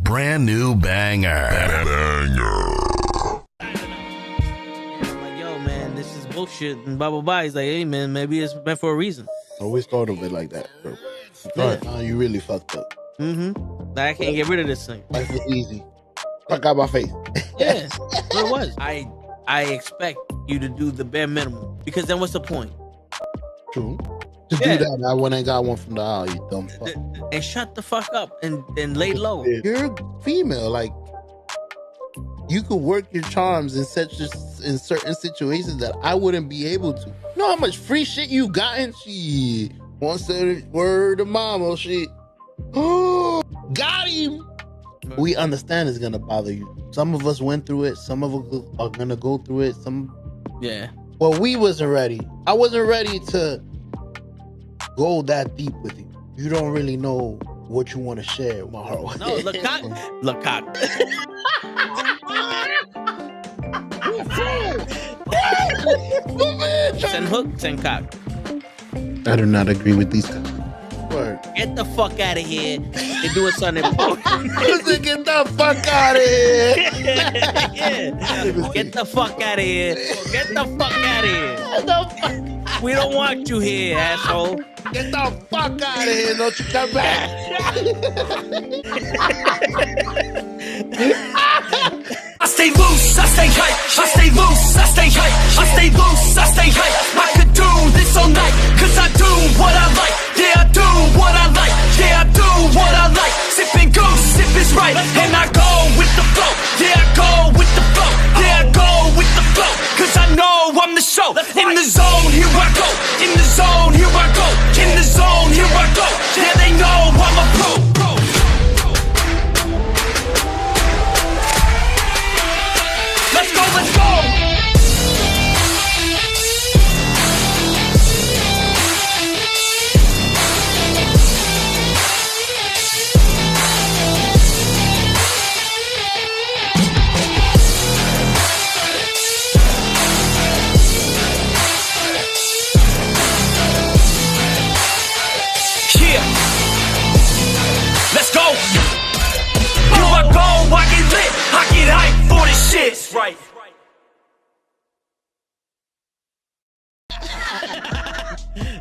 brand new banger. I'm like, yo, man, this is bullshit. And blah, blah, blah. He's like, hey, man, maybe it's meant for a reason. Always thought of it like that, bro. Yeah. You really fucked up. Mm-hmm. Like, I can't get rid of this thing. Life was easy. Fuck out my face. Yeah, what it was. I expect you to do the bare minimum, because then what's the point? True. To Yeah. do that, I went and got one from the aisle, you dumb fuck. And shut the fuck up and lay low. You're female, like you could work your charms in certain situations that I wouldn't be able to. You know how much free shit you gotten? She once said word to mama, shit. Oh, got him. We understand it's gonna bother you. Some of us went through it. Some of us are gonna go through it. Yeah. Well, we wasn't ready. I wasn't ready to go that deep with you. You don't really know what you want to share with my heart. No, look cock. Send hook, send cock. I do not agree with these. Word. Get the fuck out of here. They're doing something important. Listen, get the fuck out of here. Yeah. Get the fuck out of here. Get the fuck out of here. We don't want you here, asshole. Get the fuck out of here. Don't you come back. I stay loose, I stay hype. I stay loose, I stay hype. I stay loose, I stay hype. I could do this all night, cause I do what I like. Yeah, I do what I like. Yeah, I do what I like. Sipping goose, if it's right. And I go with the flow. Yeah, I go with the flow. Yeah, I go with the flow. Cause I know I'm the show. In the zone, here I go. In the zone, here I go. In the zone, here I go. Yeah, they know I'm a pro. Let's go, let's go! Yeah! Let's go! Here I go, I get lit, I get hyped for this shit. Right.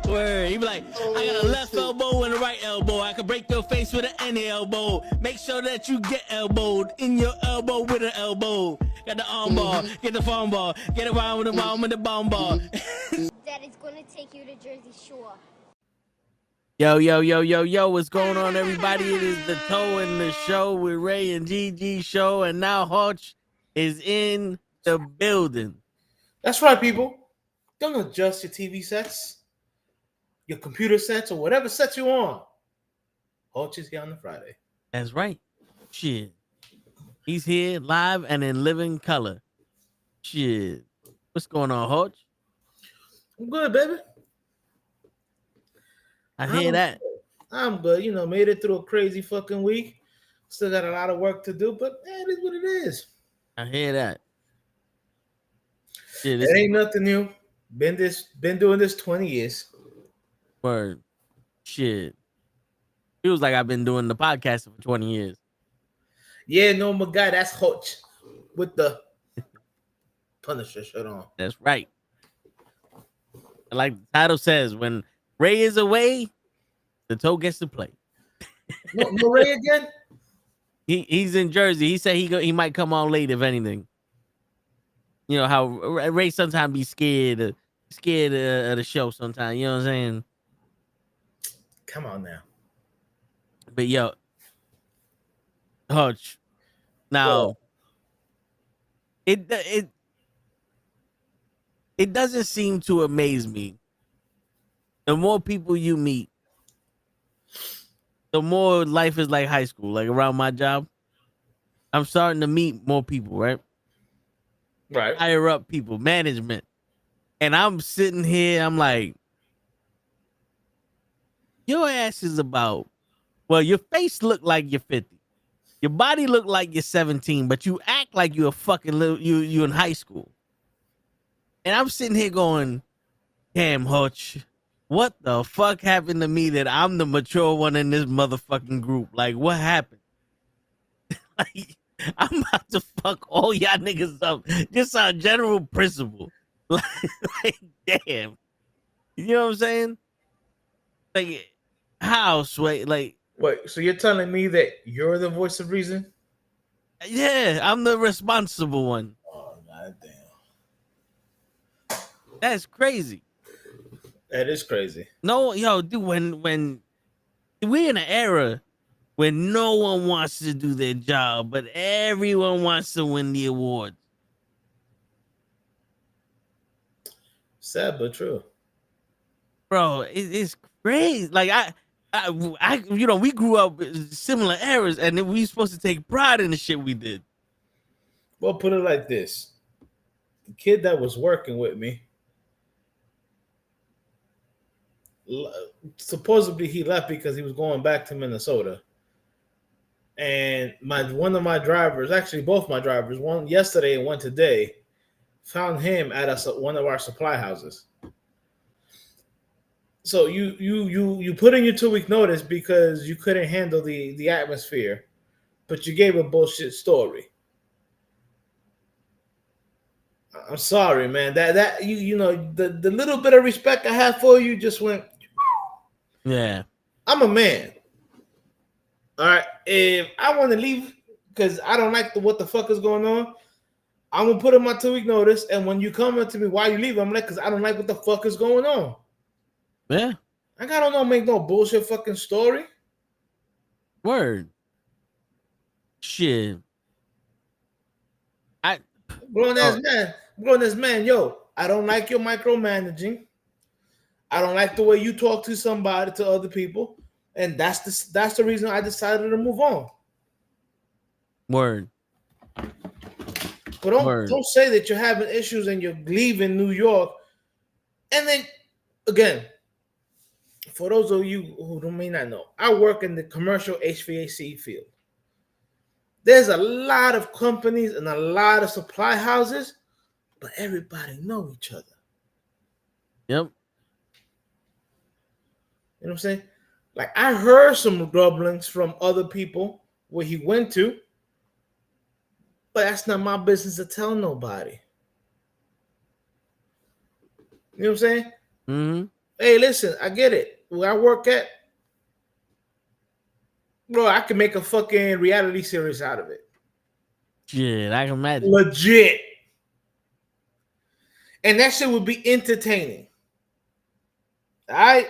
Word. He be like, I got a left elbow and a right elbow. I can break your face with an any elbow. Make sure that you get elbowed in your elbow with an elbow. Got the arm ball, get the phone ball, get around with the bomb with the bomb ball. That is gonna take you to Jersey Shore. Yo, what's going on, everybody? It is the Toe in the Show with Ray and GIGI Show, and now Hutch is in the building. That's right, people. Don't adjust your TV sets, your computer sets, or whatever sets you on. Hutch is here on the Friday. That's right. Shit. He's here live and in living color. Shit. What's going on, Hutch? I'm good, baby. I hear that. I'm good. You know, made it through a crazy fucking week. Still got a lot of work to do, but it is what it is. I hear that. Shit, It ain't nothing new. Been doing this 20 years. Word. Shit. Feels like I've been doing the podcast for 20 years. Yeah, no, my guy, that's Hutch with the Punisher shirt on. That's right. Like the title says, when Ray is away, the Toe gets to play. No Ray again? He's in Jersey. He said he might come on late if anything. You know how Ray sometimes be scared of the show sometimes. You know what I'm saying? Come on now. But yo, Hutch. Now, it doesn't seem to amaze me. The more people you meet, the more life is like high school. Like around my job, I'm starting to meet more people, right? Right. Higher up people, management. And I'm sitting here, I'm like, your ass is about, well, your face look like you're 50. Your body look like you're 17, but you act like you're a fucking little, you in high school. And I'm sitting here going, damn, Hutch, what the fuck happened to me that I'm the mature one in this motherfucking group? Like, what happened? Like, I'm about to fuck all y'all niggas up just on general principle. Like, damn. You know what I'm saying? Like, how, Sway? Like, Wait, so you're telling me that you're the voice of reason? yeah, I'm the responsible one. Oh, goddamn. That's crazy. That is crazy. No, yo, dude, when we're in an era when no one wants to do their job, but everyone wants to win the award. Sad but true. Bro, it's crazy. Like I, you know, we grew up in similar eras, and then we supposed to take pride in the shit we did. Well, put it like this: the kid that was working with me, supposedly he left because he was going back to Minnesota. And one of my drivers, actually both my drivers, one yesterday and one today, found him at one of our supply houses. So you put in your 2-week notice because you couldn't handle the atmosphere, but you gave a bullshit story. I'm sorry, man. That you know the little bit of respect I have for you just went. Yeah, I'm a man. All right, if I want to leave because I don't like what the fuck is going on, I'm gonna put in my 2-week notice. And when you come up to me, why you leave? I'm like, because I don't like what the fuck is going on. yeah. I gotta make no bullshit fucking story. Word. Shit. Grown ass man, yo, I don't like your micromanaging. I don't like the way you talk to somebody, to other people. And that's the reason I decided to move on. Word. But don't say that you're having issues and you're leaving New York. And then again, for those of you who may not know, I work in the commercial HVAC field. There's a lot of companies and a lot of supply houses, but everybody know each other. Yep. You know what I'm saying? Like, I heard some grumblings from other people where he went to, but that's not my business to tell nobody. You know what I'm saying? Mm-hmm. Hey, listen, I get it. Where I work at, bro, I can make a fucking reality series out of it. Shit, I can imagine. Legit. And that shit would be entertaining. I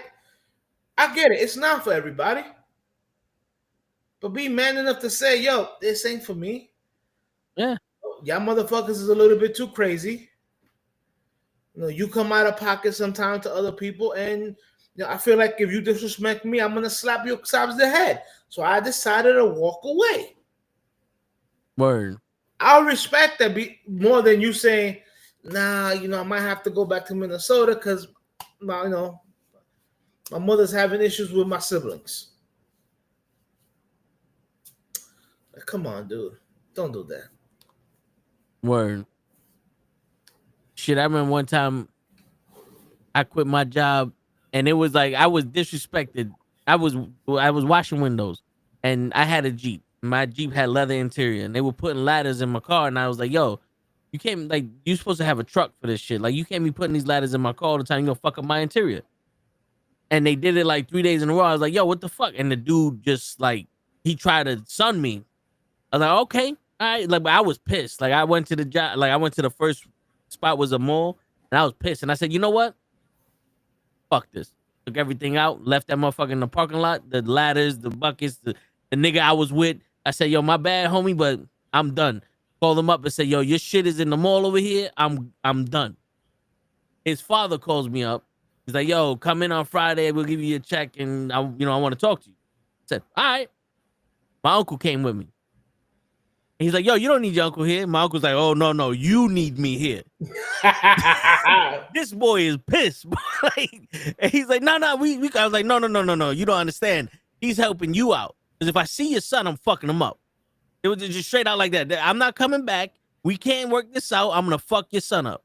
get it. It's not for everybody. But be man enough to say, yo, this ain't for me. Yeah. Y'all motherfuckers is a little bit too crazy. You know, you come out of pocket sometimes to other people, and you know, I feel like if you disrespect me, I'm gonna slap you upside the head. So I decided to walk away. Word. I'll respect that more than you saying, nah, you know, I might have to go back to Minnesota because you know, my mother's having issues with my siblings. Like, come on, dude. Don't do that. Word. Shit, I remember one time I quit my job and it was like I was disrespected. I was washing windows and I had a Jeep. My Jeep had leather interior and they were putting ladders in my car and I was like, yo, you can't, like, you're supposed to have a truck for this shit. Like, you can't be putting these ladders in my car all the time. You're gonna fuck up my interior. And they did it like 3 days in a row. I was like, yo, what the fuck? And the dude just like, he tried to sun me. I was like, okay, all right. Like, but I was pissed. Like, I went to the job, like I went to the first spot was a mall and I was pissed. And I said, you know what? Fuck this. Took everything out, left that motherfucker in the parking lot, the ladders, the buckets, the nigga I was with. I said, yo, my bad, homie, but I'm done. Called him up and said, yo, your shit is in the mall over here. I'm done. His father calls me up. He's like, yo, come in on Friday. We'll give you a check. And I want to talk to you. I said, all right. My uncle came with me. And he's like, yo, you don't need your uncle here. My uncle's like, oh, no, you need me here. This boy is pissed. Like, and he's like, no, I was like, no, you don't understand. He's helping you out. Because if I see your son, I'm fucking him up. It was just straight out like that. I'm not coming back. We can't work this out. I'm going to fuck your son up.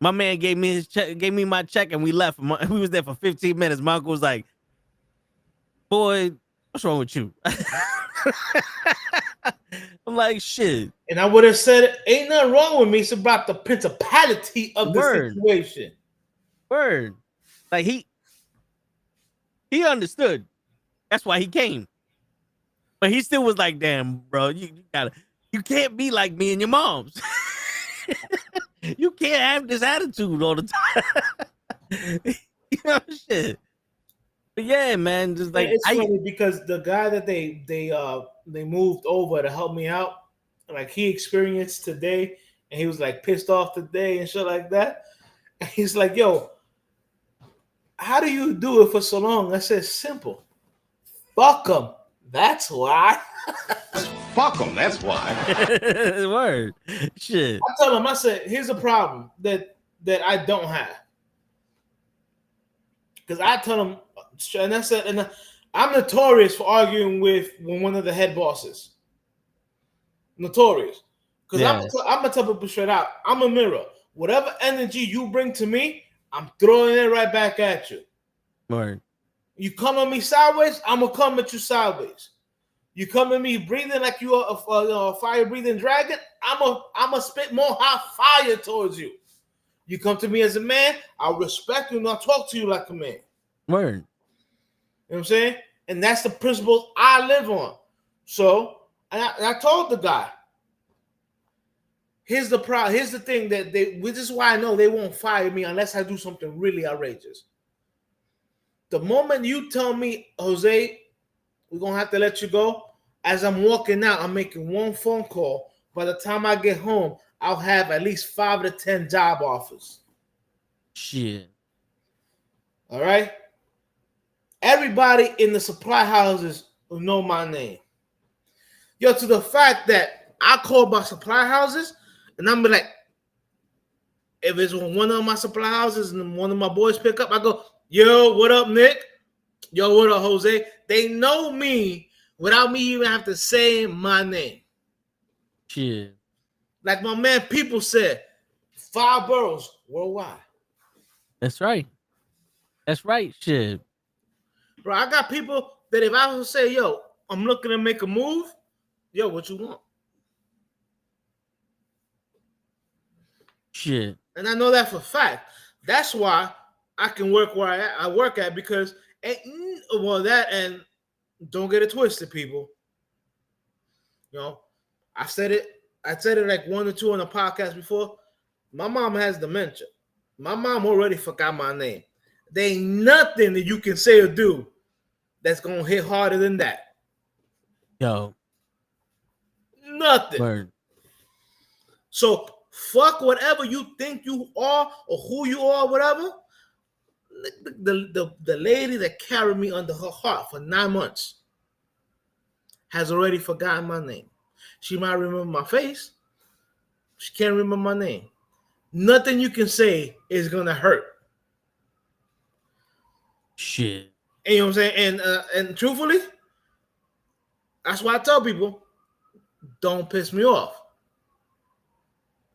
My man gave me his check, gave me my check, and we left. We was there for 15 minutes. My uncle was like, boy, what's wrong with you? I'm like, shit. And I would have said, ain't nothing wrong with me. It's about the principality of the situation. Word. Like he understood. That's why he came. But he still was like, damn, bro, you can't be like me and your moms. You can't have this attitude all the time. You know, shit. But yeah, man, just like it's funny because the guy that they moved over to help me out, like he experienced today, and he was like pissed off today and shit like that. And he's like, "Yo, how do you do it for so long?" I said, "Simple. Fuck them. That's why." Fuck them. That's why. Word. Shit. I tell him, I said, "Here's a problem that I don't have." Because I tell him, and I said, and I'm notorious for arguing with one of the head bosses. Notorious. Because I'm gonna tell people straight out, I'm a mirror. Whatever energy you bring to me, I'm throwing it right back at you. Word. You come at me sideways, I'm gonna come at you sideways. You come at me breathing like you are a fire-breathing dragon, I'm a spit more hot fire towards you. You come to me as a man, I'll respect you and I'll talk to you like a man. Word. You know what I'm saying? And that's the principle I live on. So, and I told the guy, here's the problem. Here's the thing which is why I know they won't fire me unless I do something really outrageous. The moment you tell me, Jose, we're going to have to let you go, as I'm walking out, I'm making one phone call. By the time I get home, I'll have at least 5 to 10 job offers. Shit. All right? Everybody in the supply houses will know my name. Yo, to the fact that I call my supply houses, and I'm like, if it's one of my supply houses and one of my boys pick up, I go, yo, what up, Nick? Yo, what up, Jose? They know me without me even have to say my name. Shit. Like my man People said, 5 boroughs worldwide. That's right. That's right. Shit. Bro, I got people that if I was to say, yo, I'm looking to make a move, yo, what you want? Shit. And I know that for a fact. That's why I can work where I work at, because that, and don't get it twisted, people. You know, I said it like 1 or 2 on the podcast before. My mom has dementia. My mom already forgot my name. There ain't nothing that you can say or do that's gonna hit harder than that. Yo. Nothing. Word. So fuck whatever you think you are or who you are, whatever. The lady that carried me under her heart for 9 months has already forgotten my name. She might remember my face. She can't remember my name. Nothing you can say is gonna hurt. Shit. And you know what I'm saying? And truthfully, that's why I tell people, don't piss me off.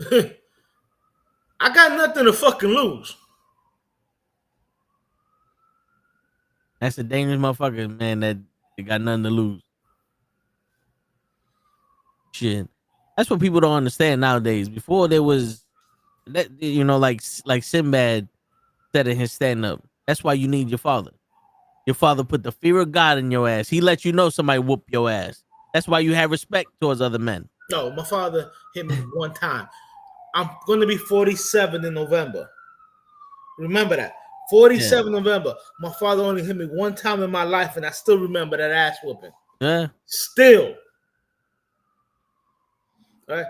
I got nothing to fucking lose. That's a dangerous motherfucker, man, that they got nothing to lose. Shit. That's what people don't understand nowadays. Before there was that, you know, like Sinbad said in his stand-up. That's why you need your father. Your father put the fear of God in your ass. He let you know somebody whoop your ass. That's why you have respect towards other men. No, my father hit me one time. I'm going to be 47 in November. Remember that. 47 November. My father only hit me one time in my life, and I still remember that ass whooping. Yeah. Still. All right.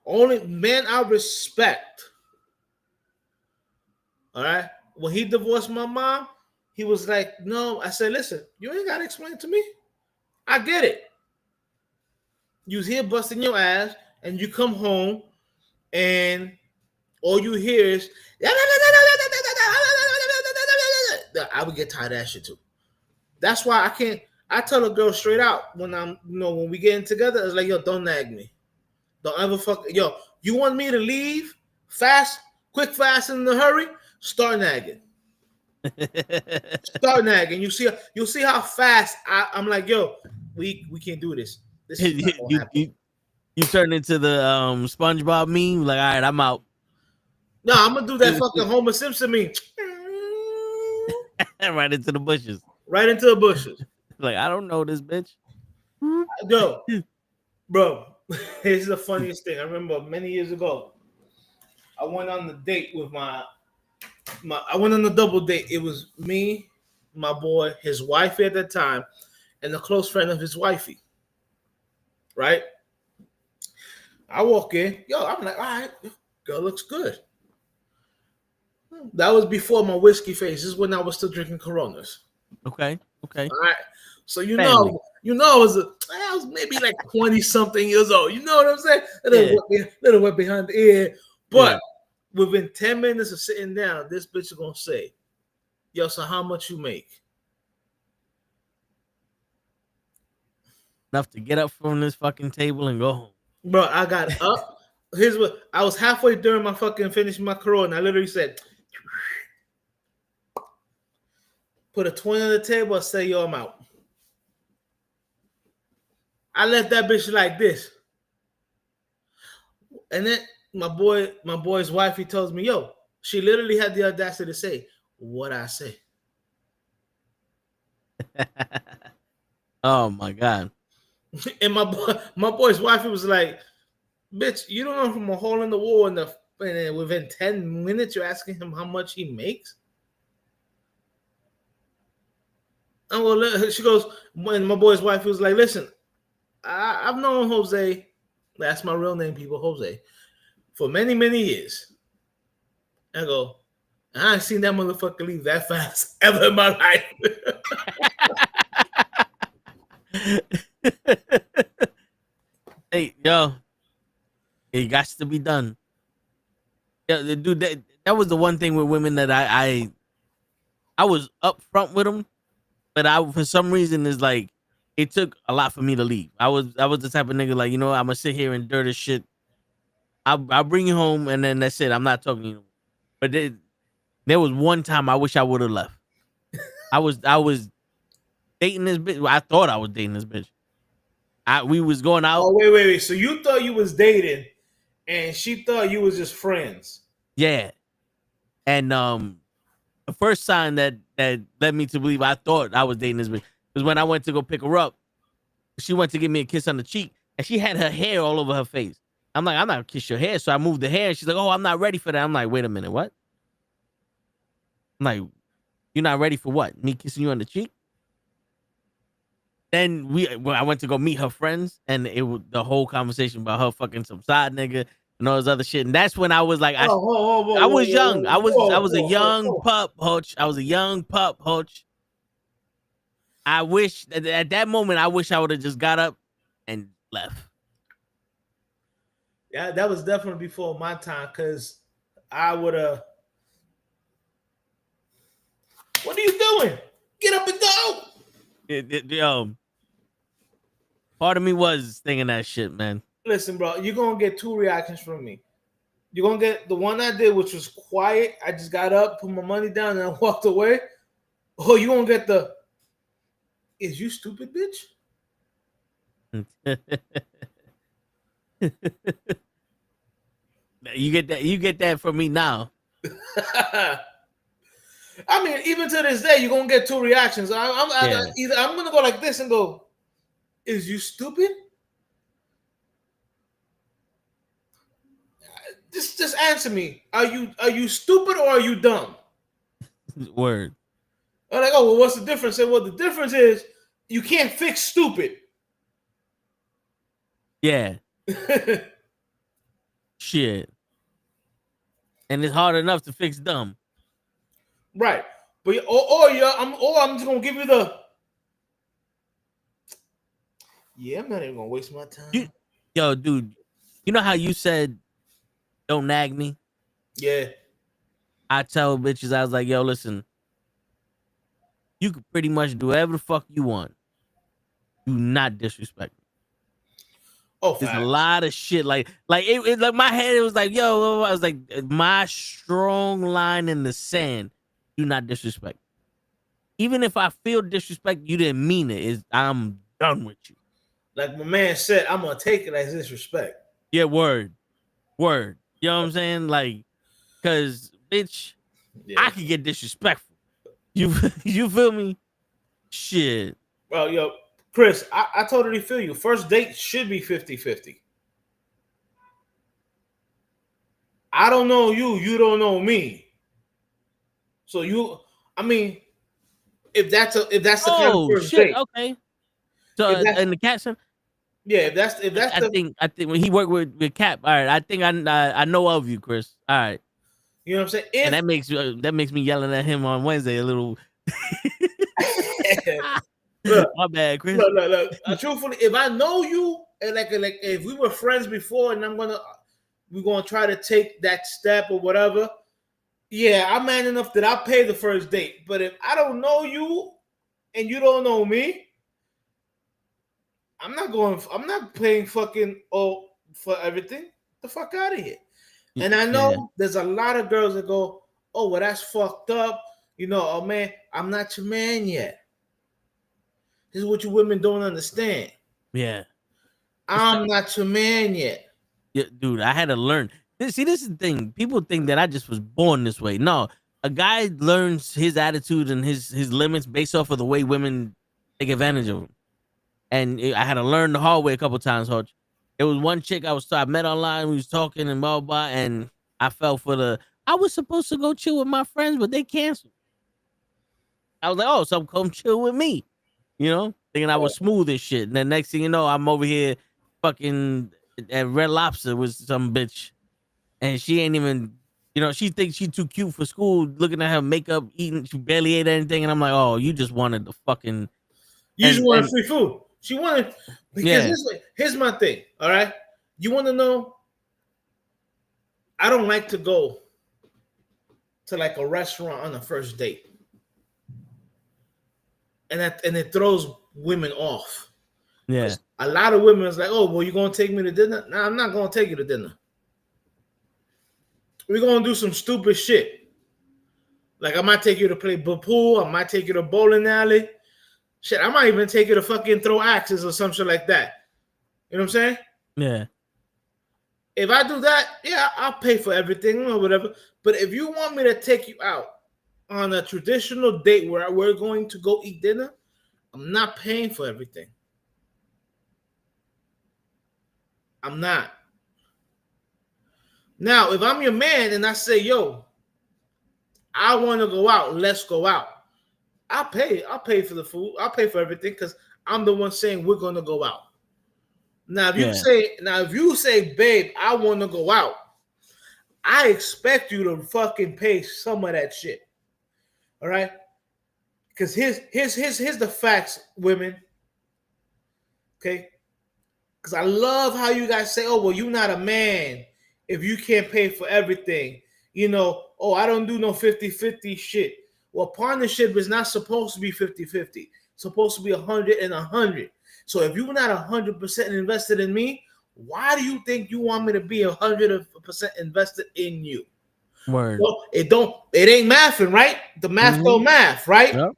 Only man I respect. All right. When he divorced my mom, he was like, no. I said, listen, you ain't got to explain to me. I get it. You was here busting your ass, and you come home, and all you hear is, I would get tired of that shit too. That's why I tell a girl straight out when when we getting together, it's like, yo, don't nag me. Don't ever fuck. Yo, you want me to leave fast, quick, fast, in a hurry? Start nagging. Start nagging. You'll see how fast I'm like, yo, we can't do this. This is not gonna happen. You turn into the SpongeBob meme. Like, all right, I'm out. No, I'm gonna do that fucking Homer Simpson meme. Right into the bushes. Right into the bushes. Like, I don't know this bitch. Yo, bro, here's the funniest thing. I remember many years ago, I went on the date with I went on a double date. It was me, my boy, his wife at that time, and a close friend of his wifey. Right? I walk in, I'm like, all right, girl looks good. That was before my whiskey phase. This is when I was still drinking Coronas. Okay. All right. So I was maybe like 20-something years old. You know what I'm saying? A little wet behind the ear. But within 10 minutes of sitting down, this bitch is gonna say, yo, so how much you make? Enough to get up from this fucking table and go home. Bro, I got up. Here's what I was halfway during my fucking finishing my Corona. I literally said, put a 20 on the table, I say, yo, I'm out. I left that bitch like this. And then my boy's wife, he tells me, yo, she literally had the audacity to say, what I say. Oh my God. And my boy's wife, it was like, bitch, you don't know from a hole in the wall and within 10 minutes you're asking him how much he makes? She goes, when my boy's wife was like, listen, I've known Jose, that's my real name, people, Jose, for many, many years. I go, I ain't seen that motherfucker leave that fast ever in my life. Hey, yo, it got to be done. Yeah, dude, that was the one thing with women that I was upfront with them, but for some reason is like it took a lot for me to leave. I was the type of nigga like, you know, I'm gonna sit here and dirt this shit. I'll bring you home and then that's it. I'm not talking to you. But there was one time I wish I would have left. I was dating this bitch. I thought I was dating this bitch. We was going out. Oh, wait. So you thought you was dating and she thought you was just friends. Yeah. And the first sign that led me to believe I thought I was dating this bitch was when I went to go pick her up. She went to give me a kiss on the cheek and she had her hair all over her face. I'm like, I'm not gonna kiss your hair. So I moved the hair and she's like, oh, I'm not ready for that. I'm like, wait a minute, what? I'm like, you're not ready for what? Me kissing you on the cheek? Then I went to go meet her friends, and it was the whole conversation about her fucking some side nigga and all this other shit. And that's when I was like, I was young. I was a young pup, Hutch. I was a young pup, Hutch. I wish at that moment, I wish I would have just got up and left. Yeah, that was definitely before my time, because I would have. What are you doing? Get up and go. Part of me was thinking that shit, man. Listen, bro, you're going to get two reactions from me. You're going to get the one I did, which was quiet. I just got up, put my money down, and I walked away. Or you're going to get the, is you stupid, bitch? You get that from me now. I mean, even to this day, you're going to get two reactions. Either I'm going to go like this and go, is you stupid? Just answer me. Are you stupid or are you dumb? Word. I'm like, oh, well, what's the difference? I say, well, the difference is you can't fix stupid. Yeah. Shit. And it's hard enough to fix dumb. Right. But I'm just gonna give you the. Yeah, I'm not even gonna waste my time. Yo, dude, you know how you said don't nag me? Yeah. I tell bitches, I was like, yo, listen, you can pretty much do whatever the fuck you want. Do not disrespect me. Oh, there's a lot of shit like it like my head. It was like, yo, I was like, my strong line in the sand. Do not disrespect. Even if I feel disrespect, you didn't mean it. I'm done with you. Like my man said, I'm gonna take it as disrespect. Yeah, word. You know what I'm saying? Like, cause bitch, I could get disrespectful. You you feel me? Shit. Well, yo, Chris, I totally feel you. First date should be 50-50. I don't know you, you don't know me. So if that's the kind of first shit, date. okay. So in the caption, yeah, if that's I think when he worked with Cap, all right. I think I know of you, Chris. All right. You know what I'm saying? And that makes me yelling at him on Wednesday a little. Look, my bad, Chris. Look. Truthfully, if I know you and like if we were friends before, and we're gonna try to take that step or whatever. Yeah, I'm man enough that I'll pay the first date. But if I don't know you and you don't know me, I'm not paying fucking for everything. The fuck out of here. And I know there's a lot of girls that go, oh, well, that's fucked up. You know, oh man, I'm not your man yet. This is what you women don't understand. Yeah. I'm not your man yet. Yeah, dude, I had to learn. See, this is the thing. People think that I just was born this way. No, a guy learns his attitude and his limits based off of the way women take advantage of him. And I had to learn the hard way a couple times, Hodge. It was one chick I met online. We was talking and blah, blah, and I fell for I was supposed to go chill with my friends, but they canceled. I was like, oh, so come chill with me. You know, thinking I was smooth as shit. And then next thing you know, I'm over here fucking at Red Lobster with some bitch. And she ain't even, you know, she thinks she's too cute for school, looking at her makeup, eating, she barely ate anything. And I'm like, oh, you just wanted the fucking. You just wanted free food. She wanted, because here's my thing, all right? You want to know? I don't like to go to like a restaurant on the first date. And it throws women off. Yeah. A lot of women is like, oh, well, you going to take me to dinner? No, I'm not going to take you to dinner. We're going to do some stupid shit. Like, I might take you to play pool. I might take you to bowling alley. Shit, I might even take you to fucking throw axes or some shit like that. You know what I'm saying? Yeah. If I do that, yeah, I'll pay for everything or whatever. But if you want me to take you out on a traditional date where we're going to go eat dinner, I'm not paying for everything. I'm not. Now, if I'm your man and I say, yo, I want to go out, let's go out. I'll pay for the food. I'll pay for everything because I'm the one saying we're going to go out. Now, if you say, babe, I want to go out, I expect you to fucking pay some of that shit. All right? Because here's the facts, women. Okay? Because I love how you guys say, oh, well, you're not a man if you can't pay for everything. You know, oh, I don't do no 50-50 shit. Well, partnership is not supposed to be 50-50. It's supposed to be 100 and 100. So if you're not 100% invested in me, why do you think you want me to be 100% invested in you? Word. Well, it ain't mathing, right? The math don't math, right? Yep.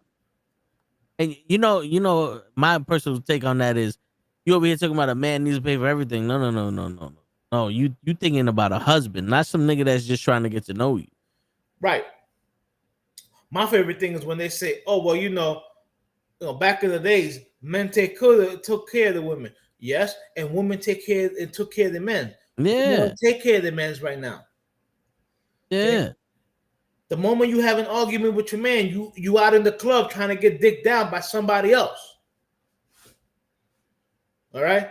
And you know, my personal take on that is you over here talking about a man needs to pay for everything. No. No, you thinking about a husband, not some nigga that's just trying to get to know you. Right. My favorite thing is when they say, oh, well, you know, back in the days, men took care of the women. Yes, and women took care of the men. Yeah. Take care of the men right now. Yeah. Okay? The moment you have an argument with your man, you out in the club trying to get dicked down by somebody else. All right?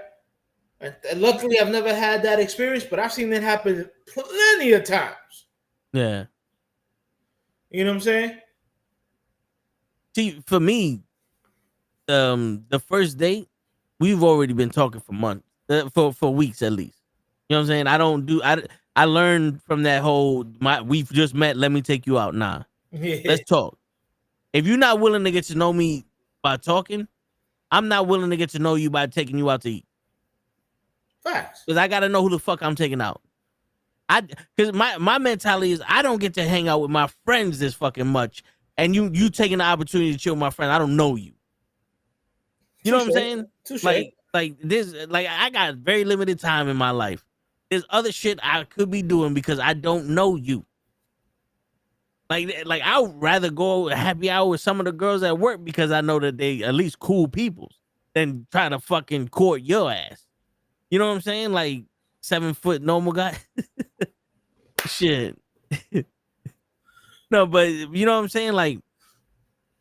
And luckily, I've never had that experience, but I've seen it happen plenty of times. Yeah. You know what I'm saying? See, for me, the first date, we've already been talking for months, for weeks at least. You know what I'm saying? I learned from that whole, we've just met, let me take you out. Nah, let's talk. If you're not willing to get to know me by talking, I'm not willing to get to know you by taking you out to eat. Facts. Because I got to know who the fuck I'm taking out. Because my mentality is I don't get to hang out with my friends this fucking much. And you taking the opportunity to chill with my friend. I don't know you. You know what I'm saying? Touché. Like, Like this, like I got very limited time in my life. There's other shit I could be doing because I don't know you. Like I would rather go happy hour with some of the girls at work because I know that they at least cool people than trying to fucking court your ass. You know what I'm saying? Like 7 foot normal guy. Shit. No, but you know what I'm saying? Like,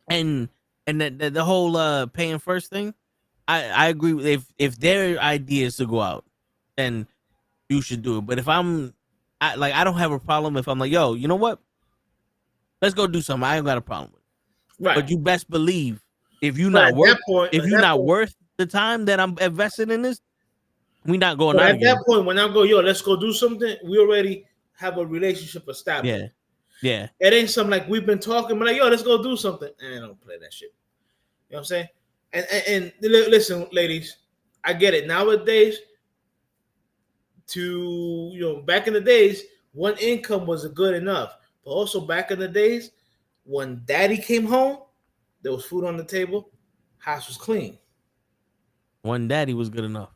and the whole paying first thing. I agree with if their idea is to go out, then you should do it. But if I don't have a problem if I'm like, yo, you know what? Let's go do something. I ain't got a problem with it. Right. But you best believe if you're But not worth at if you're that not point- worth the time that I'm invested in this, we not going But out at again. that point, when I go, yo, let's go do something, we already have a relationship established. Yeah. It ain't something like we've been talking, but like, yo, let's go do something. And I don't play that shit. You know what I'm saying? And listen, ladies, I get it. Nowadays, back in the days, one income was good enough. But also back in the days, when daddy came home, there was food on the table, house was clean. One daddy was good enough.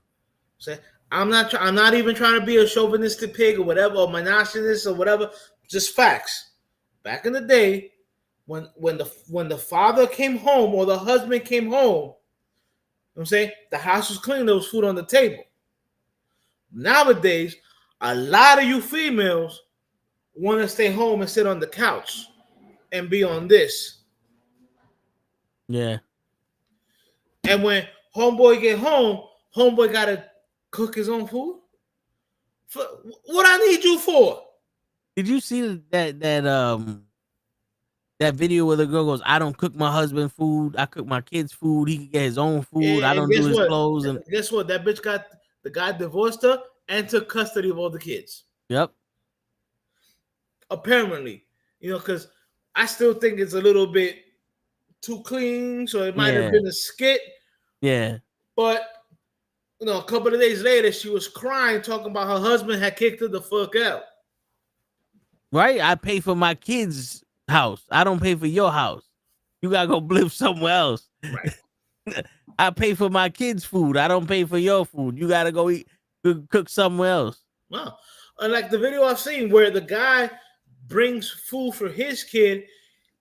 Say, I'm not even trying to be a chauvinistic pig or whatever, or misogynist or whatever. Just facts. Back in the day, when the father came home or the husband came home, you know what I'm saying, the house was clean, there was food on the table. Nowadays, a lot of you females want to stay home and sit on the couch and be on this. Yeah. And when homeboy get home, homeboy gotta cook his own food. What I need you for? Did you see that video where the girl goes, I don't cook my husband food, I cook my kids food, he can get his own food, I don't do his clothes. And guess what? That bitch got the guy divorced her and took custody of all the kids. Yep. Apparently, because I still think it's a little bit too clean, so it might have been a skit. Yeah. But a couple of days later, she was crying, talking about her husband had kicked her the fuck out. Right? I pay for my kids' house. I don't pay for your house. You gotta go live somewhere else. Right. I pay for my kids' food. I don't pay for your food. You gotta go cook somewhere else. Wow. And like the video I've seen where the guy brings food for his kid,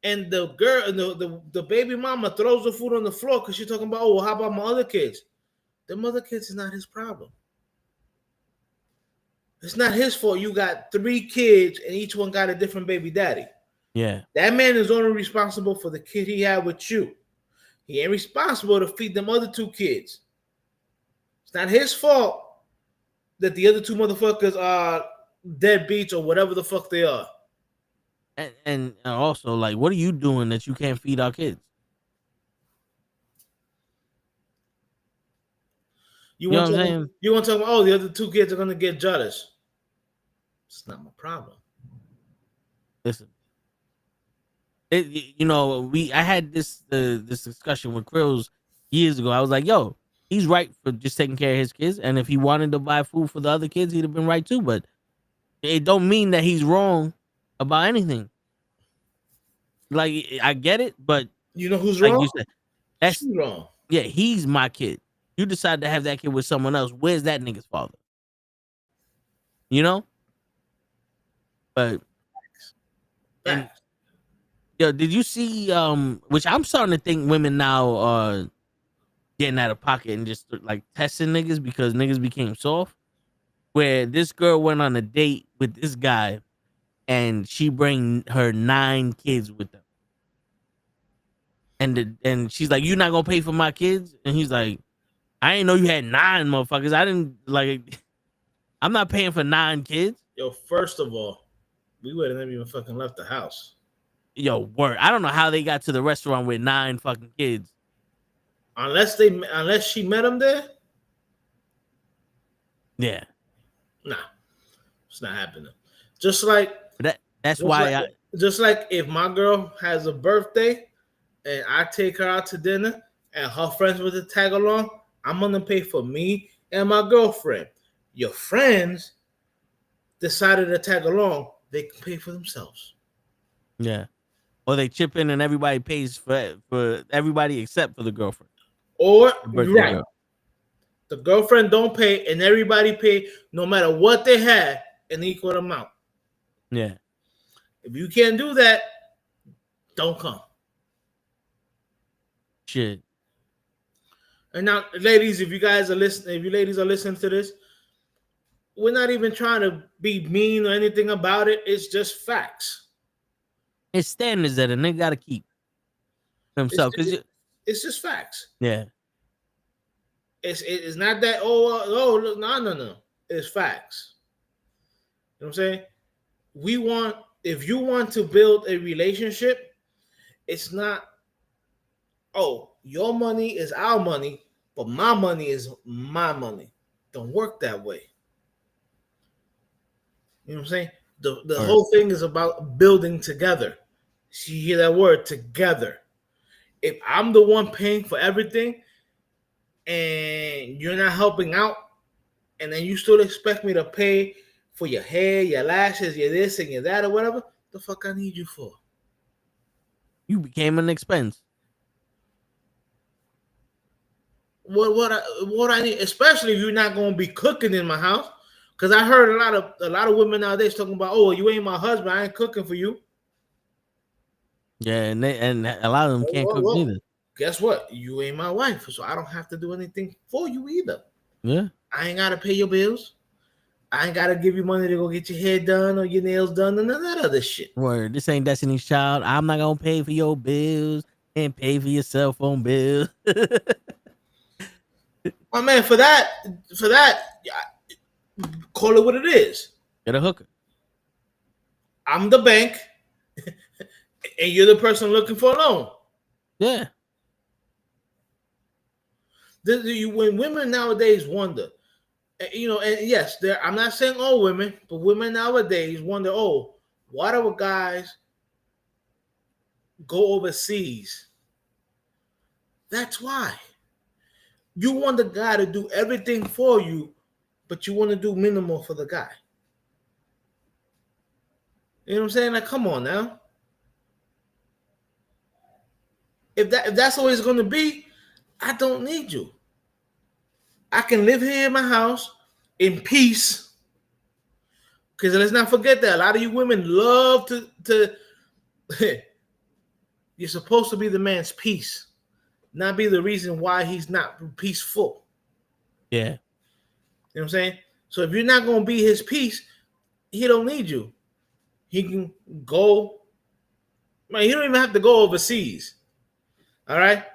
and the girl, the baby mama throws the food on the floor because she's talking about, oh, how about my other kids? Them other kids is not his problem. It's not his fault. You got 3 kids and each one got a different baby daddy. Yeah. That man is only responsible for the kid he had with you. He ain't responsible to feed them other 2 kids. It's not his fault that the other 2 motherfuckers are deadbeats or whatever the fuck they are. And also, like, what are you doing that you can't feed our kids? You want to talk about, oh, the other 2 kids are going to get jealous. It's not my problem. Listen. I had this discussion with Krills years ago. I was like, yo, he's right for just taking care of his kids. And if he wanted to buy food for the other kids, he'd have been right too. But it don't mean that he's wrong about anything. Like, I get it, but you know who's like wrong? You said, that's She's wrong. Yeah, he's my kid. You decide to have that kid with someone else. Where's that nigga's father? You know? But and yo, did you see which I'm starting to think women now are getting out of pocket and just like testing niggas because niggas became soft. Where this girl went on a date with this guy and she bring her 9 kids with them. And she's like, "You not gonna pay for my kids?" And he's like, "I didn't know you had 9 motherfuckers. I didn't like. I'm not paying for 9 kids." Yo, first of all, we would have never even fucking left the house. Yo, word. I don't know how they got to the restaurant with 9 fucking kids. Unless she met him there. Yeah. Nah, it's not happening. Just like that's why just like if my girl has a birthday and I take her out to dinner and her friends were to tag along, I'm gonna pay for me and my girlfriend. Your friends decided to tag along, they can pay for themselves. Yeah. Or they chip in and everybody pays for everybody except for the girlfriend. Or the right. Girl. The girlfriend don't pay, and everybody pay no matter what they had an equal amount. Yeah. If you can't do that, don't come. Shit. And now, ladies, if you ladies are listening to this, we're not even trying to be mean or anything about it. It's just facts. It's standards that a nigga gotta keep himself. It's just facts. Yeah. It's not that no. It's facts. You know what I'm saying? If you want to build a relationship, it's not, oh, your money is our money, but my money is my money. Don't work that way. You know what I'm saying? The whole thing is about building together. So you hear that word, together. If I'm the one paying for everything and you're not helping out, and then you still expect me to pay for your hair, your lashes, your this and your that or whatever, the fuck I need you for? You became an expense. What I need, especially if you're not going to be cooking in my house, because I heard a lot of women nowadays talking about, oh, you ain't my husband, I ain't cooking for you. Yeah, and a lot of them can't cook either. Guess what? You ain't my wife, so I don't have to do anything for you either. Yeah, I ain't gotta pay your bills. I ain't gotta give you money to go get your hair done or your nails done and none of that other shit. Word, this ain't Destiny's Child. I'm not gonna pay for your bills and pay for your cell phone bill. My man, for that, call it what it is. Get a hooker. I'm the bank, and you're the person looking for a loan. Yeah. When women nowadays wonder, you know, and yes, I'm not saying all women, but women nowadays wonder, oh, why do guys go overseas? That's why. You want the guy to do everything for you, but you want to do minimal for the guy. You know what I'm saying? Like, come on now. If that's always going to be, I don't need you. I can live here in my house in peace. Because let's not forget that a lot of you women love to you're supposed to be the man's peace, not be the reason why he's not peaceful. Yeah. You know what I'm saying? So if you're not going to be his peace, he don't need you. He can go. Man, he don't even have to go overseas. All right?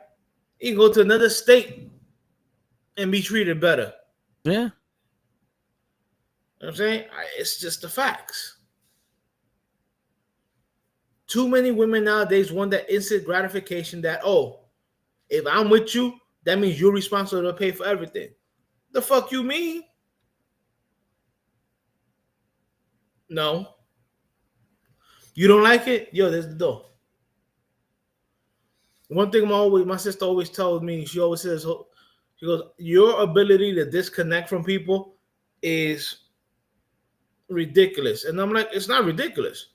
He can go to another state and be treated better. Yeah. You know what I'm saying? It's just the facts. Too many women nowadays want that instant gratification that, oh, if I'm with you, that means you're responsible to pay for everything. The fuck you mean? No. You don't like it? Yo, there's the door. One thing my sister always tells me, she always says, she goes, your ability to disconnect from people is ridiculous. And I'm like, it's not ridiculous.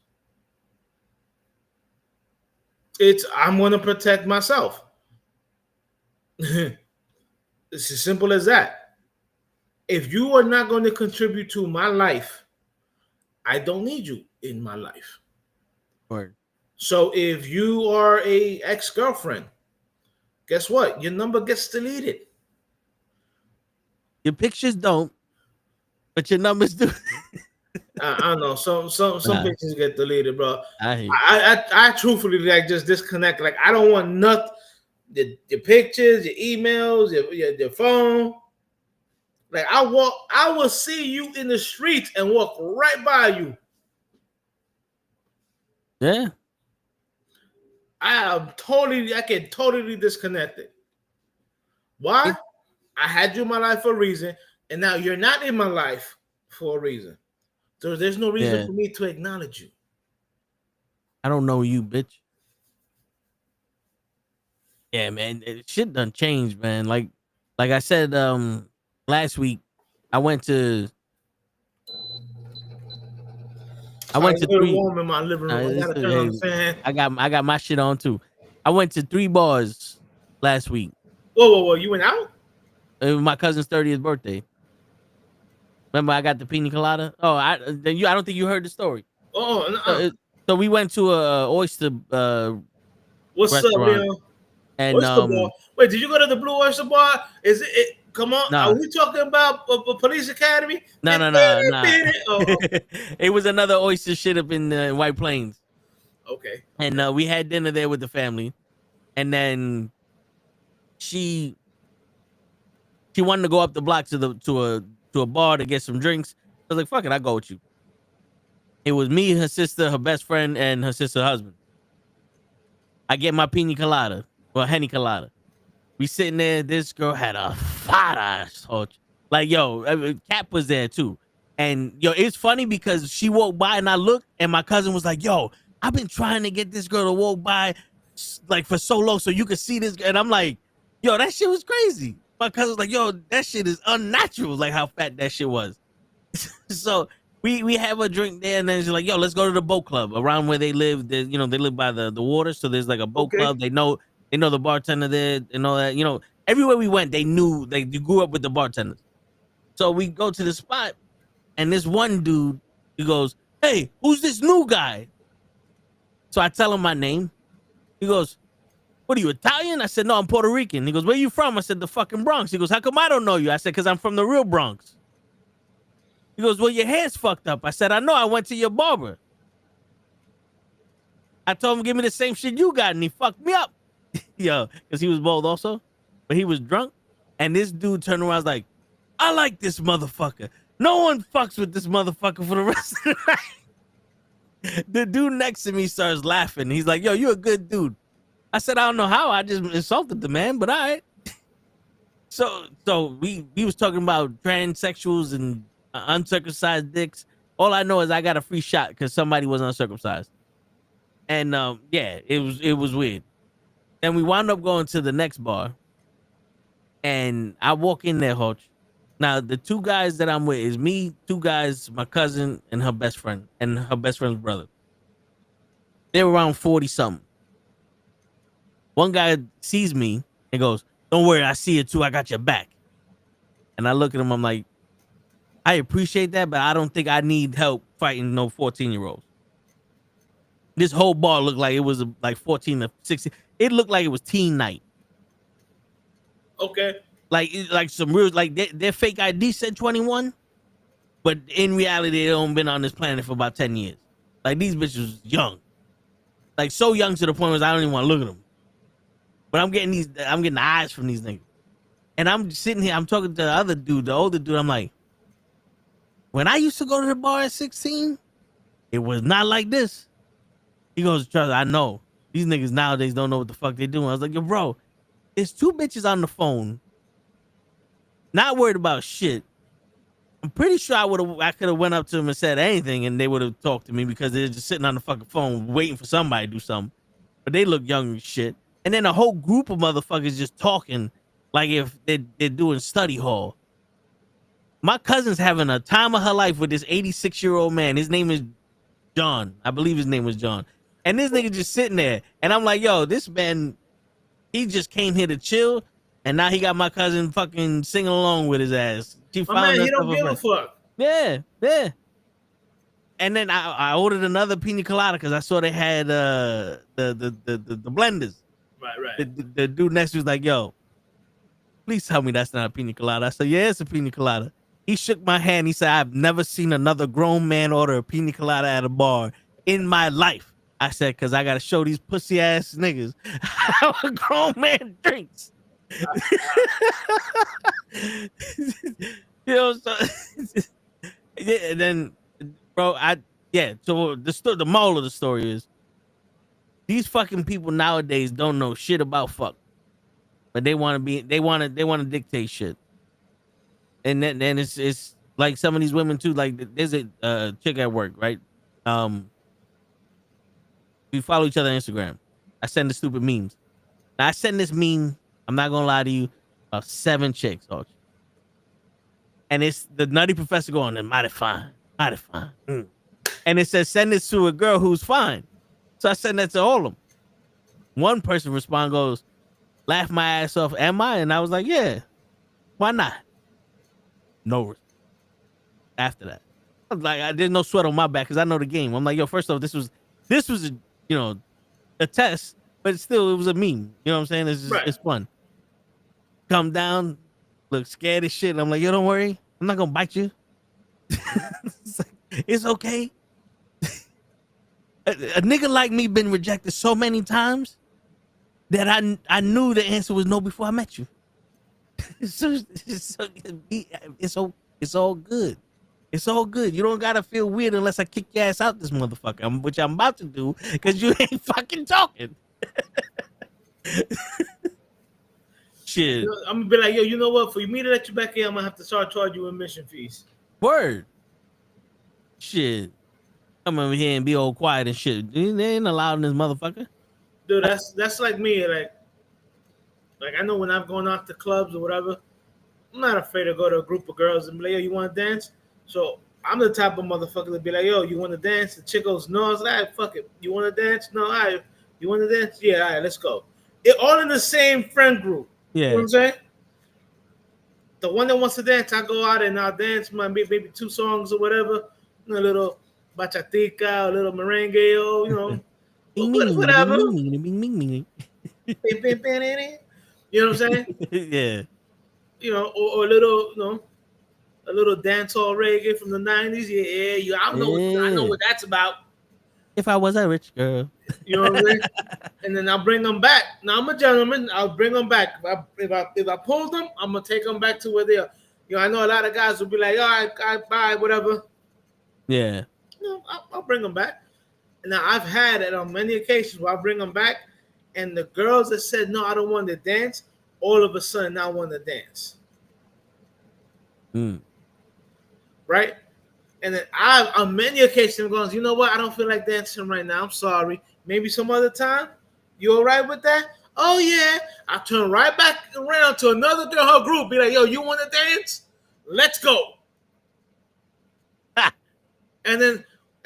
I'm going to protect myself. It's as simple as that. If you are not going to contribute to my life, I don't need you in my life. Word. So if you are a ex-girlfriend, guess what? Your number gets deleted. Your pictures don't, but your numbers do. I don't know. Some pictures get deleted, bro. I truthfully like just disconnect. Like I don't want nothing. Your pictures, your emails, your phone. Like I will see you in the streets and walk right by you. Yeah. I can totally disconnect it. Why? I had you in my life for a reason, and now you're not in my life for a reason. So there's no reason for me to acknowledge you. I don't know you, bitch. Yeah, man, shit done changed, man. Like I said last week, I went to three. Warm in my living room. I gotta turn on the fan. I got my shit on too. I went to 3 bars last week. Whoa! You went out? It was my cousin's 30th birthday. Remember, I got the pina colada. Oh, I don't think you heard the story. Oh, So we went to a oyster what's restaurant, up, yo? and Oyster Bar. Wait, did you go to the Blue Oyster Bar? Is it? Come on, nah. Are we talking about Police Academy? No. Oh. It was another oyster shit up in White Plains. Okay. And we had dinner there with the family, and then she wanted to go up the block to a bar to get some drinks. I was like, "Fuck it, I'll go with you." It was me, her sister, her best friend, and her sister's husband. I get my pina colada, henny colada. We sitting there. This girl had a fat ass. Like, yo, Cap was there too. And yo, it's funny because she walked by and I looked, and my cousin was like, "Yo, I've been trying to get this girl to walk by like for so long so you could see this." And I'm like, "Yo, that shit was crazy." My cousin was like, "Yo, that shit is unnatural, like how fat that shit was." So we have a drink there, and then she's like, "Yo, let's go to the boat club around where they live. They live by the water, so there's like a boat club. They know the bartender there and all that. Everywhere we went, they grew up with the bartenders. So we go to the spot, and this one dude, he goes, "Hey, who's this new guy?" So I tell him my name. He goes, "What are you, Italian?" I said, "No, I'm Puerto Rican." He goes, "Where you from?" I said, "The fucking Bronx." He goes, "How come I don't know you?" I said, "Because I'm from the real Bronx." He goes, "Well, your hair's fucked up." I said, "I know, I went to your barber." I told him, "Give me the same shit you got," and he fucked me up. Yo, because he was bald also, but he was drunk. And this dude turned around and was like, "I like this motherfucker. No one fucks with this motherfucker for the rest of the night." The dude next to me starts laughing. He's like, "Yo, you a good dude." I said, "I don't know how. I just insulted the man, but all right." So we was talking about transsexuals and uncircumcised dicks. All I know is I got a free shot because somebody was uncircumcised. And yeah, it was weird. And we wound up going to the next bar. And I walk in there, Hodge. Now, the two guys that I'm with is me, two guys, my cousin, and her best friend, and her best friend's brother. They're around 40-something. One guy sees me and goes, "Don't worry, I see it too. I got your back." And I look at him, I'm like, "I appreciate that, but I don't think I need help fighting no 14-year-olds. This whole bar looked like it was like 14 to 16. It looked like it was teen night. Okay. Like some real, like their fake ID said 21, but in reality, they don't been on this planet for about 10 years. Like, these bitches was young. Like, so young to the point where I don't even want to look at them. But I'm getting the eyes from these niggas. And I'm sitting here, I'm talking to the other dude, the older dude. I'm like, when I used to go to the bar at 16, it was not like this. He goes, "Trust, I know. These niggas nowadays don't know what the fuck they doing." I was like, "Yo, bro, there's two bitches on the phone, not worried about shit. I'm pretty sure I could have went up to them and said anything, and they would have talked to me because they're just sitting on the fucking phone waiting for somebody to do something. But they look young as shit. And then a whole group of motherfuckers just talking like if they're doing study hall. My cousin's having a time of her life with this 86-year-old man. His name is John. I believe his name was John. And this nigga just sitting there. And I'm like, yo, this man, he just came here to chill. And now he got my cousin fucking singing along with his ass. She found he don't give a fuck. Yeah. And then I ordered another pina colada because I saw they had the blenders. Right. The dude next to me was like, "Yo, please tell me that's not a pina colada." I said, "Yeah, it's a pina colada." He shook my hand. He said, "I've never seen another grown man order a pina colada at a bar in my life." I said, "Because I got to show these pussy ass niggas how a grown man drinks." So yeah, and then, bro, so the moral of the story is these fucking people nowadays don't know shit about fuck, but they want to dictate shit. And then it's like some of these women too. Like, there's a chick at work, right? We follow each other on Instagram. I send the stupid memes. Now, I send this meme, I'm not gonna lie to you, about 7 chicks, and it's the Nutty Professor going, "They're mighty fine. And it says, "Send this to a girl who's fine." So I send that to all of them. One person goes, "Laugh my ass off, am I?" And I was like, "Yeah." Why not? No respect. After that, I was like, there's no sweat on my back because I know the game. I'm like, yo, first off, this was a, you know, a test, but still, it was a meme. You know what I'm saying? It's just, Right. it's fun. Come down, look scared as shit. I'm like, yo, don't worry, I'm not gonna bite you. It's okay. A nigga like me been rejected so many times that I knew the answer was no before I met you. It's all good. It's all good. You don't gotta feel weird unless I kick your ass out this motherfucker, which I'm about to do because you ain't fucking talking. Shit. I'm gonna be like, yo, you know what? For me to let you back in, I'm gonna have to start charging you admission fees. Word. Shit. Come over here and be all quiet and shit. They ain't allowed in this motherfucker. Dude, that's like me. Like I know when I'm going out to clubs or whatever, I'm not afraid to go to a group of girls and be like, yo, you want to dance? So I'm the type of motherfucker to be like, yo, you want to dance? The chick goes, no. I was like, all right, fuck it. You want to dance? No, all right. You want to dance? Yeah, all right, let's go. It all in the same friend group. Yeah. You know what I'm saying? The one that wants to dance, I go out and I'll dance maybe 2 songs or whatever. A little bachatica, a little merengue, you know, whatever. You know what I'm saying? Yeah. You know, or a little, you know, a little dancehall reggae from the 90s. Yeah, I know what that's about. If I was a rich girl. You know what I'm saying? And then I'll bring them back. Now I'm a gentleman. I'll bring them back. If I pull them, I'm gonna take them back to where they are. You know, I know a lot of guys will be like, all right, bye, whatever. Yeah. You know, I'll bring them back. And now I've had it on many occasions where I bring them back, and the girls that said no, I don't want to dance, all of a sudden now want to dance. Right? And then I've on many occasions gone, you know what? I don't feel like dancing right now. I'm sorry. Maybe some other time. You all right with that? Oh yeah. I turn right back around to another girl, her group, be like, yo, you want to dance? Let's go.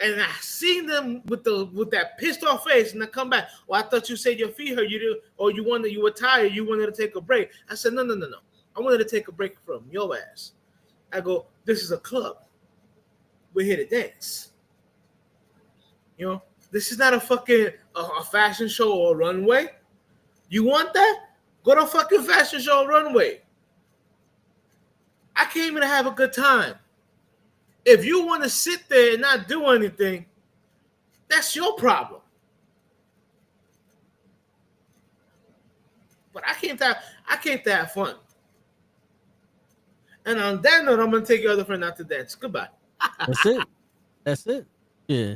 And I seen them with that pissed off face, and I come back. Well, I thought you said your feet hurt. You did, or you were tired. You wanted to take a break. I said, no. I wanted to take a break from your ass. I go, this is a club. We're here to dance. You know, this is not a fucking a fashion show or a runway. You want that? Go to a fucking fashion show or runway. I came here to have a good time. If you want to sit there and not do anything, that's your problem. But I came to have fun. And on that note, I'm gonna take your other friend out to dance. Goodbye. That's it. Yeah.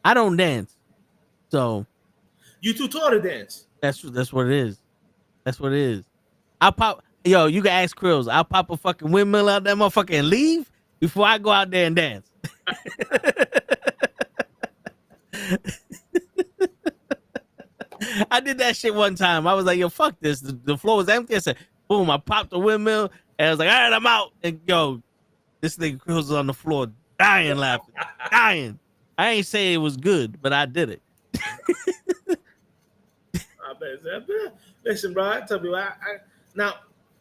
I don't dance. So you too tall to dance. That's what it is. That's what it is. I'll pop. Yo, you can ask Krills. I'll pop a fucking windmill out that motherfucker and leave before I go out there and dance. I did that shit one time. I was like, yo, fuck this. The floor was empty. I said, boom, I popped the windmill and I was like, all right, I'm out. And yo, this nigga Krills was on the floor dying laughing. Dying. I ain't say it was good, but I did it. I bet. Listen, bro, I tell you, now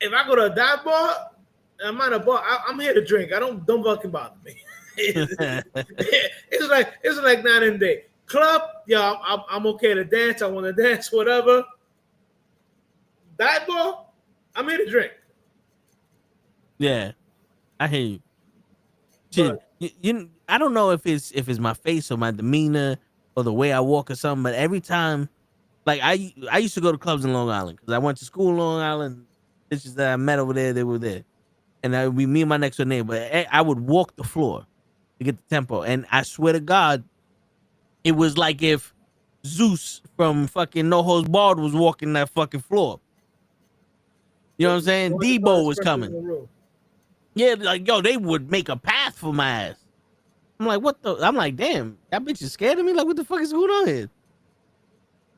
if I go to a dive bar, I'm at a bar. I'm here to drink. Don't fucking bother me. it's like night and day. Club, yeah, I'm okay to dance. I want to dance, whatever. Dive bar, I'm here to drink. Yeah, I hear you. Shit, you I don't know if it's my face or my demeanor or the way I walk or something, but every time, like I used to go to clubs in Long Island because I went to school in Long Island. Bitches that I met over there, they were there, and I would be me and my next door neighbor. I would walk the floor to get the tempo, and I swear to God, it was like if Zeus from fucking No Holds Barred was walking that fucking floor. You know what I'm saying? Debo was coming. Yeah, like, yo, they would make a path for my ass. I'm like, what the? I'm like, damn, that bitch is scared of me? Like, what the fuck is going on here?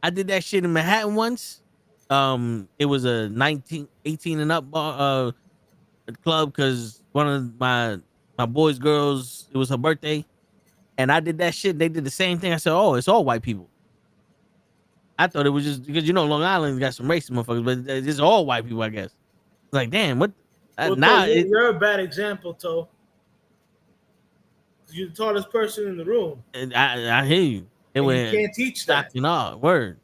I did that shit in Manhattan once. It was a 18 and up bar, club because one of my boy's girls, it was her birthday. And I did that shit. They did the same thing. I said, oh, it's all white people. I thought it was just because Long Island got some racist motherfuckers, but it's all white people, I guess. It's like, damn, what? Well, Now you're a bad example, Toe. You're the tallest person in the room. I hear you. You can't teach that. You know, word.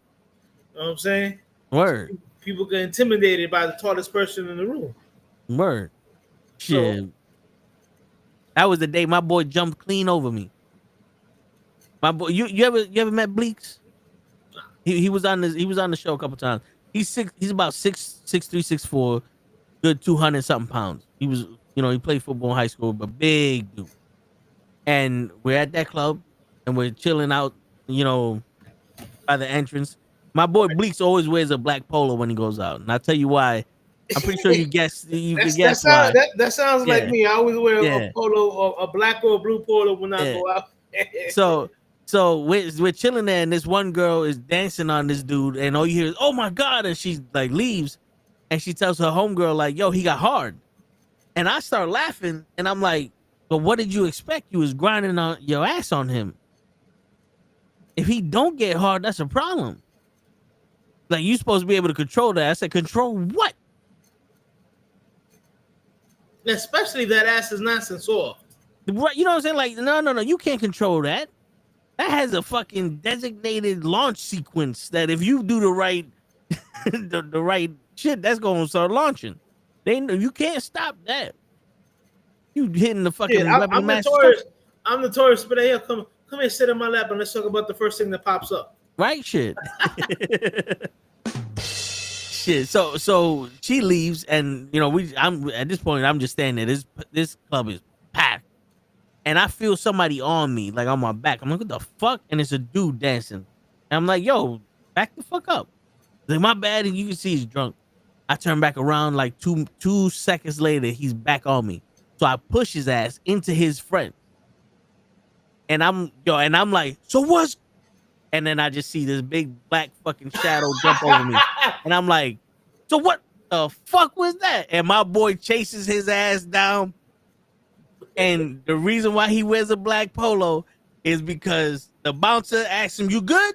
You know what I'm saying? Word. People get intimidated by the tallest person in the room. Word. Shit. So, that was the day my boy jumped clean over me. My boy, you ever met Bleaks? He was on the show a couple times. He's about 6'3", 6'4", good 200 something pounds. He was, he played football in high school, but big dude. And we're at that club and we're chilling out, by the entrance. My boy Bleaks always wears a black polo when he goes out, and I'll tell you why. I'm pretty sure you can guess why. That sounds like me. I always wear a polo, or a black or a blue polo when I go out. So we're chilling there, and this one girl is dancing on this dude, and all you hear is, "Oh my god!" And she like leaves, and she tells her homegirl like, "Yo, he got hard," and I start laughing, and I'm like, "But what did you expect? You was grinding on your ass on him. If he don't get hard, that's a problem. Like, you supposed to be able to control that." I said, "Control what?" Especially that ass is nice and soft. Right, you know what I'm saying? Like, no, you can't control that. That has a fucking designated launch sequence that if you do the right the right shit, that's going to start launching. You can't stop that. You hitting the fucking weapon master. I'm notorious, but here, come here, sit in my lap, and let's talk about the first thing that pops up. Right, shit. Shit. So she leaves, and I'm at this point. I'm just standing there. This club is packed, and I feel somebody on me, like on my back. I'm like, what the fuck? And it's a dude dancing, and I'm like, yo, back the fuck up. Like, my bad, and you can see he's drunk. I turn back around, like two seconds later, he's back on me. So I push his ass into his friend, and I'm like, so what's? And then I just see this big black fucking shadow jump over me. And I'm like, so what the fuck was that? And my boy chases his ass down. And the reason why he wears a black polo is because the bouncer asked him, "You good?"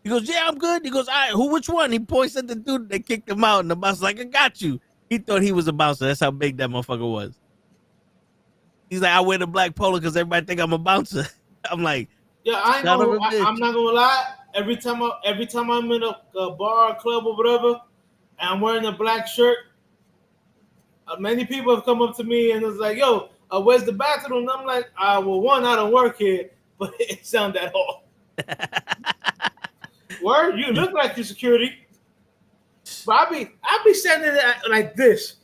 He goes, "Yeah, I'm good." He goes, "All right, which one?" He points at the dude that kicked him out. And the bouncer's like, "I got you." He thought he was a bouncer. That's how big that motherfucker was. He's like, "I wear the black polo because everybody think I'm a bouncer." I'm like, yeah, I'm not gonna lie. Every time I'm in a bar, club, or whatever, and I'm wearing a black shirt, many people have come up to me and it's like, "Yo, where's the bathroom?" And I'm like, well, one, I don't work here, but it sound that hard. Word, you look like your security, but I be standing there like this,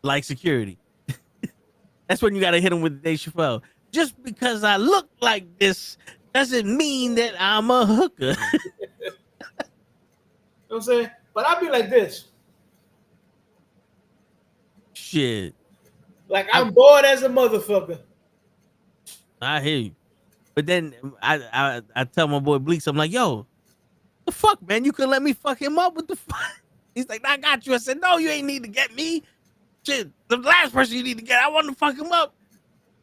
like security. That's when you gotta hit him with Dave Chappelle. Just because I look like this doesn't mean that I'm a hooker. You know what I'm saying? But I be like this. Shit. Like, I'm bored as a motherfucker. I hear you. But then I tell my boy Bleaks, I'm like, "Yo, the fuck, man? You could let me fuck him up with the fuck." He's like, "I got you." I said, "No, you ain't need to get me. Shit, the last person you need to get, I want to fuck him up.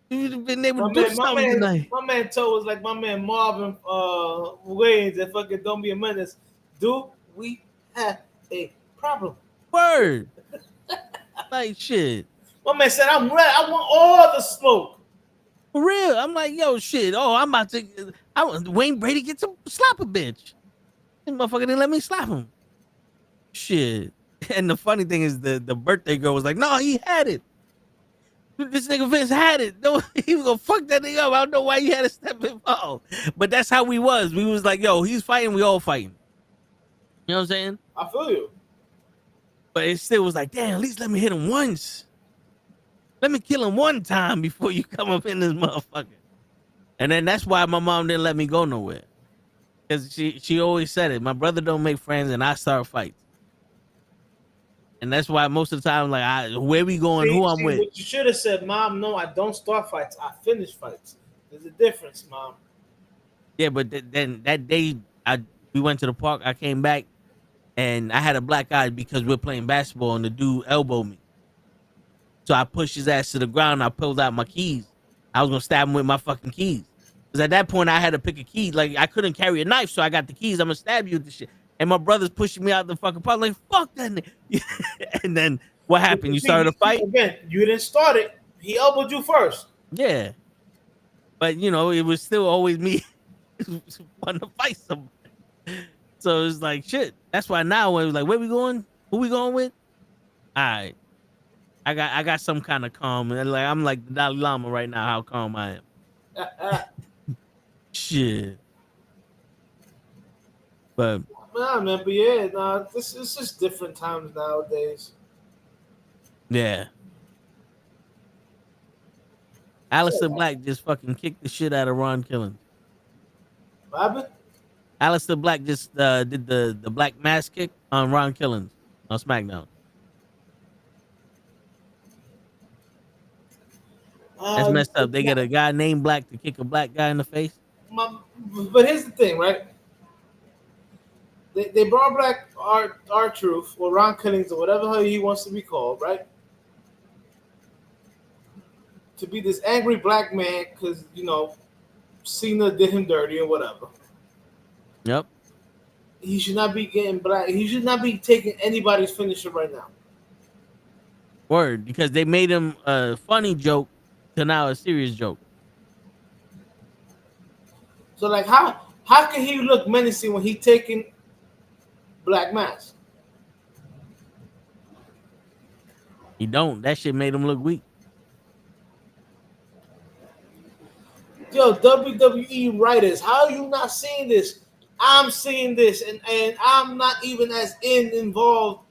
You'd have been able to do something tonight." My man Toe was like my man Marvin Wayans and fucking Don't Be a Menace. Do we have a problem? Word. Like, shit. My man said, "I'm ready. I want all the smoke." For real. I'm like, yo, shit. Oh, I'm about to. Wayne Brady gets to slap a bitch. This motherfucker didn't let me slap him. Shit. And the funny thing is, the birthday girl was like, "No, he had it. This nigga Vince had it. No, he was gonna fuck that nigga up. I don't know why you had to step involved." But that's how we was. We was like, yo, he's fighting, we all fighting. You know what I'm saying? I feel you. But it still was like, damn, at least let me hit him once. Let me kill him one time before you come up in this motherfucker. And then that's why my mom didn't let me go nowhere. Because she always said it. My brother don't make friends and I start fights. And that's why most of the time, like, where we going, who I'm with. What you should have said, "Mom, no, I don't start fights. I finish fights." There's a difference, Mom. Yeah, but then that day, we went to the park. I came back, and I had a black eye because we're playing basketball, and the dude elbowed me. So I pushed his ass to the ground. And I pulled out my keys. I was gonna stab him with my fucking keys. Because at that point I had to pick a key. Like I couldn't carry a knife, so I got the keys. I'm gonna stab you with the shit. And my brother's pushing me out the fucking park. Like fuck that nigga. And then what happened? You started a fight again. You didn't start it. He elbowed you first. Yeah, but you know it was still always me wanting to fight somebody. So it's like shit. That's why now when it was like, where we going? Who we going with? All right. I got some kind of calm, and like I'm like the Dalai Lama right now. How calm I am. Shit. But nah, man. But yeah, nah. This is just different times nowadays. yeah. Alistair Black just fucking kicked the shit out of Ron Killings. What happened? Alistair Black just did the black mass kick on Ron Killings on SmackDown. That's messed up. They got a guy named Black to kick a black guy in the face. But here's the thing, right? They brought back R-Truth or Ron Killings or whatever hell he wants to be called, right? To be this angry black man because, you know, Cena did him dirty or whatever. Yep. He should not be getting black. He should not be taking anybody's finisher right now. Word, because they made him a funny joke to now a serious joke. So, like, how can he look menacing when he taking black mask? He don't. That shit made him look weak. Yo, WWE writers, how are you not seeing this? I'm seeing this, and I'm not even as involved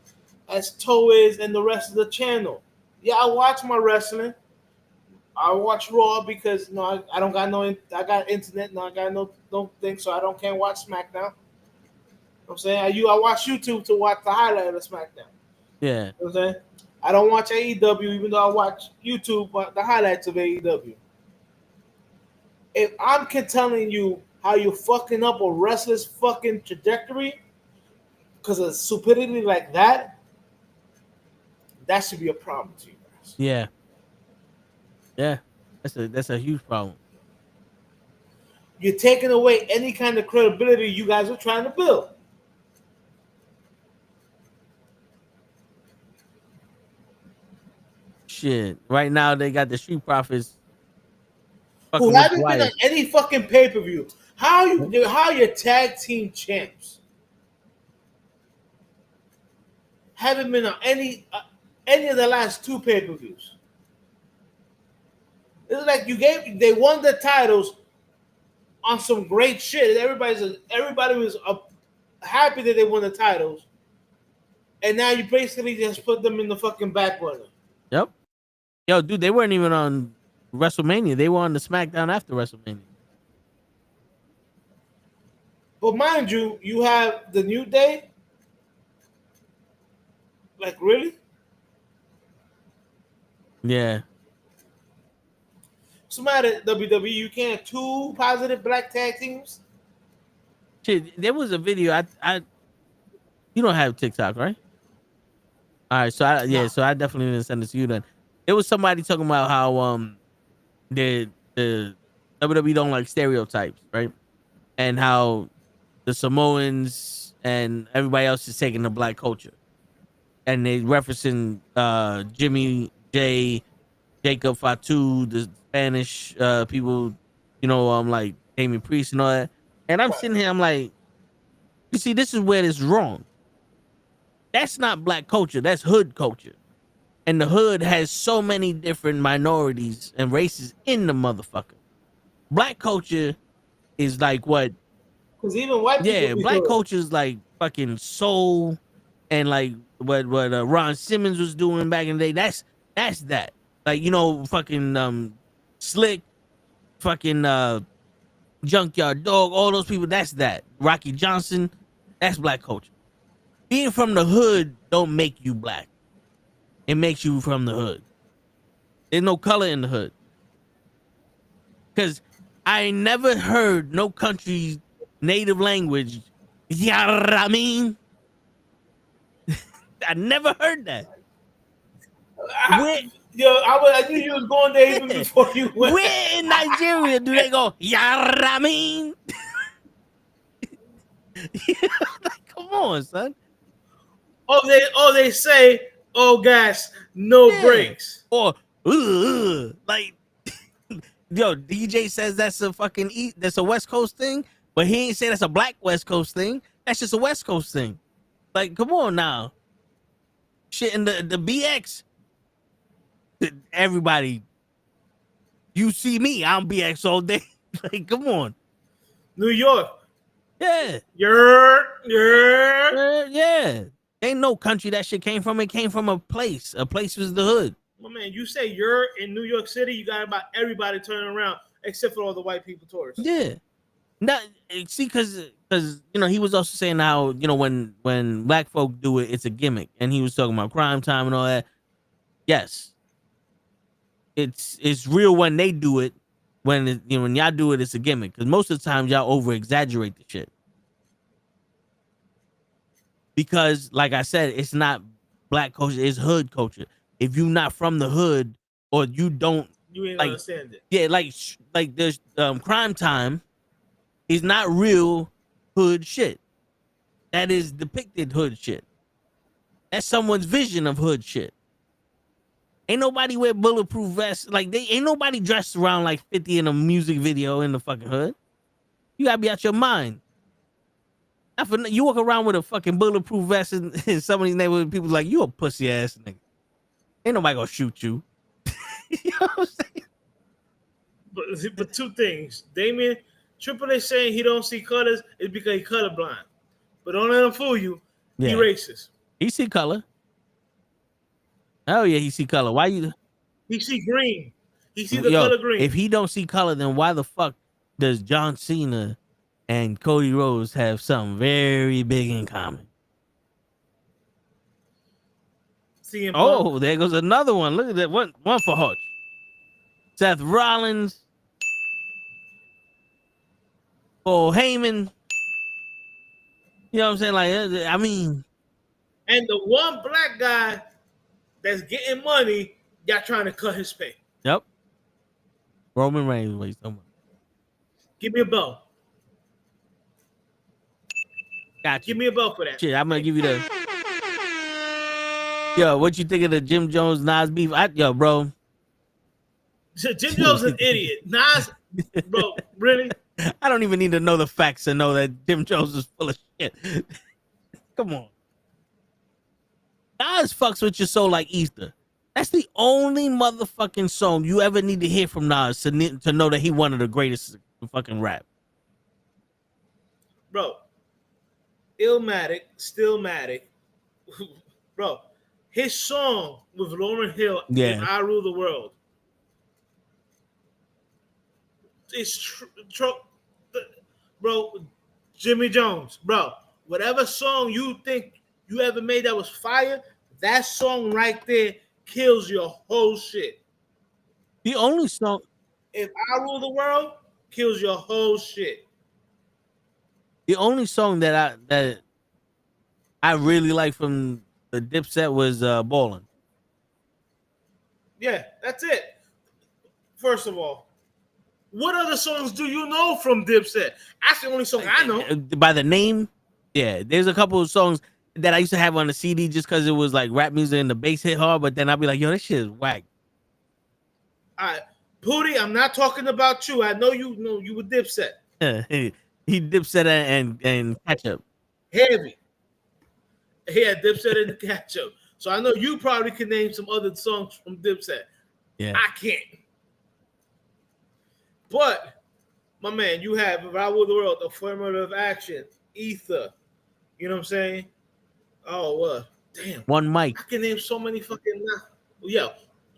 as Toe is and the rest of the channel. Yeah, I watch my wrestling. I watch Raw because I don't got no. I got internet. No, I got no thing, so I can't watch SmackDown. You know what I'm saying I watch YouTube to watch the highlight of the SmackDown. Yeah. You know what I'm saying I don't watch AEW, even though I watch YouTube, but the highlights of AEW. If I'm telling you how you're fucking up a wrestler's fucking trajectory because of stupidity like that, that should be a problem to you guys. Yeah. Yeah. That's a huge problem. You're taking away any kind of credibility you guys are trying to build. Shit. Right now they got the Street Profits who haven't been on any fucking pay-per-view. How are your tag team champs? Haven't been on any of the last two pay-per-views. It's like they won the titles on some great shit. Everybody was happy that they won the titles, and now you basically just put them in the fucking back burner. Yep. Yo, dude, they weren't even on WrestleMania. They were on the SmackDown after WrestleMania. But mind you, you have the New Day. Like, really? Yeah. What's the matter, WWE? You can't have two positive black tag teams? Shit, there was a video. You don't have TikTok, right? All right, so I definitely didn't send it to you then. There was somebody talking about how the WWE don't like stereotypes, right? And how the Samoans and everybody else is taking the black culture. And they referencing Jimmy J, Jacob Fatu, the Spanish people, like Damien Priest and all that. And I'm sitting here, I'm like, you see, this is where it's wrong. That's not black culture, that's hood culture. And the hood has so many different minorities and races in the motherfucker. Black culture is like what? Because even white people. Yeah, black culture is like fucking soul and like what Ron Simmons was doing back in the day. That's that. Like, fucking Slick, fucking Junkyard Dog, all those people, that's that. Rocky Johnson, that's black culture. Being from the hood don't make you black. It makes you from the hood. There's no color in the hood. Because I never heard no country's native language. Yeah, I mean, I never heard that. Yo, I knew you was going there even before you went. Where in Nigeria do they go, Yaramin? Like, come on, son. They say, oh gas, no brakes. Or like yo, DJ says that's a fucking that's a West Coast thing, but he ain't say that's a black West Coast thing. That's just a West Coast thing. Like, come on now. Shit in the BX. Everybody, you see me, I'm BX all day. Like, come on. New York. Yeah. Yeah. Ain't no country that shit came from. It came from a place. A place was the hood. My man, you say you're in New York City, you got about everybody turning around except for all the white people tourists. Yeah. Not see, because he was also saying how when black folk do it, it's a gimmick, and he was talking about crime time and all that. Yes, it's real when they do it. When when y'all do it, it's a gimmick, because most of the time y'all over exaggerate the shit. Because, like I said, it's not black culture; it's hood culture. If you're not from the hood, or you ain't understand it. Yeah, like there's crime time. Is not real hood shit. That is depicted hood shit. That's someone's vision of hood shit. Ain't nobody wear bulletproof vests. Like, ain't nobody dressed around like 50 in a music video in the fucking hood. You gotta be out your mind. You walk around with a fucking bulletproof vest in some of these neighborhood, people like, you a pussy ass nigga. Ain't nobody gonna shoot you. You know what I'm saying? But two things. Damien, Triple H saying he don't see colors is because he colorblind. But don't let him fool you. Yeah. He racist. He see color. Oh yeah, he see color. Why you? He see green. He see the color green. If he don't see color, then why the fuck does John Cena and Cody Rhodes have something very big in common? Oh, there goes another one. Look at that one for Hutch. Seth Rollins. Oh, Heyman. You know what I'm saying? Like, I mean. And the one black guy that's getting money, y'all trying to cut his pay. Yep. Roman Reigns weighs so much. Give me a belt. Gotcha. Give me a belt for that. Shit, I'm going to give you the. Yo, what you think of the Jim Jones Nas beef? Yo, bro. Jim Jones is an idiot. Nas, bro, really? I don't even need to know the facts to know that Jim Jones is full of shit. Come on. Nas fucks with your soul like Easter. That's the only motherfucking song you ever need to hear from Nas to know that he one of the greatest fucking rap. Bro, Illmatic, Stillmatic. Bro, his song with Lauryn Hill is I Rule the World. It's true. Bro, Jimmy Jones, bro, whatever song you think you ever made that was fire, that song right there kills your whole shit. The only song, if I Rule the World, kills your whole shit. The only song that I really like from the Dipset was Ballin'. Yeah, that's it. First of all, what other songs do you know from Dipset? That's the only song I know. By the name, yeah. There's a couple of songs that I used to have on the CD just because it was like rap music and the bass hit hard, but then I'd be like, yo, this shit is whack. All right. Pootie, I'm not talking about you. I know you were Dipset. He Dipset and Ketchup. Heavy. He had Dipset and Ketchup. So I know you probably can name some other songs from Dipset. Yeah. I can't. But, my man, you have If I Rule the World, Affirmative Action, Ether. You know what I'm saying? Oh, what? Damn. One mic. I can name so many fucking... Yo.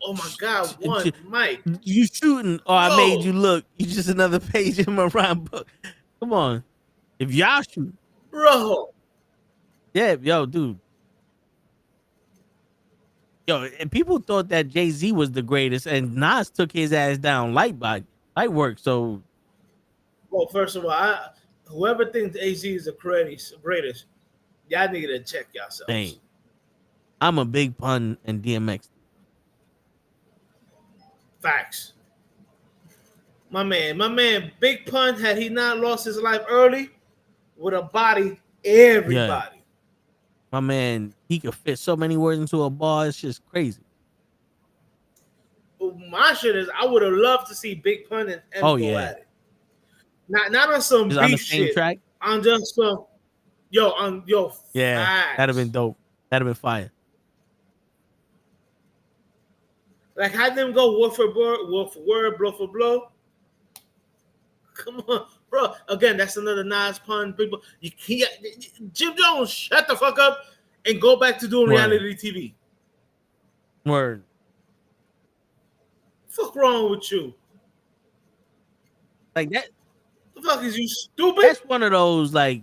Oh, my God. One mic. You shooting or I made you look. You just another page in my rhyme book. Come on. If y'all shoot. Bro. Yeah, yo, dude. Yo, and people thought that Jay-Z was the greatest, and Nas took his ass down light work. So, well, first of all, whoever thinks AZ is the greatest, y'all need to check yourselves. Dang. I'm a big pun and DMX. Facts. My man, Big Pun, had he not lost his life early, would have bodied everybody. Yeah. My man, he could fit so many words into a bar. It's just crazy. My shit is, I would have loved to see Big Pun and M go at it. Not on some Just beef on the same shit. track. On just some, Yeah, facts. that'd have been dope. That'd have been fire. Like, had them go word for word, blow for blow. Come on, bro. Again, that's another Nas pun. People, you can't. Jim Jones, shut the fuck up and go back to doing reality TV. Word. Fuck wrong with you? Like that. The fuck is you stupid? That's one of those, like,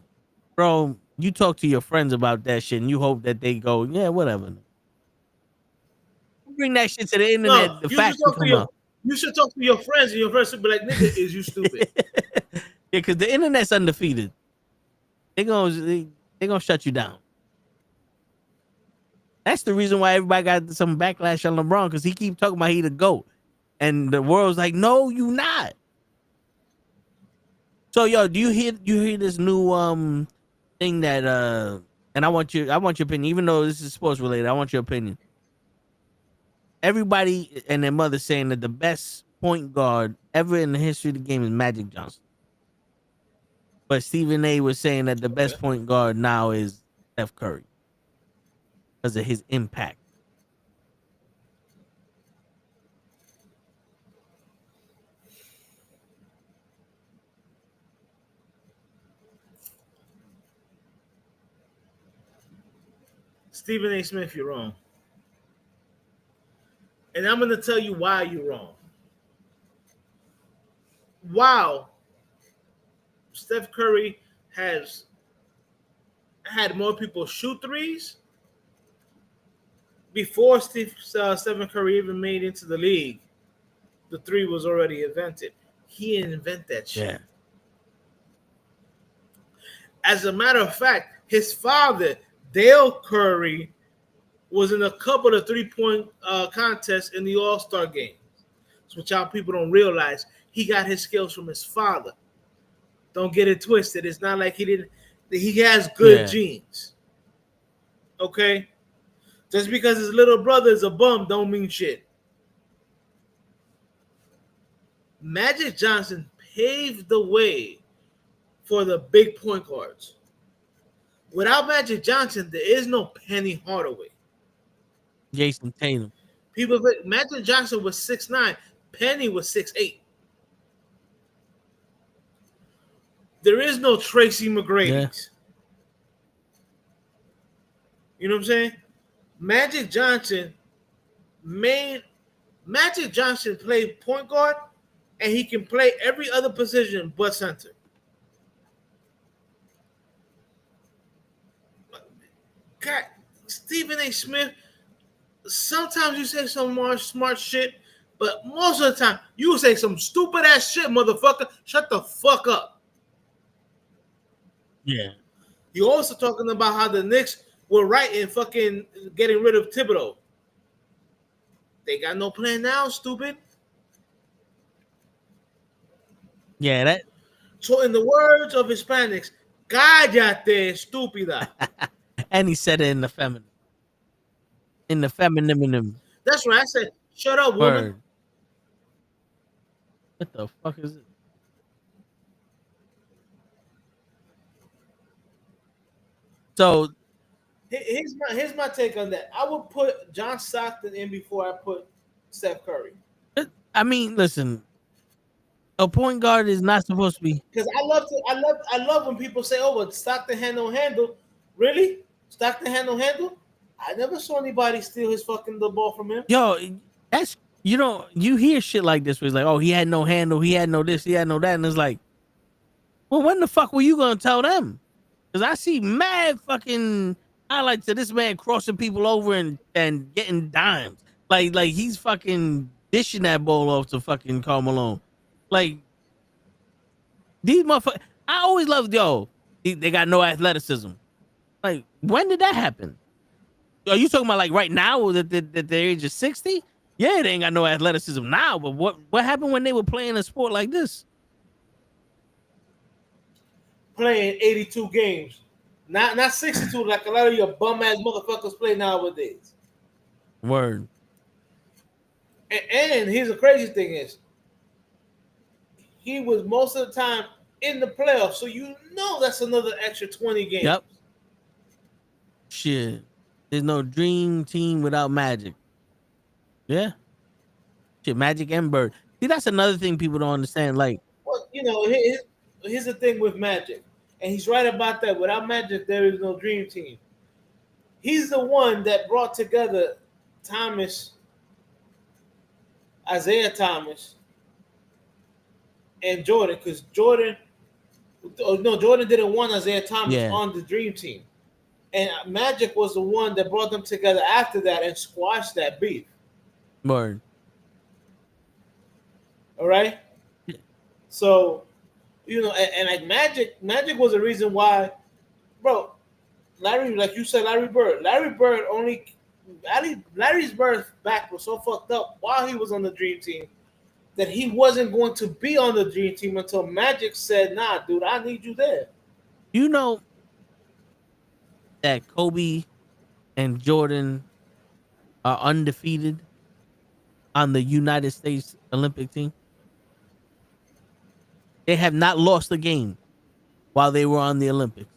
bro, you talk to your friends about that shit and you hope that they go, yeah, whatever. Bring that shit to the internet. No, the facts will come out. You should talk to your friends, and your friends should be like, "Nigga, is you stupid?" Yeah, because the internet's undefeated. They gonna shut you down. That's the reason why everybody got some backlash on LeBron, because he keep talking about he the GOAT, and the world's like, no, you not. So, yo, do you hear this new thing that and I want your opinion, even though this is sports related. I want your opinion. Everybody and their mother saying that the best point guard ever in the history of the game is Magic Johnson. But Stephen A was saying that the best point guard now is Steph Curry because of his impact. Stephen A. Smith, you're wrong. And I'm going to tell you why you're wrong. Wow. Steph Curry has had more people shoot threes before Stephen Curry even made into the league. The three was already invented. He didn't invent that shit. Yeah. As a matter of fact, his father, Dale Curry, was in a couple of three-point contests in the All-Star game. That's what y'all people don't realize. He got his skills from his father. Don't get it twisted. It's not like he has good genes. Okay? Just because his little brother is a bum don't mean shit. Magic Johnson paved the way for the big point guards. Without Magic Johnson, there is no Penny Hardaway. Jason Tatum. Magic Johnson was 6'9". Penny was 6'8". There is no Tracy McGrady's. You know what I'm saying? Magic Johnson played point guard, and he can play every other position but center. God, Stephen A. Smith, sometimes you say some more smart shit, but most of the time you say some stupid ass shit, motherfucker. Shut the fuck up. Yeah. You also talking about how the Knicks were right in fucking getting rid of Thibodeau. They got no plan now, stupid. Yeah, that. So in the words of Hispanics, cállate, estúpida. And he said it in the feminine. In the feminine. That's right. I said, shut up, woman. Word. What the fuck is it? So here's my take on that. I would put John Stockton in before I put Steph Curry. I mean, listen, a point guard is not supposed to be. Because I love when people say, "Oh, but Stockton had no handle." Really, Stockton had no handle? I never saw anybody steal the ball from him. Yo, that's you hear shit like this where it's like, oh, he had no handle, he had no this, he had no that, and it's like, well, when the fuck were you gonna tell them? Because I see mad fucking highlights of this man crossing people over and getting dimes. Like he's fucking dishing that ball off to fucking Karl Malone. Like, these motherfuckers, I always loved, they got no athleticism. Like, when did that happen? Are you talking about like right now that they're age of 60? Yeah, they ain't got no athleticism now, but what happened when they were playing a sport like this? Playing 82 games. Not 62 like a lot of your bum ass motherfuckers play nowadays. Word. And here's the crazy thing is, he was most of the time in the playoffs, so you know that's another extra 20 games. Yep. Shit. There's no dream team without Magic. Yeah. Shit, Magic and Bird. See, that's another thing people don't understand. Like, Well, you know, here's the thing with Magic, and he's right about that. Without Magic, there is no dream team. He's the one that brought together Isaiah Thomas, and Jordan, because Jordan didn't want Isaiah Thomas on the dream team. And Magic was the one that brought them together after that and squashed that beef. Word. All right? So, you know, and like Magic was the reason why, bro, Larry, like you said, Larry's birth back was so fucked up while he was on the dream team that he wasn't going to be on the dream team until Magic said, nah, dude, I need you there. You know that Kobe and Jordan are undefeated on the United States Olympic team? They have not lost a game while they were on the Olympics.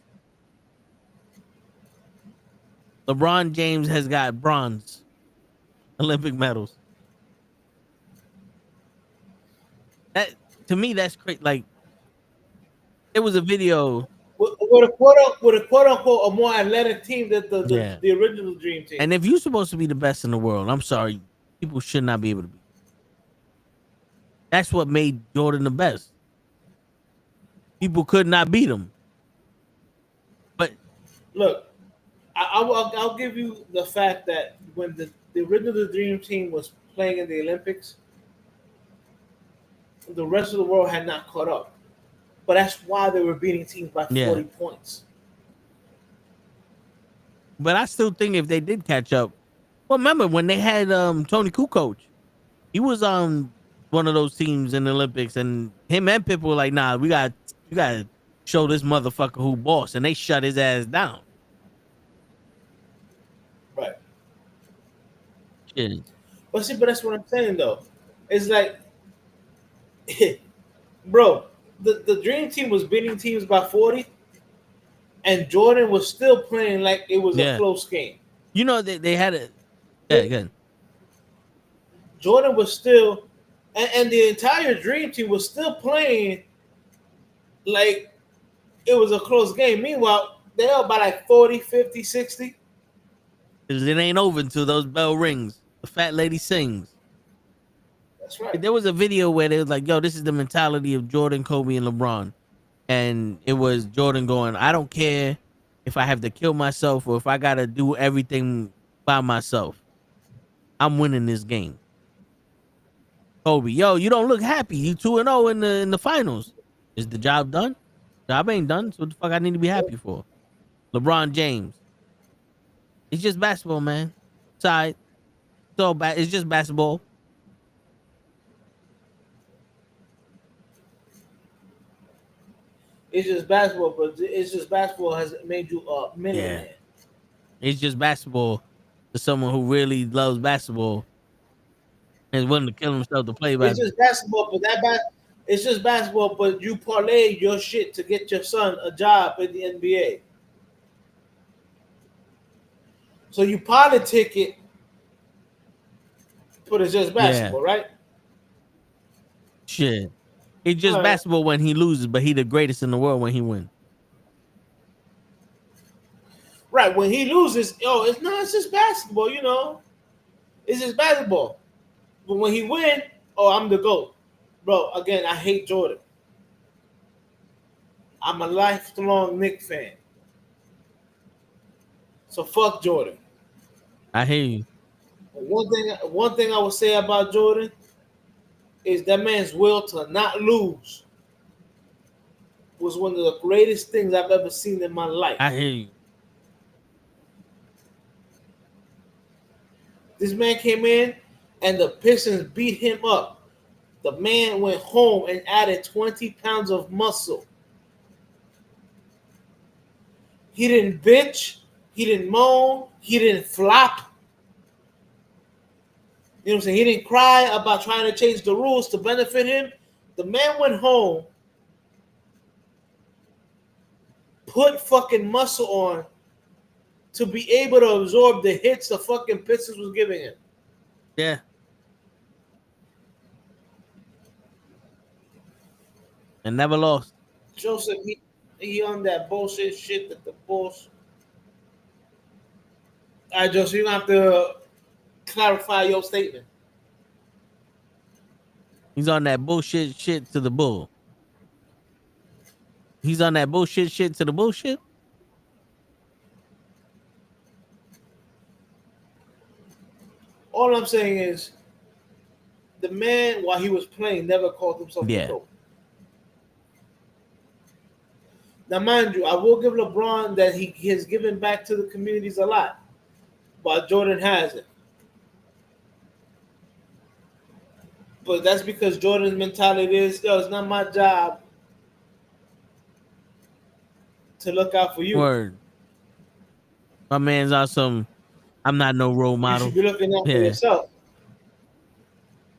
LeBron James has got bronze Olympic medals. That, to me, that's crazy. Like, it was a video with a quote unquote a more athletic team than the original dream team. And if you're supposed to be the best in the world, I'm sorry, people should not be able to be. That's what made Jordan the best. People could not beat him. But look, I'll give you the fact that when the original dream team was playing in the Olympics, the rest of the world had not caught up. But that's why they were beating teams by 40 points. But I still think if they did catch up, well, remember when they had Tony Kukoc, he was on one of those teams in the Olympics, and him and Pip were like, "Nah, you gotta show this motherfucker who boss," and they shut his ass down. Right. Yeah. But that's what I'm saying though. It's like, bro. The dream team was beating teams by 40, and Jordan was still playing like it was a close game. You know, they had a good. Jordan was still, and the entire dream team was still playing like it was a close game. Meanwhile, they're up by like 40, 50, 60. Because it ain't over until those bell rings. The fat lady sings. That's right. There was a video where they was like, yo, this is the mentality of Jordan, Kobe, and LeBron. And it was Jordan going, I don't care if I have to kill myself or if I got to do everything by myself. I'm winning this game. Kobe, yo, you don't look happy. You 2-0 in the finals. Is the job done? Job ain't done. So what the fuck I need to be happy for? LeBron James. It's just basketball, man. It's it's just basketball. It's just basketball, but it's just basketball has made you a millionaire. Yeah. It's just basketball to someone who really loves basketball and is willing to kill himself to play basketball. It's just basketball, but it's just basketball, but you parlay your shit to get your son a job in the NBA. So you politic it, but it's just basketball, right? Shit. It's just basketball when he loses, but he the greatest in the world when he wins. Right. When he loses, it's just basketball, you know. It's just basketball. But when he wins, I'm the GOAT. Bro, again, I hate Jordan. I'm a lifelong Knicks fan. So fuck Jordan. I hear you. One thing I would say about Jordan is that man's will to not lose was one of the greatest things I've ever seen in my life. I hear you. This man came in and the Pistons beat him up. The man went home and added 20 pounds of muscle. He didn't bitch. He didn't moan. He didn't flop. You know what I'm saying? He didn't cry about trying to change the rules to benefit him. The man went home, put fucking muscle on to be able to absorb the hits the fucking Pistons was giving him. Yeah. And never lost. Joseph, he on that bullshit shit that the Bulls. All right, Joseph, you have to clarify your statement. He's on that bullshit shit to the bull. He's on that bullshit shit to the bullshit. All I'm saying is, the man, while he was playing, never called himself a dope. Now, mind you, I will give LeBron that he has given back to the communities a lot, but Jordan hasn't. But that's because Jordan's mentality is, it's not my job to look out for you. Word. My man's awesome. I'm not no role model. You should be looking out for yourself.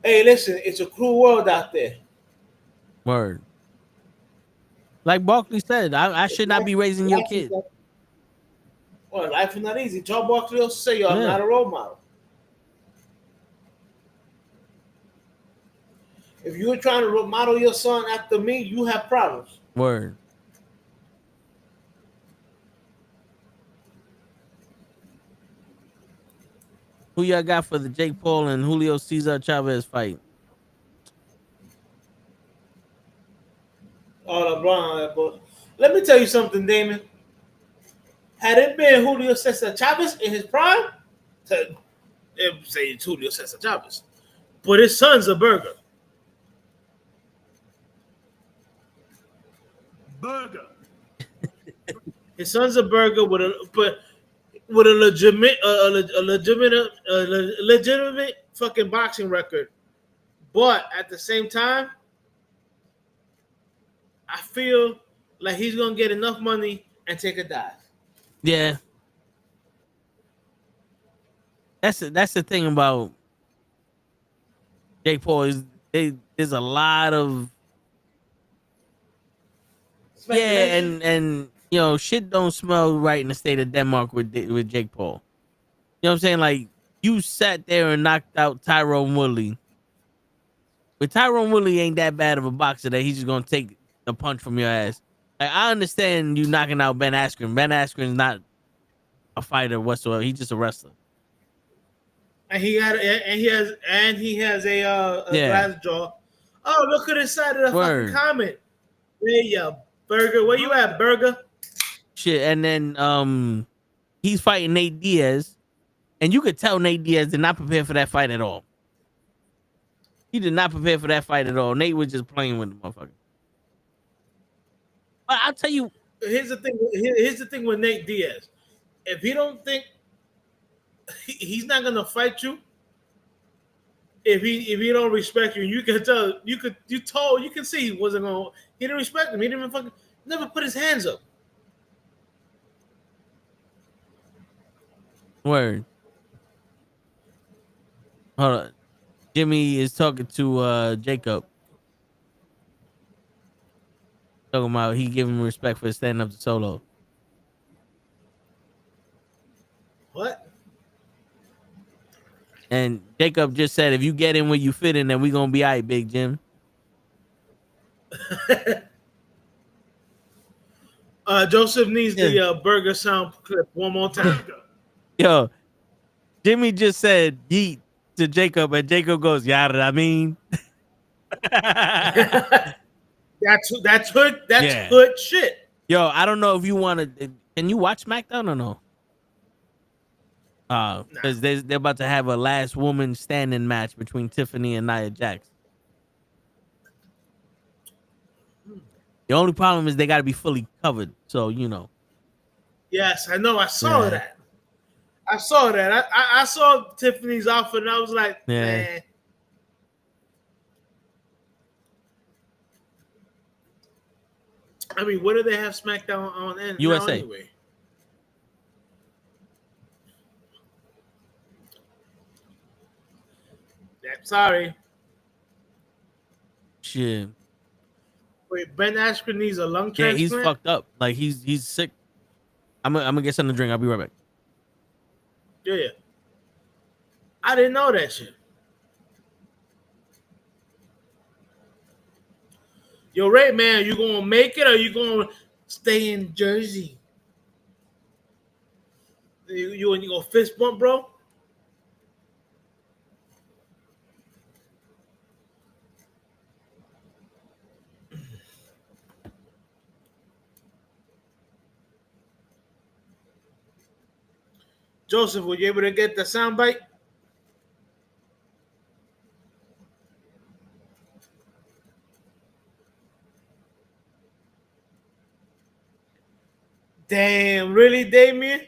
Hey, listen, it's a cruel world out there. Word. Like Barkley said, I should not be raising your kid. Well, life is not easy. John Barkley also say, I'm not a role model. If you're trying to model your son after me, you have problems. Word. Who y'all got for the Jake Paul and Julio Cesar Chavez fight? Oh, LeBron. But let me tell you something, Damon. Had it been Julio Cesar Chavez in his prime, say it's Julio Cesar Chavez. But his son's a burger. His son's a burger with a legitimate fucking boxing record. But at the same time, I feel like he's gonna get enough money and take a dive. Yeah. That's the thing about Jake Paul is there's a lot of and you know, shit don't smell right in the state of Denmark with Jake Paul. You know what I'm saying? Like, you sat there and knocked out Tyrone Woodley. But Tyrone Woodley ain't that bad of a boxer that he's just gonna take the punch from your ass. Like, I understand you knocking out Ben Askren. Ben Askren's not a fighter whatsoever. He's just a wrestler. And he has a glass jaw. Oh, look at the side of the fucking comment. There you burger. Where you at, burger? Shit, and then he's fighting Nate Diaz, and you could tell Nate Diaz did not prepare for that fight at all. He did not prepare for that fight at all. Nate was just playing with the motherfucker. But I'll tell you, here's the thing. Here's the thing with Nate Diaz. If he don't think he's not gonna fight you, if he don't respect you, you can tell. You can see he wasn't gonna. He didn't respect him. He didn't even fucking never put his hands up. Word. Hold on. Jimmy is talking to Jacob. Talking about he giving him respect for standing up to Solo. What? And Jacob just said, if you get in where you fit in, then we gonna be all right, Big Jim. Joseph needs the burger sound clip one more time. Yo, Jimmy just said yeet to Jacob, and Jacob goes, yeah, I mean. That's hood shit. Yo, I don't know if you want to. Can you watch SmackDown or no? Because they're about to have a last woman standing match between Tiffany and Nia Jax. The only problem is they got to be fully covered. So, you know. Yes, I know. I saw that. I saw that. I saw Tiffany's outfit and I was like, Yeah. man. I mean, what do they have SmackDown on USA. now anyway? Yeah, sorry. Shit. Wait, Ben Askren needs a lung Yeah, transplant? he's fucked up. Like he's sick. I'm gonna get something to drink. I'll be right back. Yeah. I didn't know that shit. Yo, Ray, man, you gonna make it or you gonna stay in Jersey? You gonna fist bump, bro? Joseph, were you able to get the soundbite? Damn, really, Damien?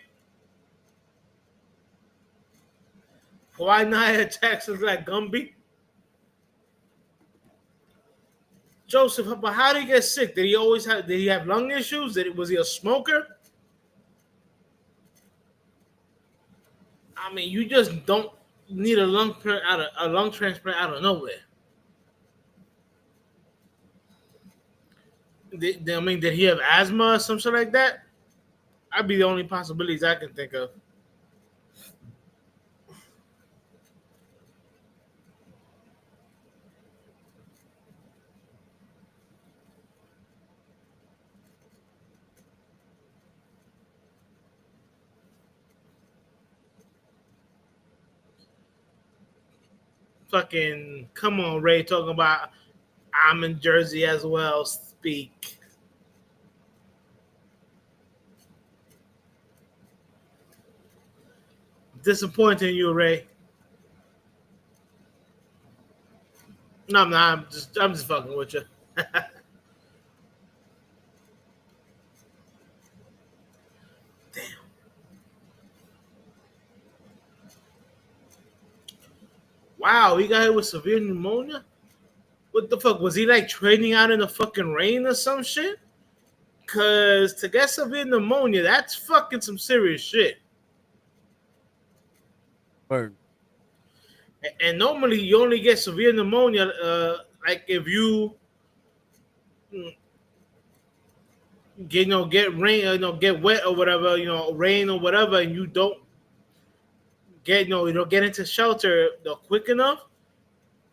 Why Nia Jackson's like Gumby? Joseph, but how did he get sick? Did he have lung issues? Was he a smoker? I mean, you just don't need a lung transplant out of nowhere. Did he have asthma or some shit like that? That'd be the only possibilities I can think of. Fucking come on, Ray, talking about I'm in Jersey as well. Speak. Disappointing you, Ray. No, I'm not. I'm just fucking with you. Damn. Wow, he got hit with severe pneumonia? What the fuck? Was he like training out in the fucking rain or some shit? Cause to get severe pneumonia, that's fucking some serious shit. Word. And normally you only get severe pneumonia like if you get rain, get wet or whatever, rain or whatever, and you don't get get into shelter quick enough,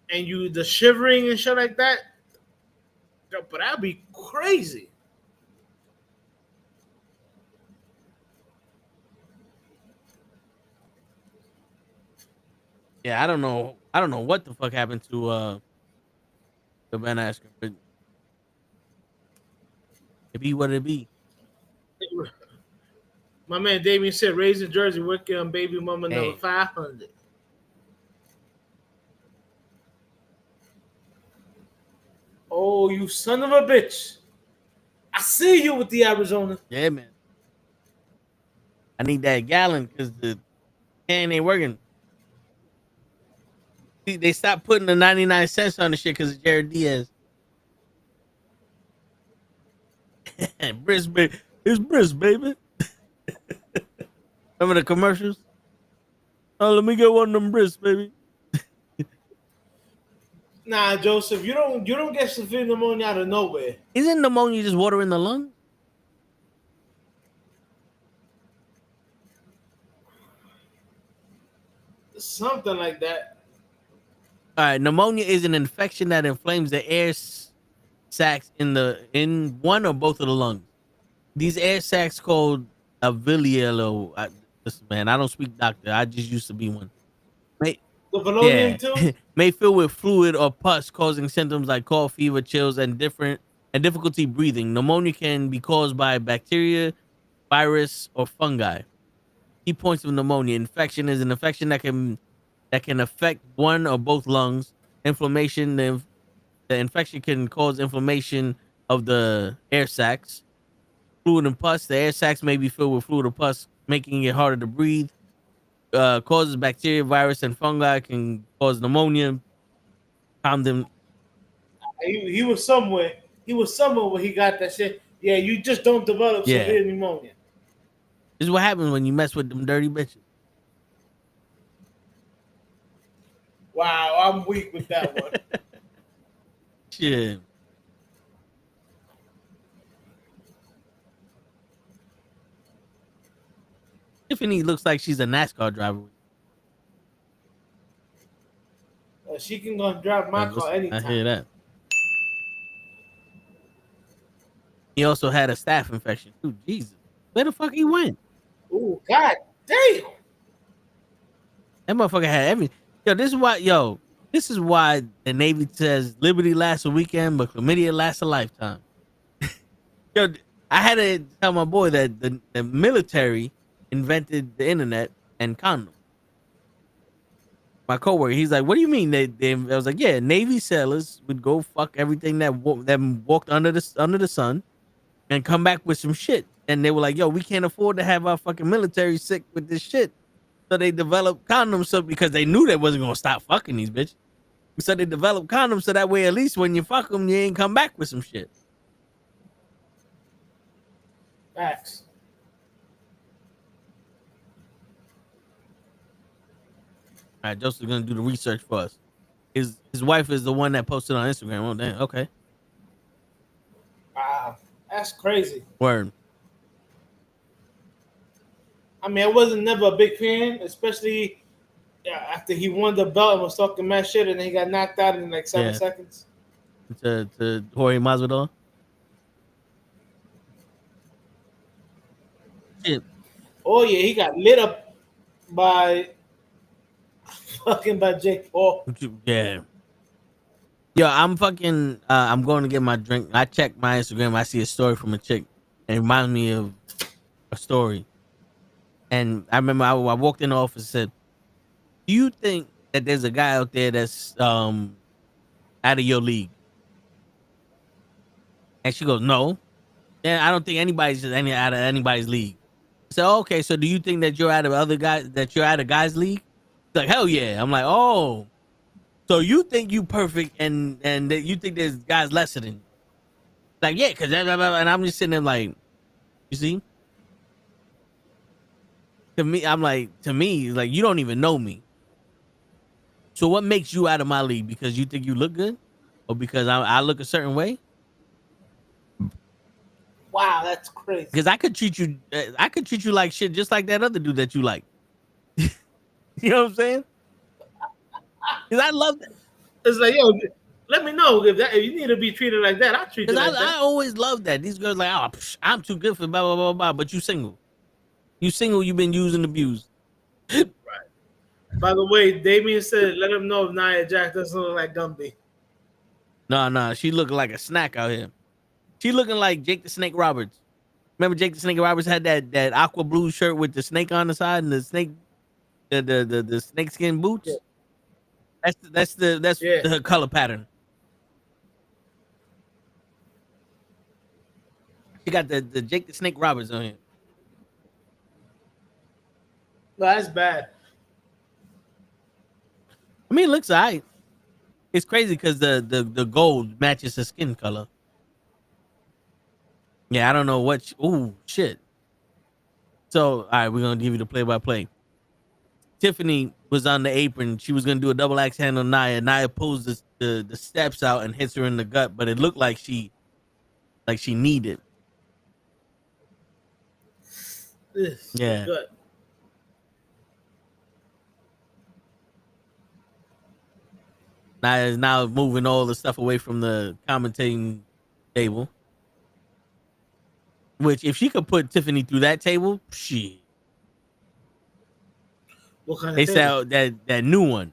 and the shivering and shit like that. But that'd be crazy. Yeah, I don't know what the fuck happened to Ben Askren, but it be what it be. My man Damien said, raised in Jersey, working on baby mama number 500. Oh, you son of a bitch. I see you with the Arizona. Yeah, man. I need that gallon because the can ain't working. See, they stopped putting the 99 cents on the shit because of Jared Diaz. Brisk, baby. It's brisk, baby. Remember the commercials? Oh, let me get one of them brisk, baby. Nah, Joseph, you don't get severe pneumonia out of nowhere. Isn't pneumonia just water in the lung? Something like that. All right, pneumonia is an infection that inflames the air sacs in one or both of the lungs. These air sacs called alveoli. Listen, man, I don't speak doctor. I just used to be one. Too? May fill with fluid or pus, causing symptoms like cough, fever, chills, and difficulty breathing. Pneumonia can be caused by bacteria, virus, or fungi. Key points of pneumonia: infection is an infection that can affect one or both lungs. Inflammation: the infection can cause inflammation of the air sacs. Fluid and pus: the air sacs may be filled with fluid or pus, making it harder to breathe. causes bacteria, virus, and fungi, can cause pneumonia. Condom. He was somewhere. He was somewhere where he got that shit. Yeah, you just don't develop Yeah. severe pneumonia. This is what happens when you mess with them dirty bitches. Wow, I'm weak with that one. Shit. Tiffany looks like she's a NASCAR driver. She can go and drive my car anytime. I hear that. He also had a staph infection. Dude, Jesus. Where the fuck he went? Ooh, god damn. That motherfucker had every. This is why the Navy says liberty lasts a weekend, but chlamydia lasts a lifetime. Yo, I had to tell my boy that the military invented the internet and condoms. My coworker, he's like, "What do you mean?" I was like, "Yeah, Navy sailors would go fuck everything that walked under the sun, and come back with some shit." And they were like, "Yo, we can't afford to have our fucking military sick with this shit." So they developed condoms because they knew they wasn't gonna stop fucking these bitches. So they developed condoms so that way at least when you fuck them, you ain't come back with some shit. Facts. All right, Joseph's gonna do the research for us. His wife is the one that posted on Instagram. Oh damn, okay. Wow, that's crazy. Word. I mean, I wasn't never a big fan, especially after he won the belt and was talking mad shit, and then he got knocked out in like 7 seconds. To Jorge Masvidal. Shit. Oh yeah, he got lit up by Jake Paul. Yeah. Yo, I'm fucking. I'm going to get my drink. I check my Instagram. I see a story from a chick, and it reminds me of a story. And I remember I walked in the office and said, "Do you think that there's a guy out there that's out of your league?" And she goes, "No." Then I don't think anybody's just out of anybody's league. So okay, so do you think that you're out of other guys, that you're out of guys' league? She's like, hell yeah. I'm like, oh, so you think you perfect and that you think there's guys lesser than you? Like, yeah, because and I'm just sitting there like, you see? To me, like, you don't even know me. So what makes you out of my league? Because you think you look good? Or because I look a certain way? Wow, that's crazy. Because I could treat you like shit, just like that other dude that you like. You know what I'm saying? Because I love that. It's like, yo, let me know if you need to be treated like that. I'll treat you like that. I always love that. These girls like, oh, I'm too good for blah, blah, blah, blah, but you single. You single, you've been used and abused. Right. By the way, Damien said, let him know if Nia Jax doesn't look like Gumby. No, she looking like a snack out here. She looking like Jake the Snake Roberts. Remember Jake the Snake Roberts had that aqua blue shirt with the snake on the side and the snake, the snake skin boots? Yeah. That's the color pattern. She got the Jake the Snake Roberts on here. No, that's bad. I mean, it looks alright. It's crazy because the gold matches her skin color. Yeah, I don't know what. Ooh, shit. So, all right, we're gonna give you the play-by-play. Tiffany was on the apron. She was gonna do a double axe hand on Nia. Nia pulls the steps out and hits her in the gut, but it looked like she needed. Yeah. Good. Nia is now moving all the stuff away from the commentating table. Which, if she could put Tiffany through that table, shit. What kind of they table? said that new one.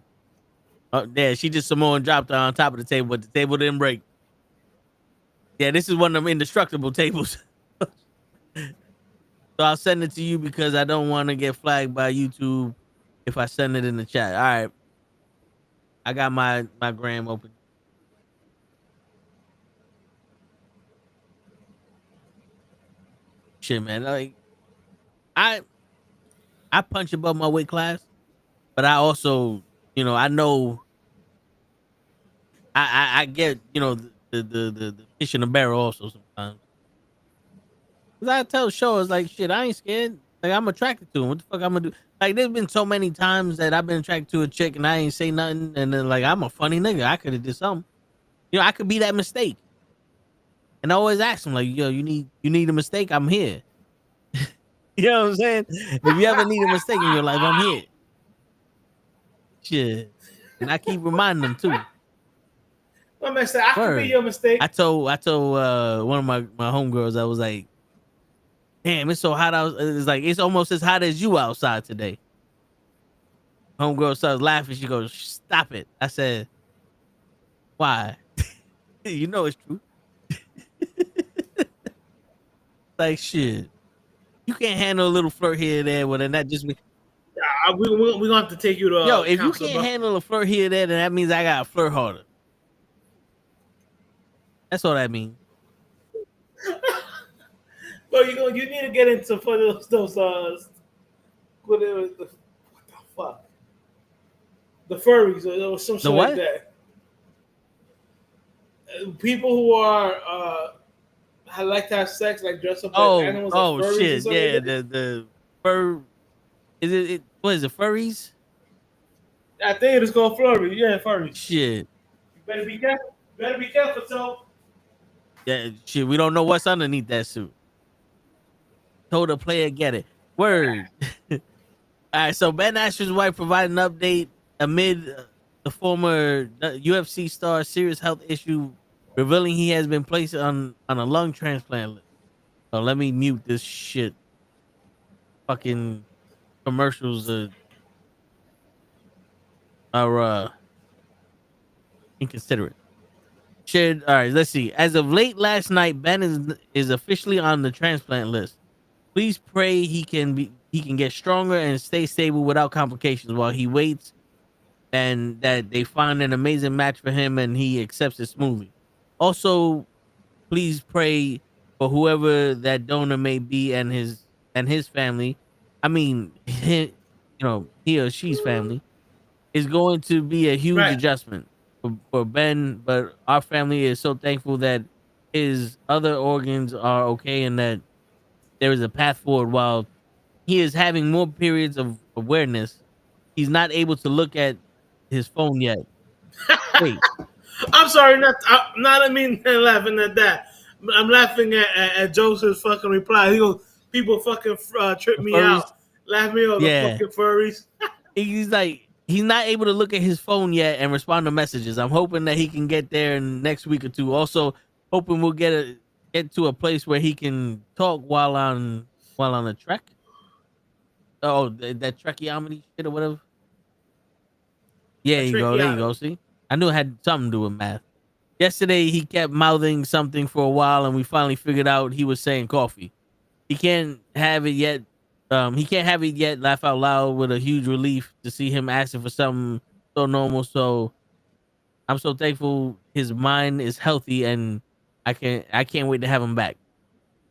Yeah, she just Samoan dropped her on top of the table, but the table didn't break. Yeah, this is one of them indestructible tables. So I'll send it to you because I don't want to get flagged by YouTube if I send it in the chat. All right. I got my gram open. Shit, man. Like, I punch above my weight class. but I also, I know I get, the fish in the barrel also sometimes. Cause I tell shows like shit, I ain't scared. Like I'm attracted to him. What the fuck I'm gonna do? Like there's been so many times that I've been attracted to a chick and I ain't say nothing, and then like I'm a funny nigga. I could have did something. I could be that mistake. And I always ask him like, yo, you need a mistake? I'm here. You know what I'm saying? If you ever need a mistake in your life, I'm here. Shit. And I keep reminding them too. My man said, I could be your mistake. I told one of my homegirls, I was like, damn, it's so hot out. It's like it's almost as hot as you outside today. Homegirl starts laughing. She goes, stop it. I said, why? You know it's true. Like shit. You can't handle a little flirt here and there, well then that just means we're gonna have to take you to yo, if you can't handle a flirt here and there, then that means I gotta flirt harder. That's all that means. Well, you need to get into those what the fuck? The furries or some shit like that. People who are like to have sex, like dress up as animals. Oh shit! Yeah, the fur. Is it? What is it? Furries? I think it is called furries. Yeah, furries. Shit. You better be careful. So. Yeah, shit. We don't know what's underneath that suit. Told a player get it. Word. All right. So Ben Askren's wife provided an update amid the former UFC star serious health issue, revealing he has been placed on a lung transplant list. So let me mute this shit. Fucking commercials are inconsiderate. Shared. All right, let's see. As of late last night, Ben is officially on the transplant list. Please pray he can get stronger and stay stable without complications while he waits, and that they find an amazing match for him and he accepts it smoothly. Also, please pray for whoever that donor may be and his family. I mean, he or she's family is going to be a huge adjustment for Ben, but our family is so thankful that his other organs are okay and that there is a path forward. While he is having more periods of awareness, he's not able to look at his phone yet. Wait. I'm sorry, not laughing at that. I'm laughing at Joseph's fucking reply. He goes, people fucking trip me out. Laugh me off, the fucking furries. He's like, he's not able to look at his phone yet and respond to messages. I'm hoping that he can get there in next week or two. Also, hoping we'll get to a place where he can talk while on a trek. Oh, that tracheotomy shit or whatever. Yeah, there you go. See, I knew it had something to do with math. Yesterday, he kept mouthing something for a while, and we finally figured out he was saying coffee. He can't have it yet. Laugh out loud with a huge relief to see him asking for something so normal. So I'm so thankful his mind is healthy, and I can't wait to have him back.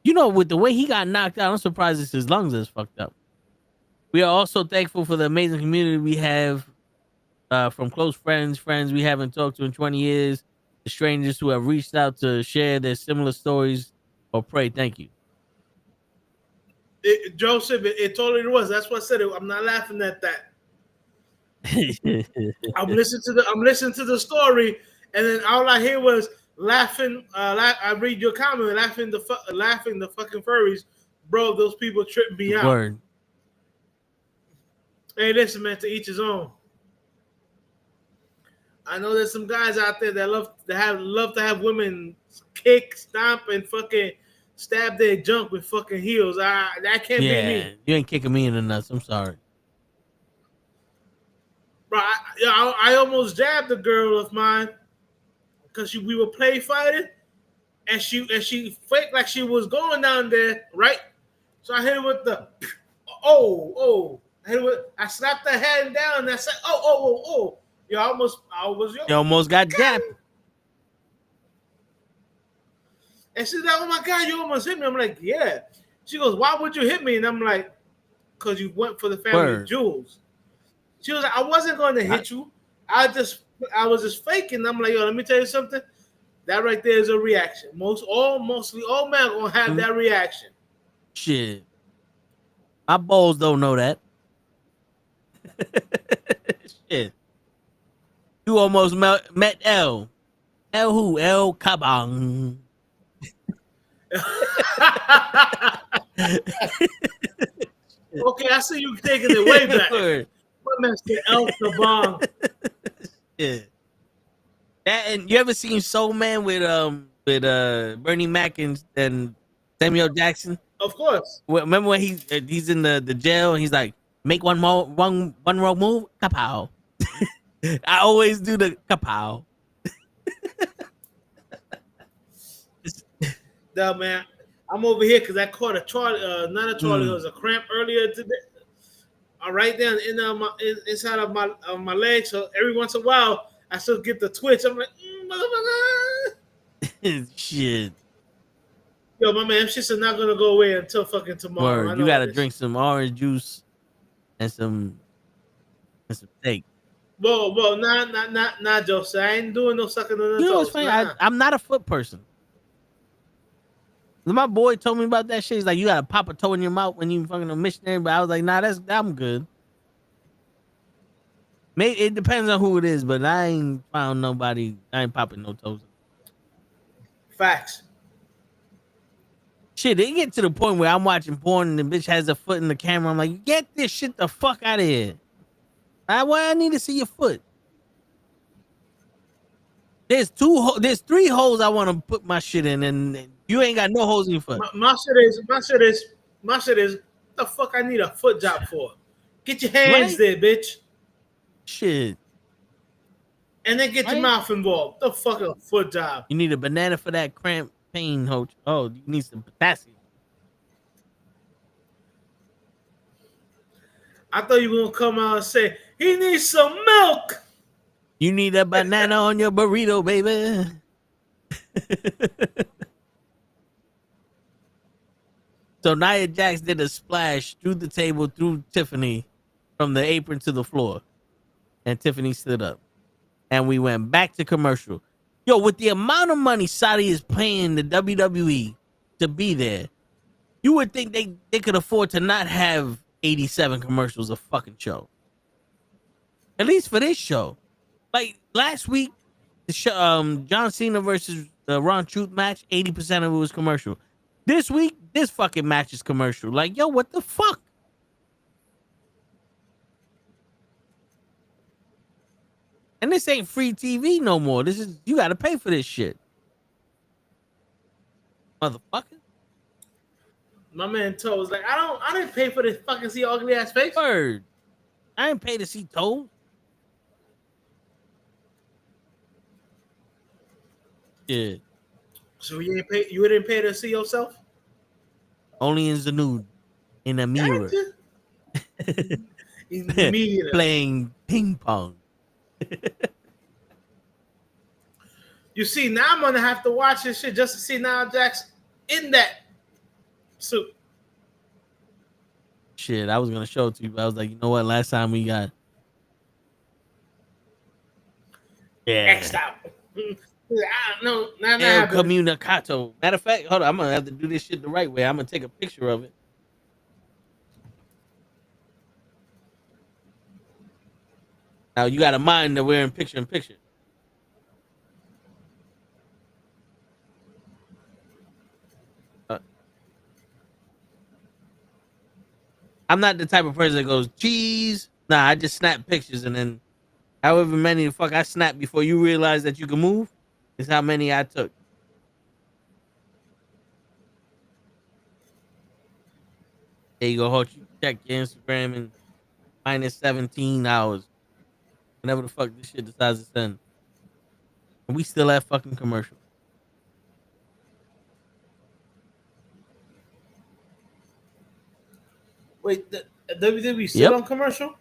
With the way he got knocked out, I'm surprised his lungs is fucked up. We are also thankful for the amazing community we have from close friends we haven't talked to in 20 years, the strangers who have reached out to share their similar stories or pray. Thank you. Joseph, it totally was. That's what I said. I'm not laughing at that. I'm listening to the story, and then all I hear was laughing. I read your comment, laughing the fucking furries, bro. Those people tripped me out. Word. Hey, listen, man. To each his own. I know there's some guys out there that love to have women kick, stomp, and fucking stab their junk with fucking heels. That can't be me. You ain't kicking me in the nuts. I'm sorry. Bro, I almost jabbed a girl of mine because we were play fighting, and she faked like she was going down there, right? So I hit her with the I slapped her hand down and I said, oh. You almost got jabbed. And she's like, oh my God, you almost hit me. I'm like, yeah. She goes, why would you hit me? And I'm like, because you went for the family jewels. She was like, I wasn't going to hit you. I was just faking. I'm like, yo, let me tell you something. That right there is a reaction. Mostly all men are gonna have that reaction. Shit. My balls don't know that. Shit. You almost met L. L who? L Kabang. Okay, I see you taking it way back. My man said El Kabang. Yeah. That, and you ever seen Soul Man with Bernie Mac and Samuel Jackson? Of course. Remember when he's in the jail and he's like, make one wrong move, kapow. I always do the kapow. No, man, I'm over here because I caught a Charlie, not a Charlie, it was a cramp earlier today. Right down inside of my leg. So every once in a while, I still get the twitch. I'm like, motherfucker. Shit. Yo, my man, shit's not gonna go away until fucking tomorrow. Word. You gotta drink some orange juice and some steak. Whoa, nah, Joseph. I ain't doing no sucking on the toes. You know what's funny? I'm not a foot person. My boy told me about that shit. He's like, you gotta pop a toe in your mouth when you fucking a missionary. But I was like, nah, I'm good. Maybe it depends on who it is, but I ain't found nobody. I ain't popping no toes. Facts. Shit, it get to the point where I'm watching porn and the bitch has a foot in the camera. I'm like, get this shit the fuck out of here. Why I need to see your foot? There's 3 holes I want to put my shit in, and you ain't got no holes in your foot. My shit is. What the fuck I need a foot job for? Get your hands there, bitch. Shit. And then get your mouth involved. The fuck a foot job. You need a banana for that cramp pain, Hoach. Oh, you need some potassium. I thought you were gonna come out and say he needs some milk. You need a banana on your burrito, baby. So Nia Jax did a splash through the table, through Tiffany, from the apron to the floor. And Tiffany stood up. And we went back to commercial. Yo, with the amount of money Saudi is paying the WWE to be there, you would think they could afford to not have 87 commercials a fucking show. At least for this show. Like last week, the show, John Cena versus the Ron Truth match, 80% of it was commercial. This week, this fucking match is commercial. Like, yo, what the fuck? And this ain't free TV no more. This is, you got to pay for this shit. Motherfucker. My man Toe was like, I didn't pay for this fucking see ugly ass face. Word. I ain't pay to see Toe. Yeah. So you didn't pay to see yourself? Only in the nude. In a mirror. In the mirror. Playing ping pong. You see, now I'm gonna have to watch this shit just to see Nia Jax in that suit. Shit, I was gonna show it to you, but I was like, you know what? Last time we got X'd out. I don't know. El Comunicato. Matter of fact, hold on, I'm gonna have to do this shit the right way. I'm gonna take a picture of it. Now you gotta mind that we're in picture. I'm not the type of person that goes, cheese. Nah, I just snap pictures and then however many the fuck I snap before you realize that you can move is how many I took. There you go, Hoach. You check your Instagram in minus 17 hours. Whenever the fuck this shit decides to send. And we still have fucking commercial. Wait, the WWE still on commercial?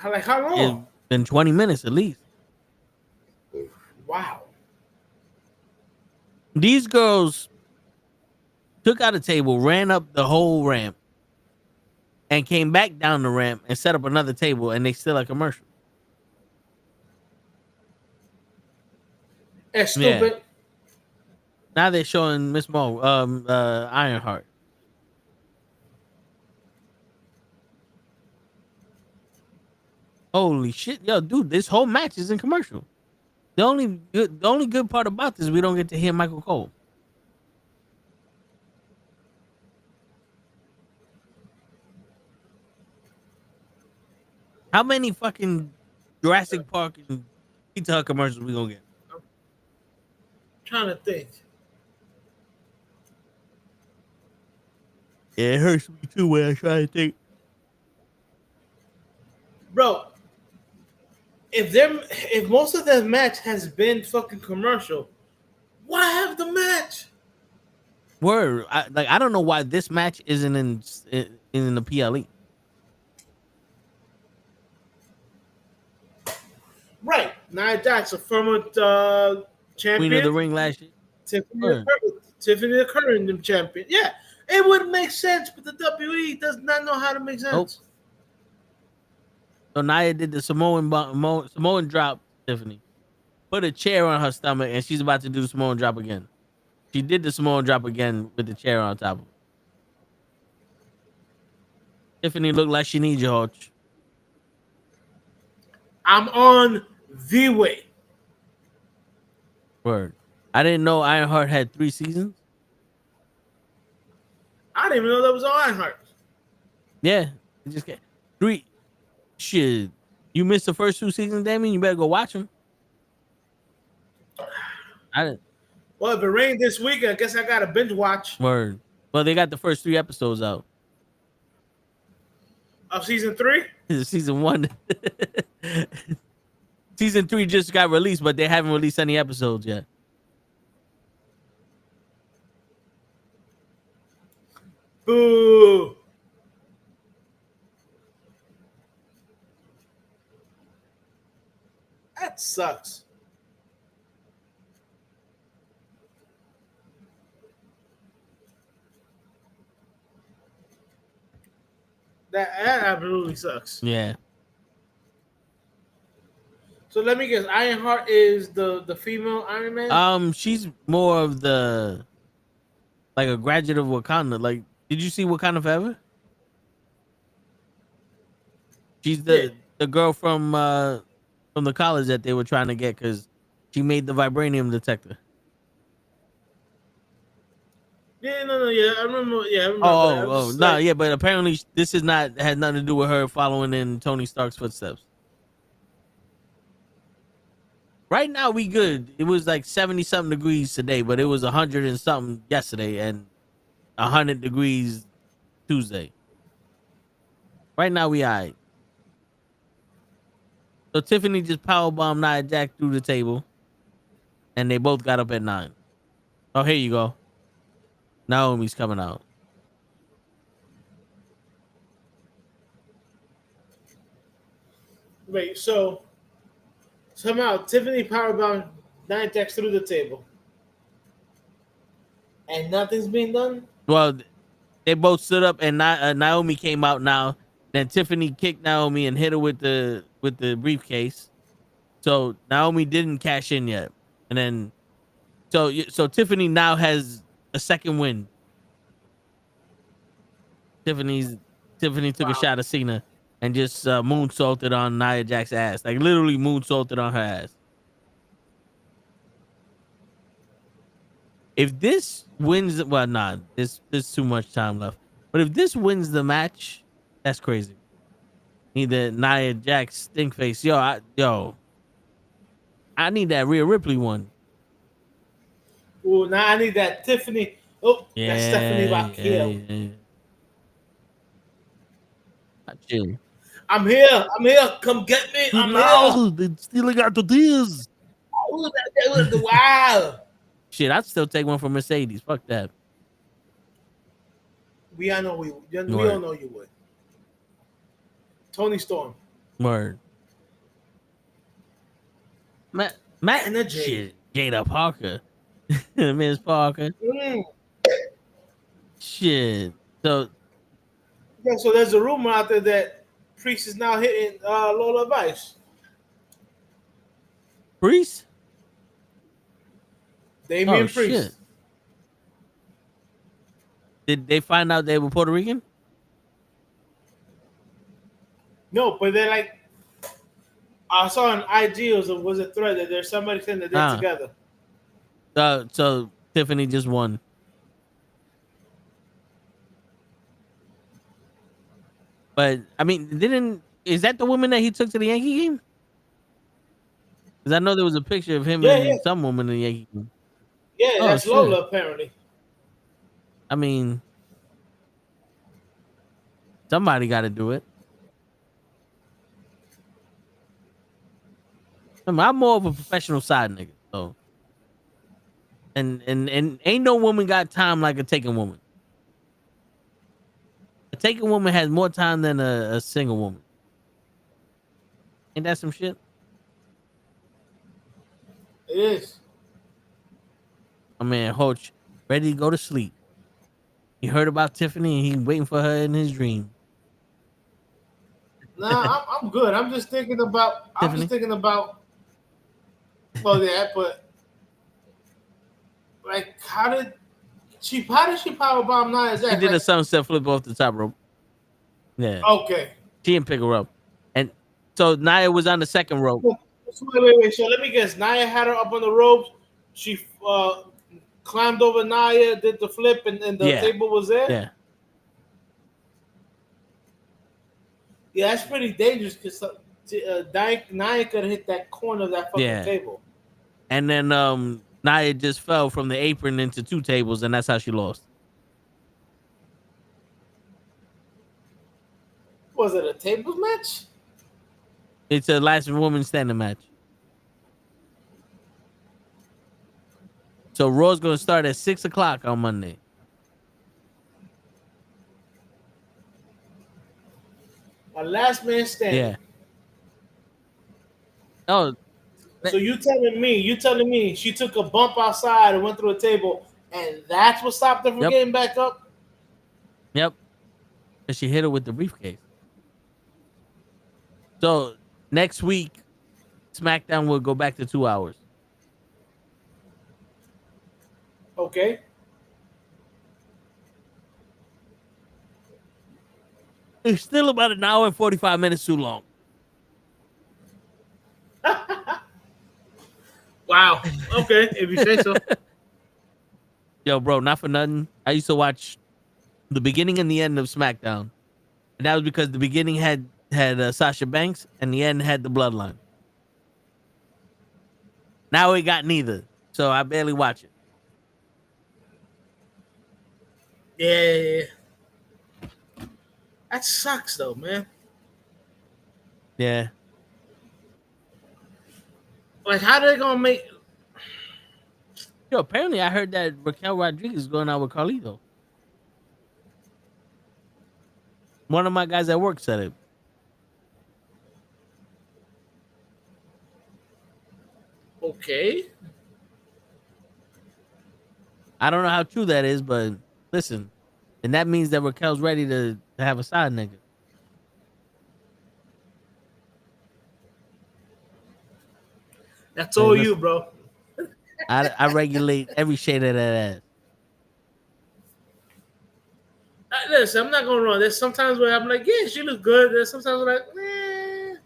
Like how long? It's been 20 minutes at least. Wow. These girls took out a table, ran up the whole ramp, and came back down the ramp and set up another table, and they still a commercial. That's stupid. Yeah. Now they're showing Miss Mo, Ironheart. Holy shit, yo, dude! This whole match is in commercial. The only good part about this, we don't get to hear Michael Cole. How many fucking Jurassic Park and Pizza Hut commercials we gonna get? I'm trying to think. Yeah, it hurts me too when I try to think. Bro, if most of the match has been fucking commercial, why have the match? Word, I don't know why this match isn't in the PLE. Right, Nia Jax, a former champion, Queen of the Ring last year. Tiffany the current champion. Yeah, it would make sense, but the WWE does not know how to make sense. Nope. So Nia did the Samoan drop, Tiffany. Put a chair on her stomach, and she's about to do the Samoan drop again. She did the Samoan drop again with the chair on top of her. Tiffany looked like she needs you, Hodge. I'm on the way. Word. I didn't know Ironheart had 3 seasons. I didn't even know that was Ironheart. Yeah. Just get 3. Shit. You missed the first 2 seasons, Damien? You better go watch them. I didn't. Well, if it rained this week, I guess I got to binge watch. Word. Well, they got the first 3 episodes out. Of season 3? Season 1. Season 3 just got released, but they haven't released any episodes yet. Boo. That sucks. That absolutely sucks. Yeah. So let me guess. Ironheart is the female Iron Man? She's more of the like a graduate of Wakanda. Like, did you see Wakanda Forever? She's the girl from the college that they were trying to get because she made the vibranium detector. Yeah, I remember. Yeah, I remember. No, yeah, but apparently this is not had nothing to do with her following in Tony Stark's footsteps. Right now we good. It was like 70-something degrees today, but it was 100 and something yesterday and 100 degrees Tuesday. Right now we all right. So Tiffany just powerbombed Nia Jax through the table, and they both got up at 9. Oh, here you go. Naomi's coming out. Wait, so somehow Tiffany powerbound Nia Jax through the table, and nothing's being done? Well, they both stood up, and Naomi came out now. Then Tiffany kicked Naomi and hit her with the briefcase. So Naomi didn't cash in yet, and then so Tiffany now has a second win. Tiffany took a shot at Cena and just moonsaulted on Nia Jax's ass, like literally moonsaulted on her ass. If this wins, well, nah, there's too much time left. But if this wins the match, that's crazy. Either Nia Jax stink face, I need that Rhea Ripley one. Oh, now I need that Tiffany. Oh, yeah, that's Stephanie Raquel. Yeah. Chill. I'm here. Come get me. I'm here. They're stealing our tortillas. Oh, that was the wild. Shit, I'd still take one from Mercedes. Fuck that. We all know you would. Tony Storm. Word. Matt and the Jade. Shit, Jada Parker. Miss Parker. Mm. Shit. So Yeah, so there's a rumor out there that Priest is now hitting Lola Vice. Priest? Damian Priest. Shit. Did they find out they were Puerto Rican? No, but they're like, I saw an IG was a thread that there's somebody saying that they're together. So Tiffany just won. But I mean, is that the woman that he took to the Yankee game? Because I know there was a picture of him and some woman in the Yankee game. Yeah, that's Lola apparently. I mean, somebody got to do it. I'm more of a professional side nigga, so. And ain't no woman got time like a taken woman. A taken woman has more time than a single woman. Ain't that some shit? It is. My man Hoach ready to go to sleep. He heard about Tiffany and he waiting for her in his dream. Nah, I'm good. I'm just thinking about. Well, yeah, but like, how did she powerbomb Nia Jax? She did a sunset flip off the top rope. Yeah. Okay. She didn't pick her up, and so Nia was on the second rope. Wait. So let me guess. Nia had her up on the ropes. She climbed over Nia, did the flip, and the table was there. Yeah. Yeah, that's pretty dangerous because Nia could hit that corner of that fucking table. And then Nia just fell from the apron into two tables, and that's how she lost. Was it a tables match? It's a last woman standing match. So Raw's gonna start at 6 o'clock on Monday. A last man standing. Yeah. Oh. So you telling me she took a bump outside and went through a table, and that's what stopped her from getting back up? Yep. And she hit her with the briefcase. So next week, SmackDown will go back to 2 hours. Okay. It's still about an hour and 45 minutes too long. Wow. Okay, if you say so. Yo, bro, not for nothing. I used to watch the beginning and the end of SmackDown. And that was because the beginning had Sasha Banks and the end had the Bloodline. Now we got neither. So I barely watch it. Yeah. That sucks though, man. Yeah. Like, how they gonna make? Yo, apparently I heard that Raquel Rodriguez is going out with Carlito. One of my guys at work said it. Okay. I don't know how true that is, but listen, and that means that Raquel's ready to have a side nigga. That's all you, bro. I regulate every shade of that ass. Listen, I'm not gonna run. There's sometimes where I'm like, yeah, she looks good. There's sometimes where I'm like, eh.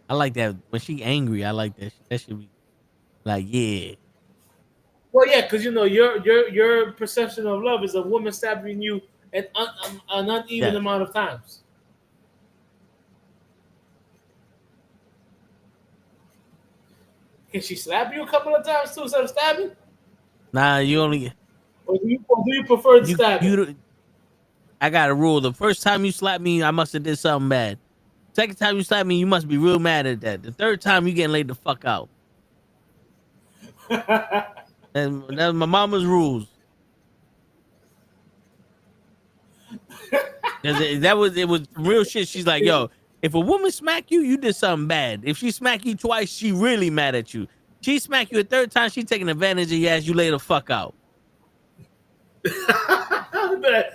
I like that when she angry. I like that. That should be like, yeah. Well, yeah, because you know your perception of love is a woman stabbing you an uneven amount of times. Can she slap you a couple of times too instead of stabbing? Nah, you only. Or do you prefer stabbing? I got a rule. The first time you slap me, I must have did something bad. Second time you slap me, you must be real mad at that. The third time, you getting laid the fuck out. And that's my mama's rules. It was real shit. She's like, yo, if a woman smack you, you did something bad. If she smack you twice, she really mad at you. She smack you a third time, she taking advantage of you as you lay the fuck out.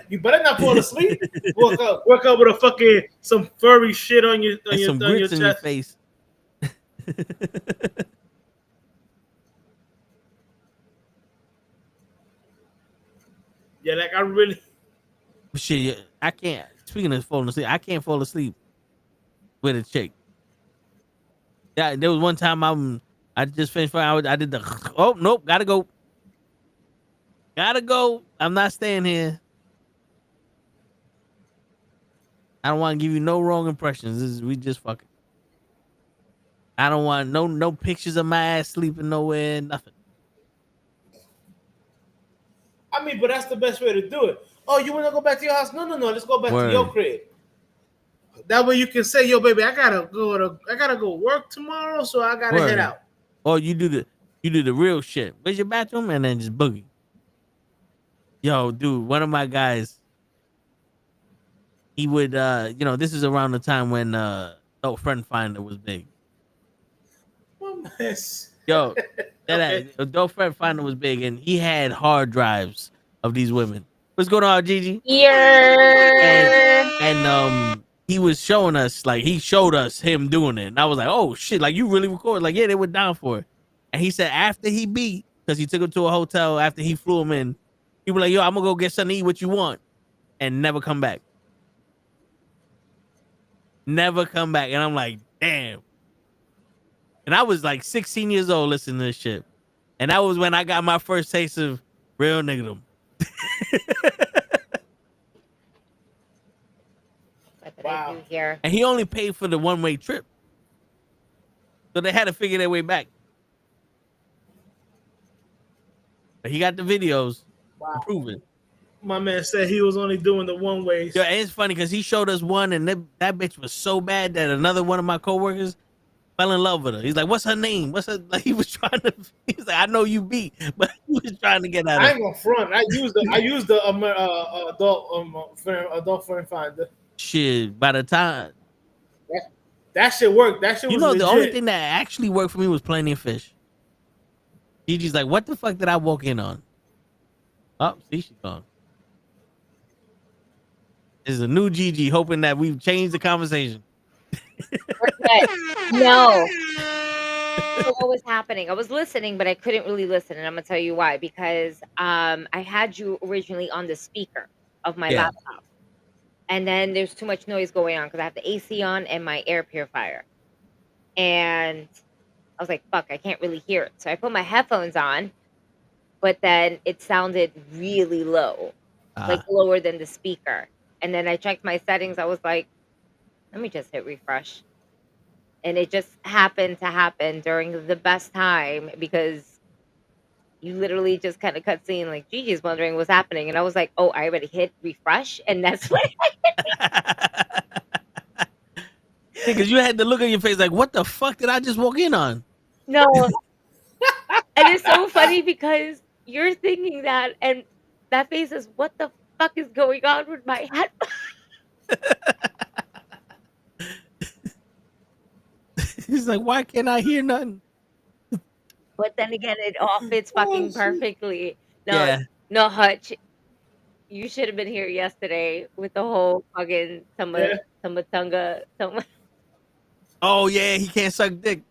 You better not fall asleep. Wake up with a fucking some furry shit on your some grits in your face. Yeah, like I really. Shit, I can't. Speaking of falling asleep, I can't fall asleep with a chick. Yeah, there was one time I just finished 4 hours. I did the oh nope, gotta go. I'm not staying here. I don't want to give you no wrong impressions. We just fucking. I don't want no pictures of my ass sleeping nowhere, nothing. I mean, but that's the best way to do it. Oh, you want to go back to your house? No. Let's go back to your crib. That way you can say, "Yo, baby, I gotta go work tomorrow, so I gotta head out." Or you do the real shit. Where's your bathroom? And then just boogie. Yo, dude, one of my guys, he would this is around the time when Adult Friend Finder was big. Yo, that Adult Friend Finder was big, and he had hard drives of these women. What's going on, Gigi? Yeah. And he was showing us, like, he showed us him doing it. And I was like, oh shit, like, you really record? Like, yeah, they were down for it. And he said after he beat, because he took him to a hotel after he flew him in, he was like, yo, I'm gonna go get something to eat, what you want? And never come back. Never come back. And I'm like, damn. And I was like 16 years old listening to this shit. And that was when I got my first taste of real niggadom. Wow. Here. And he only paid for the one-way trip. So they had to figure their way back. But he got the videos to prove it. My man said he was only doing the one way. Yeah, it's funny because he showed us one, and that bitch was so bad that another one of my coworkers fell in love with her. He's like, "What's her name? What's her?" Like, he was trying to. He's like, "I know you beat," but he was trying to get at her. I ain't gonna front. I used the adult friend finder. Shit, by the time that shit worked. That shit was the legit. only thing that actually worked for me was Plenty of Fish. Gigi's like, "What the fuck did I walk in on?" Oh, see, she's gone. This is a new Gigi, hoping that we've changed the conversation. No. So what was happening? I was listening, but I couldn't really listen, and I'm gonna tell you why. Because I had you originally on the speaker of my laptop, and then there's too much noise going on because I have the AC on and my air purifier, and I was like, "Fuck, I can't really hear it." So I put my headphones on, but then it sounded really low, like lower than the speaker. And then I checked my settings. I was like, let me just hit refresh. And it just happened to happen during the best time because you literally just kind of cut scene like Gigi's wondering what's happening. And I was like, oh, I already hit refresh. And that's what Because you had the look on your face like, what the fuck did I just walk in on? No. And it's so funny because you're thinking that, and that face is, what the fuck is going on with my head? He's like, why can't I hear nothing? But then again, it all fits fucking perfectly. No, Hutch, you should have been here yesterday with the whole fucking Tumatunga. Oh yeah, he can't suck dick.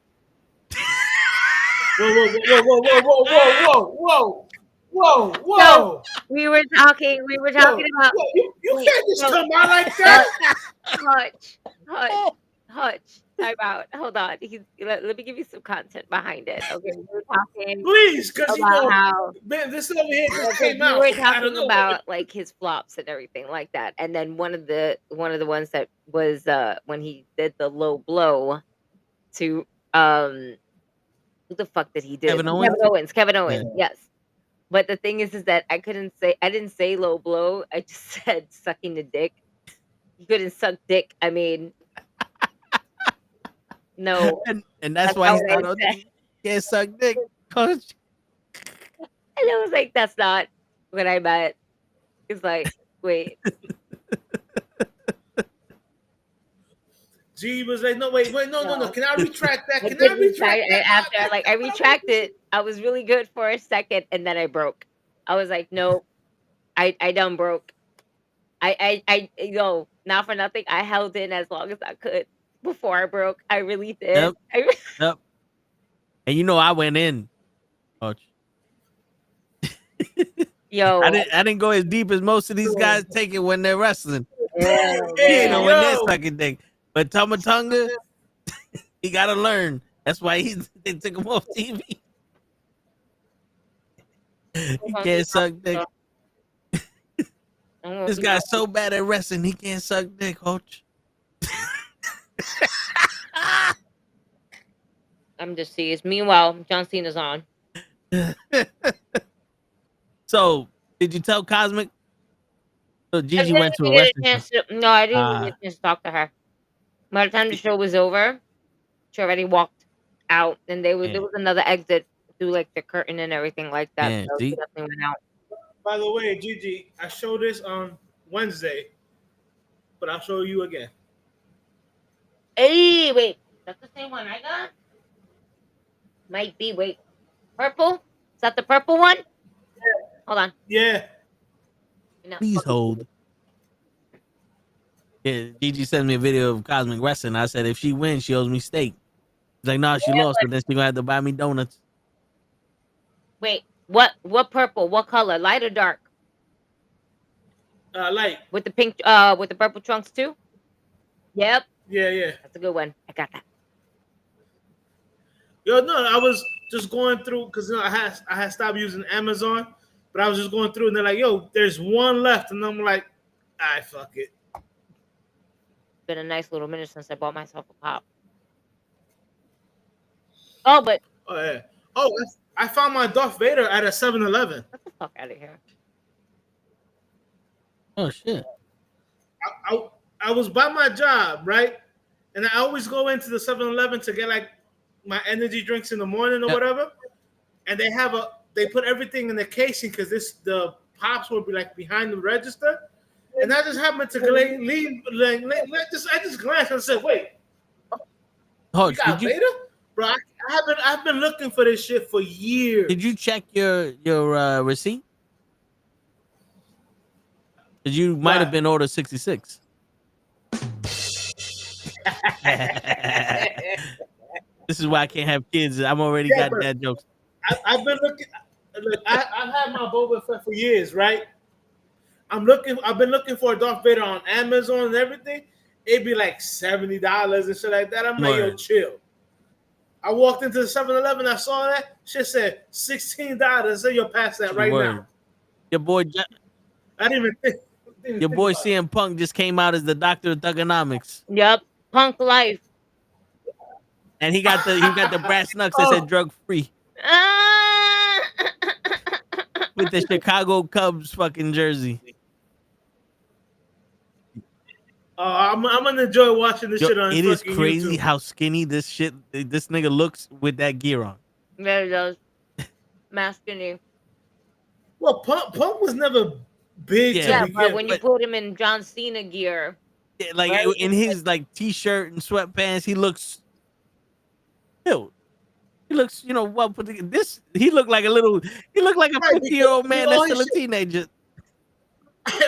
Whoa. So, we were talking about. You can't just come out like that. Hutch. Time out. Hold on. Let me give you some content behind it. Okay, we were talking. Please, because how this over here just came out. We were talking about like his flops and everything like that, and then one of the ones that was when he did the low blow to who the fuck did he do? Kevin Owens. Kevin Owens. Yeah. Yes. But the thing is that I didn't say low blow. I just said sucking the dick. You couldn't suck dick. I mean, no. And that's why he's not can't suck dick. Coach. And I was like, that's not what I meant. It's like, wait. G was like, no. Can I retract that? I retracted. I was really good for a second, and then I broke. I was like, no, I done broke. Yo, not for nothing. I held in as long as I could before I broke. I really did. Yep. Yep. And you know, I went in. Coach. Yo, I didn't go as deep as most of these guys take it when they're wrestling. yeah, Hey, You know, man. when they're yo. sucking dick. But Tomatunga, he gotta learn. That's why they took him off TV. He can't suck dick. This guy's so bad at wrestling, he can't suck dick, coach. I'm just seized. Meanwhile, John Cena's on. So, did you tell Cosmic? So I Gigi didn't went to even a get a wrestling chance to. No, I didn't even show. get a chance to talk to her. By the time the show was over, she already walked out, and there was another exit through like the curtain and everything like that. Yeah, So see? she definitely went out. By the way, Gigi, I showed this on Wednesday, but I'll show you again. Hey, wait, that's the same one I got. Might be. Wait, purple. Is that the purple one? Hold on. Yeah. No. Please hold. Yeah, Gigi sent me a video of Cosmic wrestling. I said if she wins, she owes me steak. She's like, no, she lost, but then she gonna have to buy me donuts. Wait, what purple? What color? Light or dark? Light. With the pink, with the purple trunks too? Yep. Yeah. That's a good one. I got that. Yo, no, I was just going through because I had stopped using Amazon, but I was just going through and they're like, yo, there's one left, and I'm like, I fuck it. Been a nice little minute since I bought myself a pop. Oh, but Oh yeah. Oh, I found my Darth Vader at a 7-Eleven. get the fuck out of here. Oh shit. I was by my job, right? And I always go into the 7-Eleven to get like my energy drinks in the morning or whatever. And they put everything in the casing because the pops will be like behind the register. And I just happened to I just glanced and said, wait, Hodge, you got Vader? Bro, I've been looking for this shit for years. did you check your receipt? Because you might have been order 66. This is why I can't have kids. I'm already got dad jokes. I've been looking. Look, I've had my Boba Fett for years, right? I've been looking for a Darth Vader on Amazon and everything. It'd be like $70 and shit like that. I'm like, yo, chill. I walked into the 7-Eleven. I saw that shit said $16. So you'll pass that right now. Your boy, I didn't even think. Your boy CM Punk just came out as the doctor of thugonomics. Yep, Punk life. And he got the brass knucks that said drug free. With the Chicago Cubs fucking jersey. I'm gonna enjoy watching this shit on. It is crazy YouTube. how skinny this nigga looks with that gear on. Yeah, it does. Masculine. Well, Punk was never big. Yeah, but when you put him in John Cena gear, like right? In his like t-shirt and sweatpants, he looks. He looks, well put together. He looked like a 50-year-old man that's still a teenager.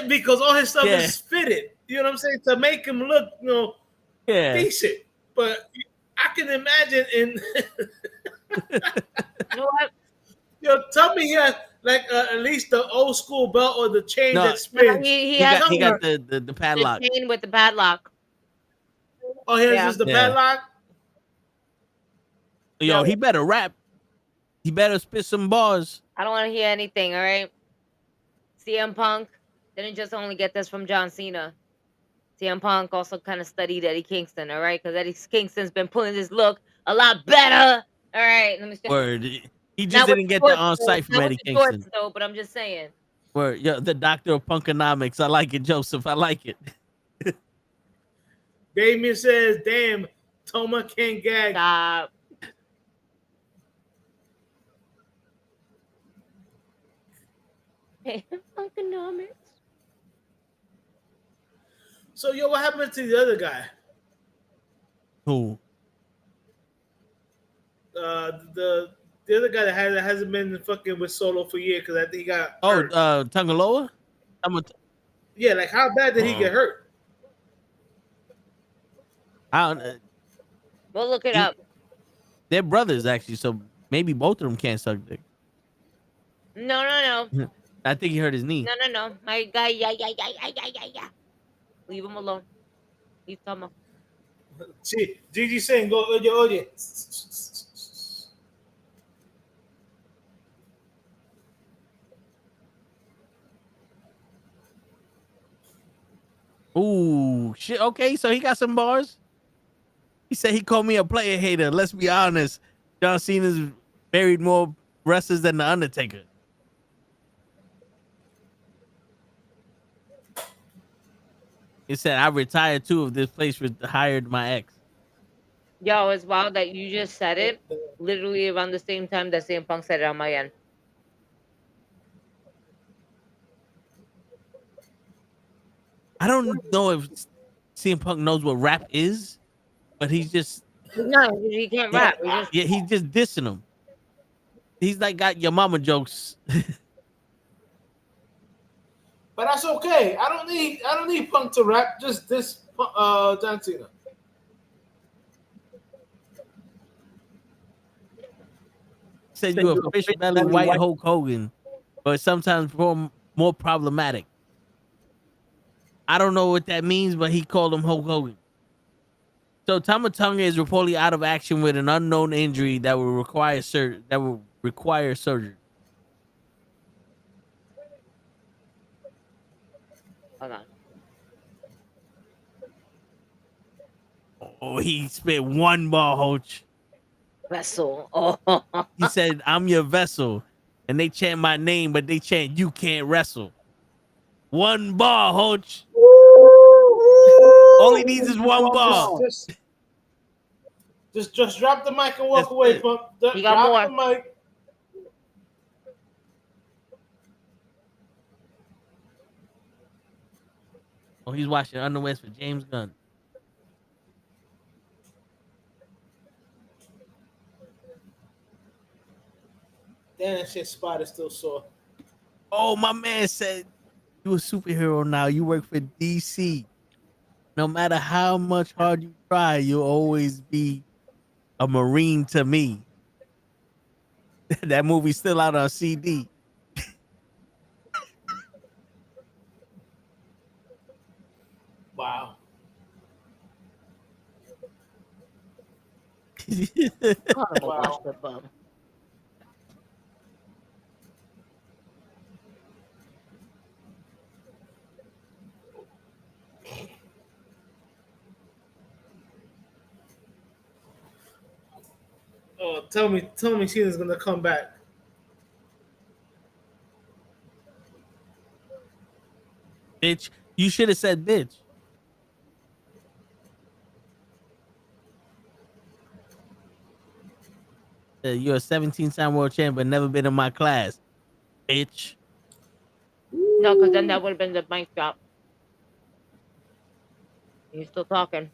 Because all his stuff is fitted. You know what I'm saying? To make him look, decent. But I can imagine in. You know what? Yo, tell me he has like at least the old school belt or the chain that spins. He got the padlock. The chain with the padlock. Oh, he has just the padlock? Yo, he better rap. He better spit some bars. I don't want to hear anything, all right? CM Punk didn't just only get this from John Cena. CM Punk also kind of studied Eddie Kingston, all right? Because Eddie Kingston's been pulling his look a lot better. All right, let me see. Word. He just didn't get the on-site from Eddie Kingston. Shorts, though, but I'm just saying. Word. Yo, the doctor of punkonomics. I like it, Joseph. I like it. Damien says, damn, Toma can't gag. Stop. Punkonomics. So, yo, what happened to the other guy? Who? The other guy that hasn't been fucking with Solo for years because I think he got hurt. Tungaloa? Yeah, like how bad did he get hurt? I don't. We'll look it up. They're brothers actually, so maybe both of them can't suck dick. No. I think he hurt his knee. No. My guy, yeah. Leave him alone. Leave Tomo. See, Gigi saying, go, oye. Ooh, shit. Okay, so he got some bars. He said he called me a player hater. Let's be honest. John Cena's buried more wrestlers than The Undertaker. He said, I retired too if this place hired my ex. Yo, it's wild that you just said it literally around the same time that CM Punk said it on my end. I don't know if CM Punk knows what rap is, but he's just no, he can't rap. He's just dissing him. He's like got your mama jokes. But that's okay. I don't need Punk to rap. Just this John Cena. Said you're a fish belly white Hulk Hogan, but sometimes more problematic. I don't know what that means, but he called him Hulk Hogan. So Tama Tonga is reportedly out of action with an unknown injury that will require surgery. Hold on. Oh, he spit one bar, Hoach. Vessel. Oh. He said, I'm your vessel. And they chant my name, but they chant, you can't wrestle. One bar, Hoach. All he needs is one bar. Just drop the mic and walk away, Punk. He got drop the mic. Oh, he's washing underwears for James Gunn. Damn, that shit spot is still sore. Oh, my man said, you a superhero now. You work for DC. No matter how much hard you try, you'll always be a Marine to me. That movie's still out on CD. Wow. Wow. Oh, tell me Cena's gonna come back. Bitch, you should have said bitch. You're a 17-time world champ, but never been in my class, bitch. No, because then that would have been the mic drop. He's still talking.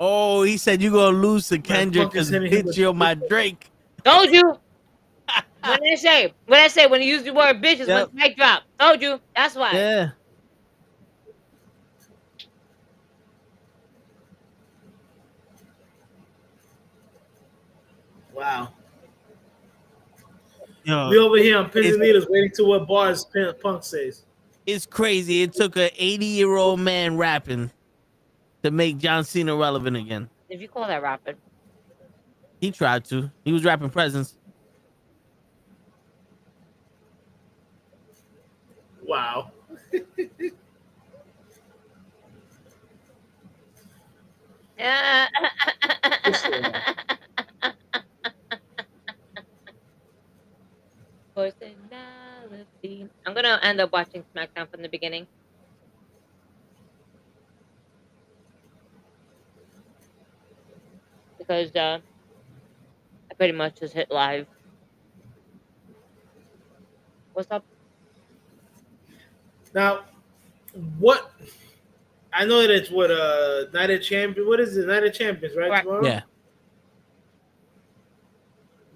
Oh, he said you're gonna lose to Kendrick because bitch, you're my Drake. Told you. When I say when you use the word bitch, it's when the mic drop. Told you. That's why. Yeah. Wow. Yo, we over here on pins and needles waiting to what bars Punk says. It's crazy. It took an 80-year-old man rapping to make John Cena relevant again. If you call that rapping. He tried to. He was rapping presents. Wow. Personality. I'm gonna end up watching SmackDown from the beginning. Because I pretty much just hit live. What's up? Now, what? I know that it's what Night of Champions. What is it? Night of Champions, right? Right. Tomorrow? Yeah.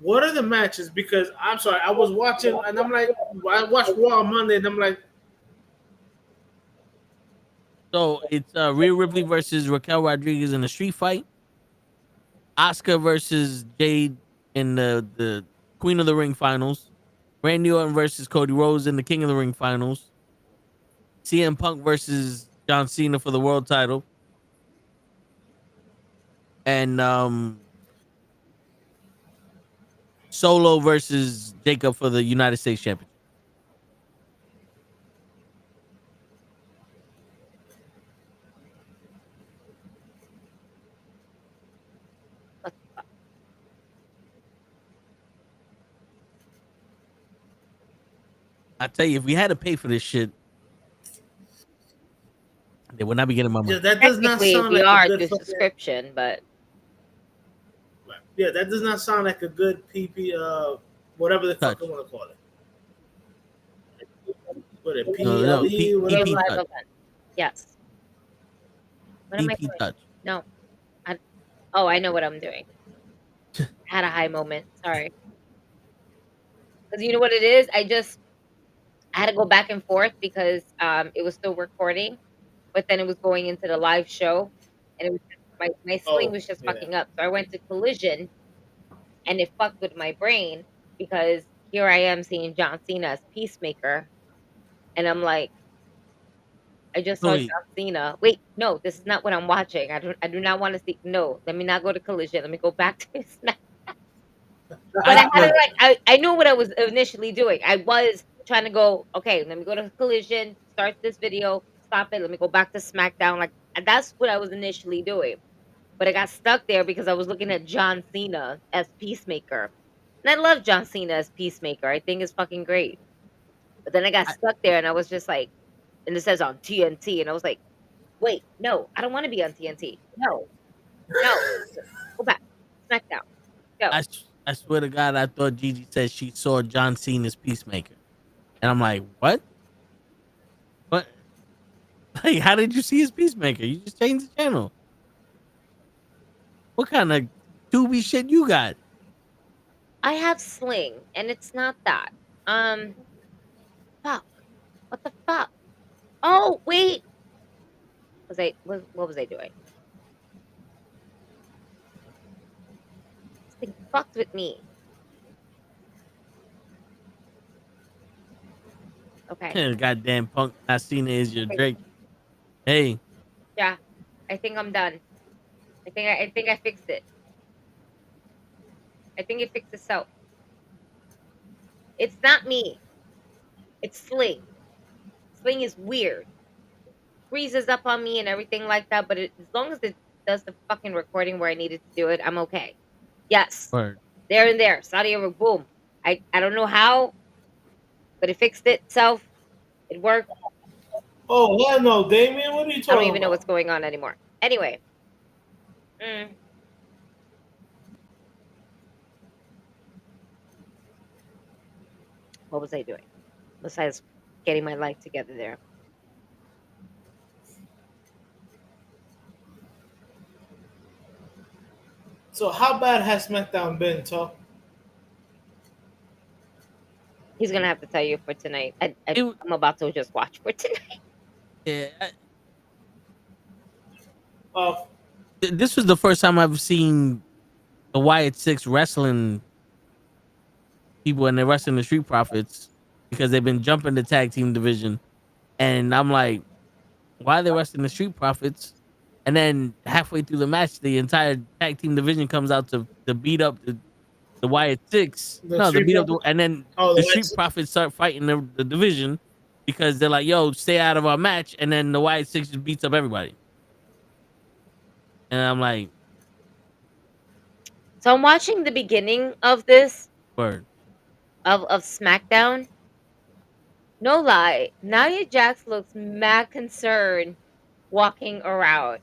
what are the matches? Because I'm sorry, I was watching and I'm like, I watched Raw on Monday and I'm like, So it's Rhea Ripley versus Raquel Rodriguez in a street fight. Asuka versus Jade in the Queen of the Ring finals. Randy Orton versus Cody Rhodes in the King of the Ring finals. CM Punk versus John Cena for the world title. And Solo versus Jacob for the United States Championship. I tell you, if we had to pay for this shit, they would not be getting my money. yeah, that does not Technically, sound we like are a good through fucking, subscription, but yeah, that does not sound like a good PP whatever the fuck Touch. you want to call it. What it No, PLE, whatever. PP live touch. event. Yes. What am I PP doing? touch. No. Oh, I know what I'm doing. I had a high moment. Sorry. Because you know what it is? I had to go back and forth because it was still recording, but then it was going into the live show, and it was my sling was just yeah. fucking up. So I went to collision, and it fucked with my brain because here I am seeing John Cena as Peacemaker, and I'm like, I just saw Wait. John Cena. Wait, no, this is not what I'm watching. I do not want to see. No, let me not go to collision. Let me go back to Smack. But I had to I knew what I was initially doing. I was trying to go, okay, let me go to collision, start this video, stop it, let me go back to SmackDown. Like that's what I was initially doing. But I got stuck there because I was looking at John Cena as Peacemaker. And I love John Cena as Peacemaker. I think it's fucking great. But then I got stuck there and I was just like, and it says on TNT, and I was like, wait, no, I don't want to be on TNT. No, go back. SmackDown. Go. I swear to God, I thought Gigi said she saw John Cena's Peacemaker, and I'm like, what? What? Like, how did you see his Peacemaker? You just changed the channel. What kind of doobie shit you got? I have Sling, and it's not that. Fuck. What the fuck? Oh, wait. What was I doing? This thing fucked with me. Okay. Goddamn Punk. I seen it is your Drake. Hey. Yeah. I think I'm done. I think I fixed it. I think it fixed itself. It's not me. It's Sling. Sling is weird. Freezes up on me and everything like that, but as long as it does the fucking recording where I needed to do it, I'm okay. Yes. Word. There and there. Saudi Arabia, boom. I don't know how, but it fixed itself. It worked. Oh, hell no, Damien. What are you talking about? I don't even know what's going on anymore. Anyway. What was I doing? Besides getting my life together there. So how bad has SmackDown been, Talk? He's gonna have to tell you for tonight. I'm about to just watch for tonight. Yeah. Oh, This was the first time I've seen the Wyatt Six wrestling people, and they're wrestling the Street Profits because they've been jumping the tag team division. And I'm like, why are they wrestling the Street Profits? And then halfway through the match, the entire tag team division comes out to beat up the Wyatt Six. And then the Street Profits start fighting the division because they're like, yo, stay out of our match. And then the Wyatt Six just beats up everybody. And I'm like, so I'm watching the beginning of this word. Of SmackDown. No lie, Nia Jax looks mad concerned walking around.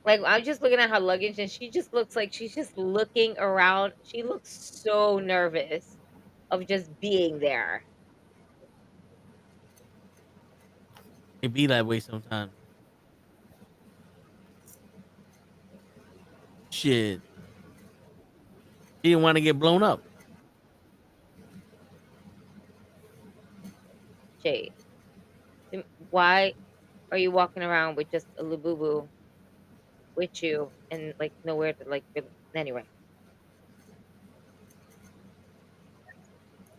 Like, I'm just looking at her luggage and she just looks like she's just looking around. She looks so nervous of just being there. It be that way sometimes. Shit. He didn't want to get blown up. Jade, why are you walking around with just a Labubu with you and like nowhere to like really, anyway.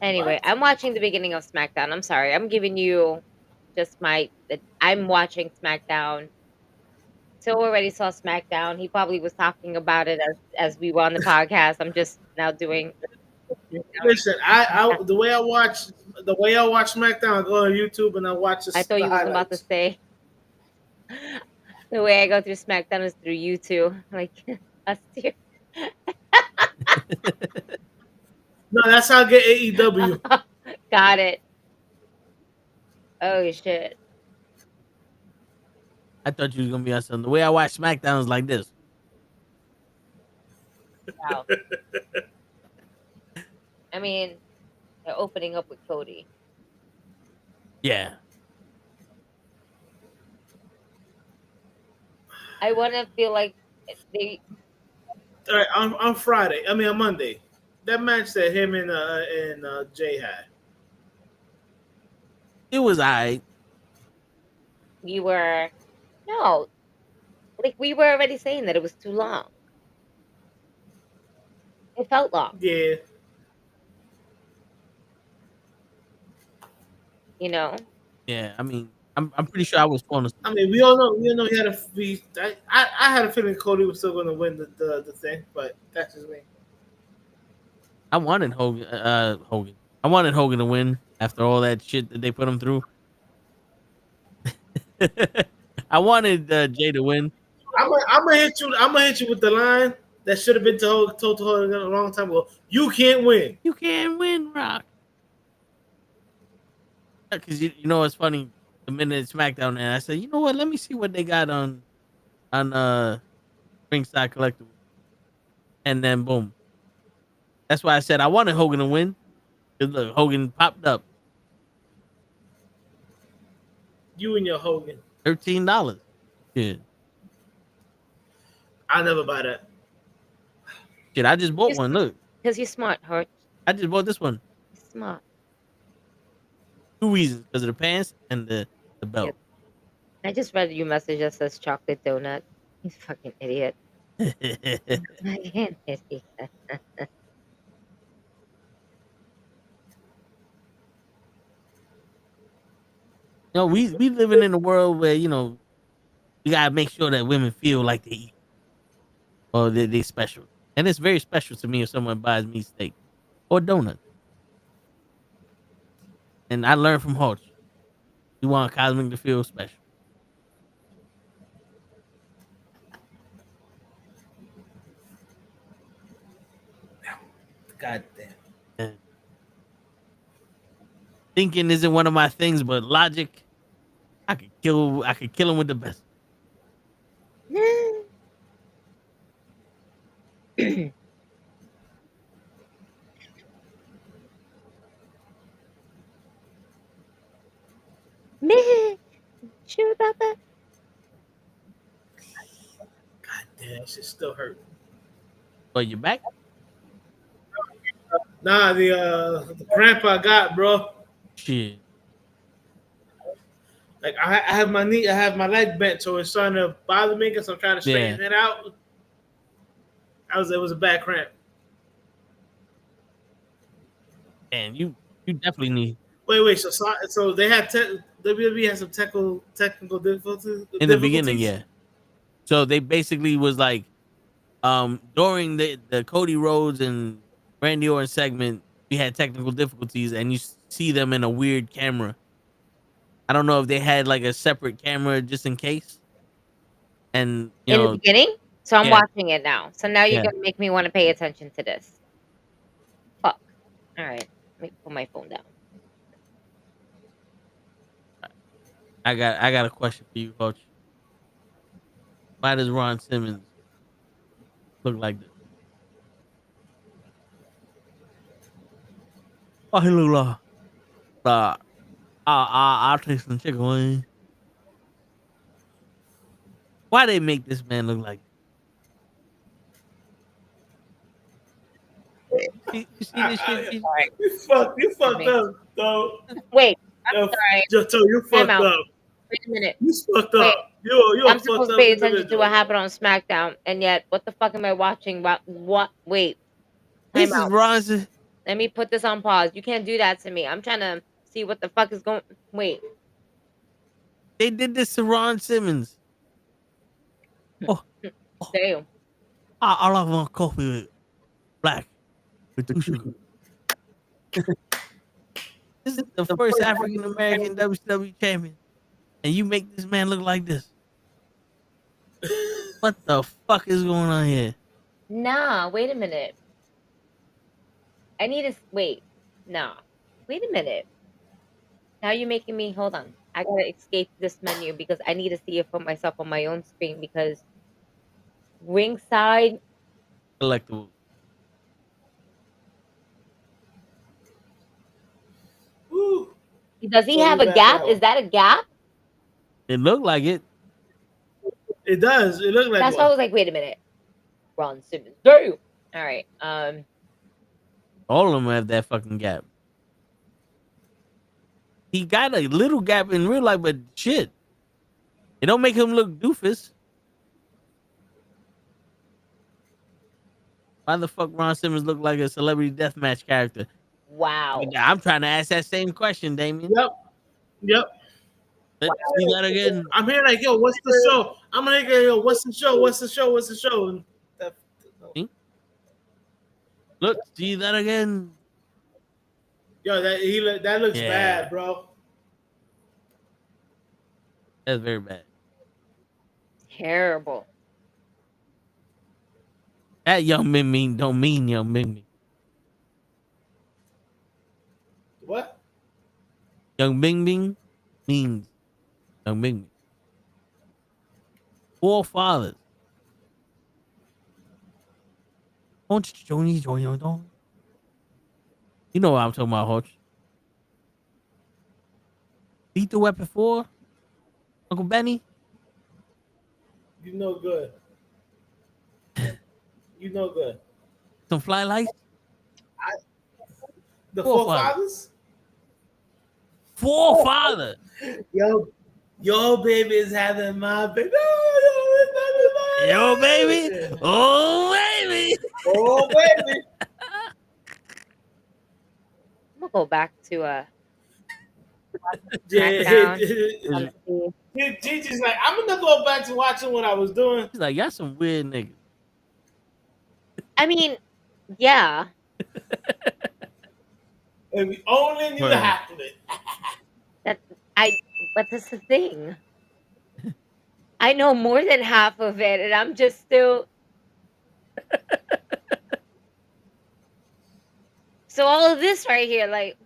Anyway, I'm watching the beginning of SmackDown. I'm sorry. I'm giving you just I'm watching SmackDown. So already saw SmackDown. He probably was talking about it as we were on the podcast. I'm just now doing. Listen, the way I watch SmackDown, I go on YouTube and I watch I thought the you was about to highlights. say the way I go through SmackDown is through YouTube, like us two. No, that's how I get AEW. Got it. Oh shit! I thought you was gonna be on something. The way I watch SmackDown is like this. Wow. I mean, they're opening up with Cody. Yeah. I want to feel like they. All right, on Friday. I mean on Monday. That match that him and Jay had. It was alright. We were we were already saying that it was too long. It felt long. Yeah. You know. Yeah, I mean, I'm pretty sure I was falling asleep. I mean, we all know he had I had a feeling Cody was still going to win the thing, but that's just me. I wanted Hogan. I wanted Hogan to win after all that shit that they put him through. I wanted Jay to win. I'm gonna hit you. I'm gonna hit you with the line that should have been told to Hogan a long time ago. You can't win. You can't win, Rock. Because you know it's funny. The minute SmackDown, and I said, you know what? Let me see what they got on Ringside Collectible, and then boom. That's why I said I wanted Hogan to win. Because look, Hogan popped up. You and your Hogan. $13. Yeah. I'll never buy that. Shit, I just bought one. Look. Because you're smart, Hurt. I just bought this one. You're smart. 2 reasons. Because of the pants and the belt. Yep. I just read your message that says chocolate donut. You fucking idiot. Fucking idiot. No, we living in a world where, you know, we gotta make sure that women feel like they eat. Or they special. And it's very special to me if someone buys me steak or donut. And I learned from Hodge. You want Cosmic to feel special. God damn. Yeah. Thinking isn't one of my things, but logic, I could kill him with the best. Man, sure about that? God damn, that shit still hurt. Oh, you back? Nah, the cramp I got, bro. Shit. Like I have my knee, I have my leg bent, so it's starting to bother me because I'm trying to straighten it out. It was a bad cramp. And you definitely need. Wait. So they had WWE had some technical difficulties In the beginning, yeah. So they basically was like, during the Cody Rhodes and Randy Orton segment, we had technical difficulties, and you see them in a weird camera. I don't know if they had like a separate camera just in case. And you know, in the beginning, so I'm watching it now. So now you're gonna make me want to pay attention to this. Fuck. All right, let me put my phone down. I got a question for you, Coach. Why does Ron Simmons look like this? Oh, he look like I'll take some chicken wings. Why they make this man look like? You see this shit? Gigi? You fucked up, though. Wait, Yo, sorry. you Time fucked out. up. Wait a minute. You fucked Wait, up. You're a I'm fucked supposed to up pay attention to individual. what happened on SmackDown, and yet, what the fuck am I watching? What? Wait, time This is out. Ron's. Let me put this on pause. You can't do that to me. I'm trying to see what the fuck is going. Wait. They did this to Ron Simmons. Oh, Damn. I love my coffee with black with 2 sugars. This is the first African American WWE champion, and you make this man look like this. What the fuck is going on here? Nah, wait a minute. I need to wait. Nah. Wait a minute. Now you're making me hold on. I gotta escape this menu because I need to see it for myself on my own screen because ringside. Collectible. Woo. Does he So have we a back gap? out. Is that a gap? It looked like it. It does. It looked like That's why I one. was like, wait a minute. Ron Simmons. Damn. All right. All of them have that fucking gap. He got a little gap in real life, but shit, it don't make him look doofus. Why the fuck Ron Simmons look like a celebrity deathmatch character? Wow. I'm trying to ask that same question, Damien. Yep. Let's see that again. I'm here like, yo, what's the show? I'm gonna go, yo, what's the show? What's the show? What's the show? And Look, see that again. yo, that looks Yeah. bad, bro. That's very bad. Terrible. That young Ming Ming don't mean young Ming Ming. What? Young Ming Ming means young Ming Ming. 4 fathers. You know what I'm talking about, Hodge. Lethal Weapon 4? Uncle Benny? You know good. You know good. Some fly lights? The Four forefathers? 4 fathers. Yo, baby is having my baby. Yo, baby. Oh, baby. Oh, baby. I'm gonna go back to Yeah. SmackDown. Gigi's like, I'm gonna go back to watching what I was doing. He's like, y'all some weird niggas. I mean, yeah. And we only knew Right. half of it. But that's the thing. I know more than half of it, and I'm just still. So all of this right here, like,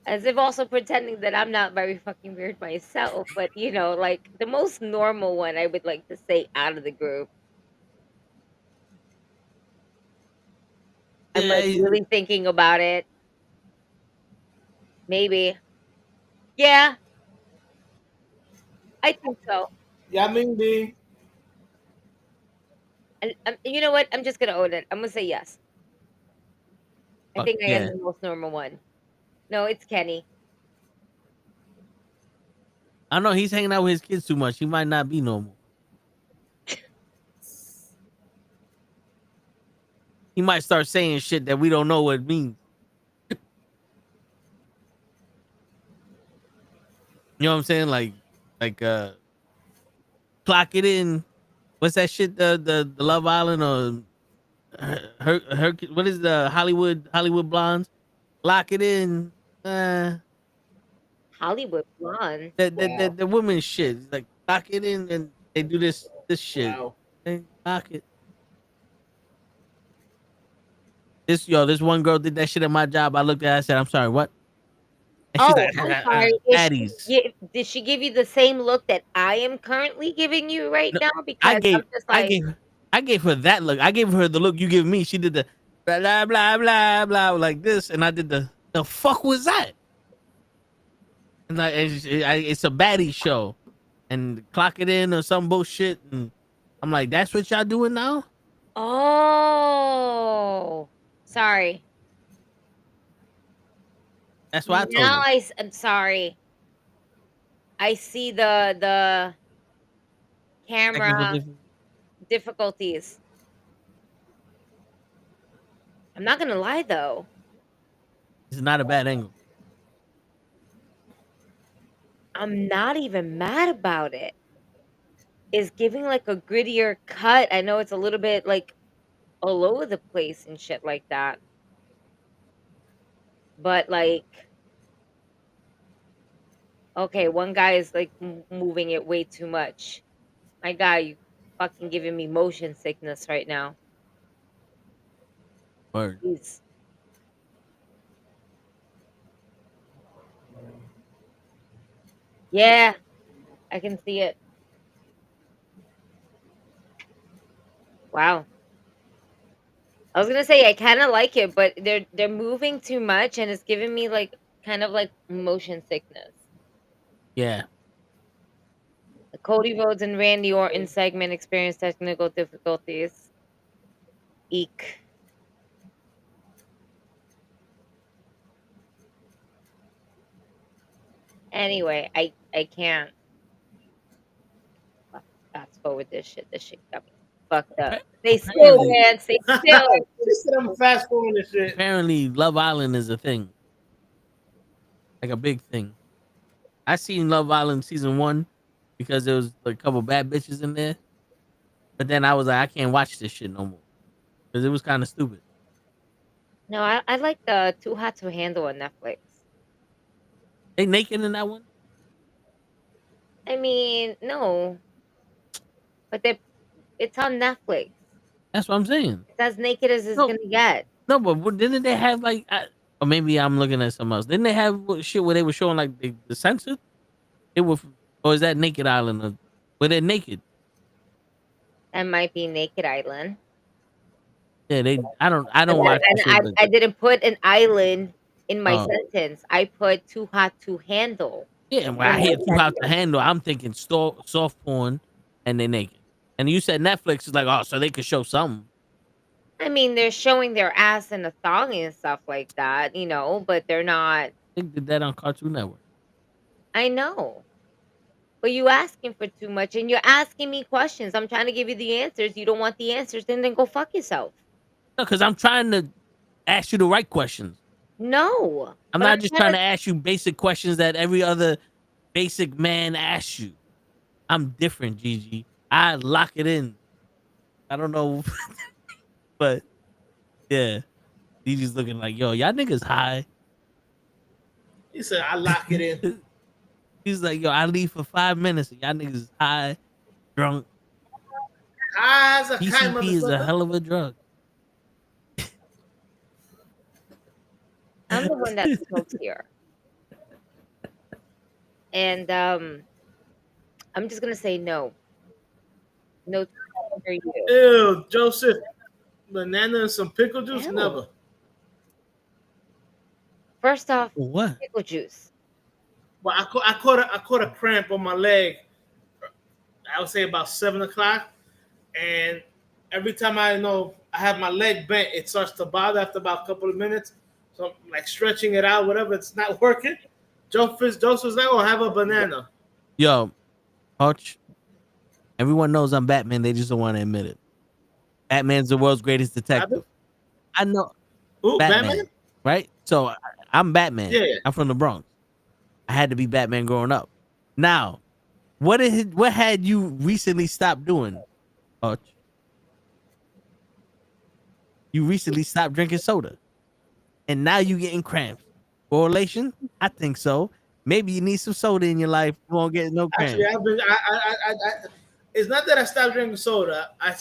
as if also pretending that I'm not very fucking weird myself, but like the most normal one I would like to say out of the group. I'm like really thinking about it. Maybe. Yeah. I think so. Yeah, Ming Ming. And you know what? I'm just gonna own it. I'm gonna say yes. I Fuck think I am yeah. the most normal one. No, it's Kenny. I know he's hanging out with his kids too much. He might not be normal. He might start saying shit that we don't know what it means. You know what I'm saying? Like clock it in. What's that shit? The Love Island or her what is the Hollywood Blondes? Lock it in. Hollywood blonde. The woman shit. It's like lock it in and they do this shit. Wow. They lock it. This one girl did that shit at my job. I looked at her, I said, I'm sorry, what? And she's like, I'm sorry. Baddies. Did she give you the same look that I am currently giving you right now? Because I I'm just like, I gave her that look. I gave her the look you give me. She did the blah blah blah blah blah like this, and I did the fuck was that? And it's a baddie show, and clock it in or some bullshit, and I'm like, that's what y'all doing now? oh, Sorry. That's why I told Now you. I'm sorry. I see the Technical camera difficulty. difficulties. I'm not gonna lie though. It's not a bad angle. I'm not even mad about it. It's giving like a grittier cut. I know it's a little bit like all over the place and shit like that. But like, okay, one guy is like moving it way too much. My guy, you fucking giving me motion sickness right now. Word. Jeez. Yeah, I can see it. Wow. I was gonna say I kind of like it, but they're moving too much, and it's giving me like kind of like motion sickness. Yeah. The Cody Rhodes and Randy Orton segment experienced technical difficulties. Eek. Anyway, I can't fast forward this shit. This shit got me fucked up. Stay still, Apparently- man. Stay still. She said I'm fast forwarding this shit. Apparently, Love Island is a thing, like a big thing. I seen Love Island season 1 because there was like, a couple bad bitches in there, but then I was like, I can't watch this shit no more because it was kind of stupid. No, I like the Too Hot to Handle on Netflix. They naked in that one. I mean, no, but it's on Netflix. That's what I'm saying. It's as naked as it's No. gonna get. No, but didn't they have like, or maybe I'm looking at something else. Didn't they have shit where they were showing like the censored? It was, or is that Naked Island? Where they're naked? That might be Naked Island. Yeah, they. I don't watch. I didn't put an island in my Oh. sentence. I put Too Hot to Handle. Yeah, when I hear Too Hot to Handle, I'm thinking soft porn, and they're naked. And you said Netflix is like, oh, so they could show something. I mean, they're showing their ass in a thong and stuff like that, you know, but they're not. They did that on Cartoon Network. I know. But you asking for too much and you're asking me questions. I'm trying to give you the answers. You don't want the answers, then go fuck yourself. No, because I'm trying to ask you the right questions. No. I'm not just trying to ask you basic questions that every other basic man asks you. I'm different, Gigi. I lock it in. I don't know, but yeah, Gigi's looking like, yo, y'all niggas high. He said, I lock it in. He's like, yo, I leave for 5 minutes and y'all niggas is high, drunk. High as a kite, PCP is a motherfucker. hell of a drug. I'm the one that smokes here. And I'm just gonna say no. No for you. Ew, Joseph. Banana and some pickle juice? Ew. Never. First off, What? pickle juice. Well, I caught a cramp on my leg. I would say about 7 o'clock, and every time I have my leg bent, it starts to bother after about a couple of minutes. So I'm like stretching it out, whatever. It's not working. Joseph's like, "Oh, have a banana." Yo, Hutch, everyone knows I'm Batman. They just don't want to admit it. Batman's the world's greatest detective. I know. Ooh, Batman? Right? So I'm Batman. Yeah. I'm from the Bronx. I had to be Batman growing up. Now, what had you recently stopped doing, Hutch? You recently stopped drinking soda. And now you getting cramps. Correlation? I think so. Maybe you need some soda in your life. You won't get no cramps. Actually, it's not that I stopped drinking soda. I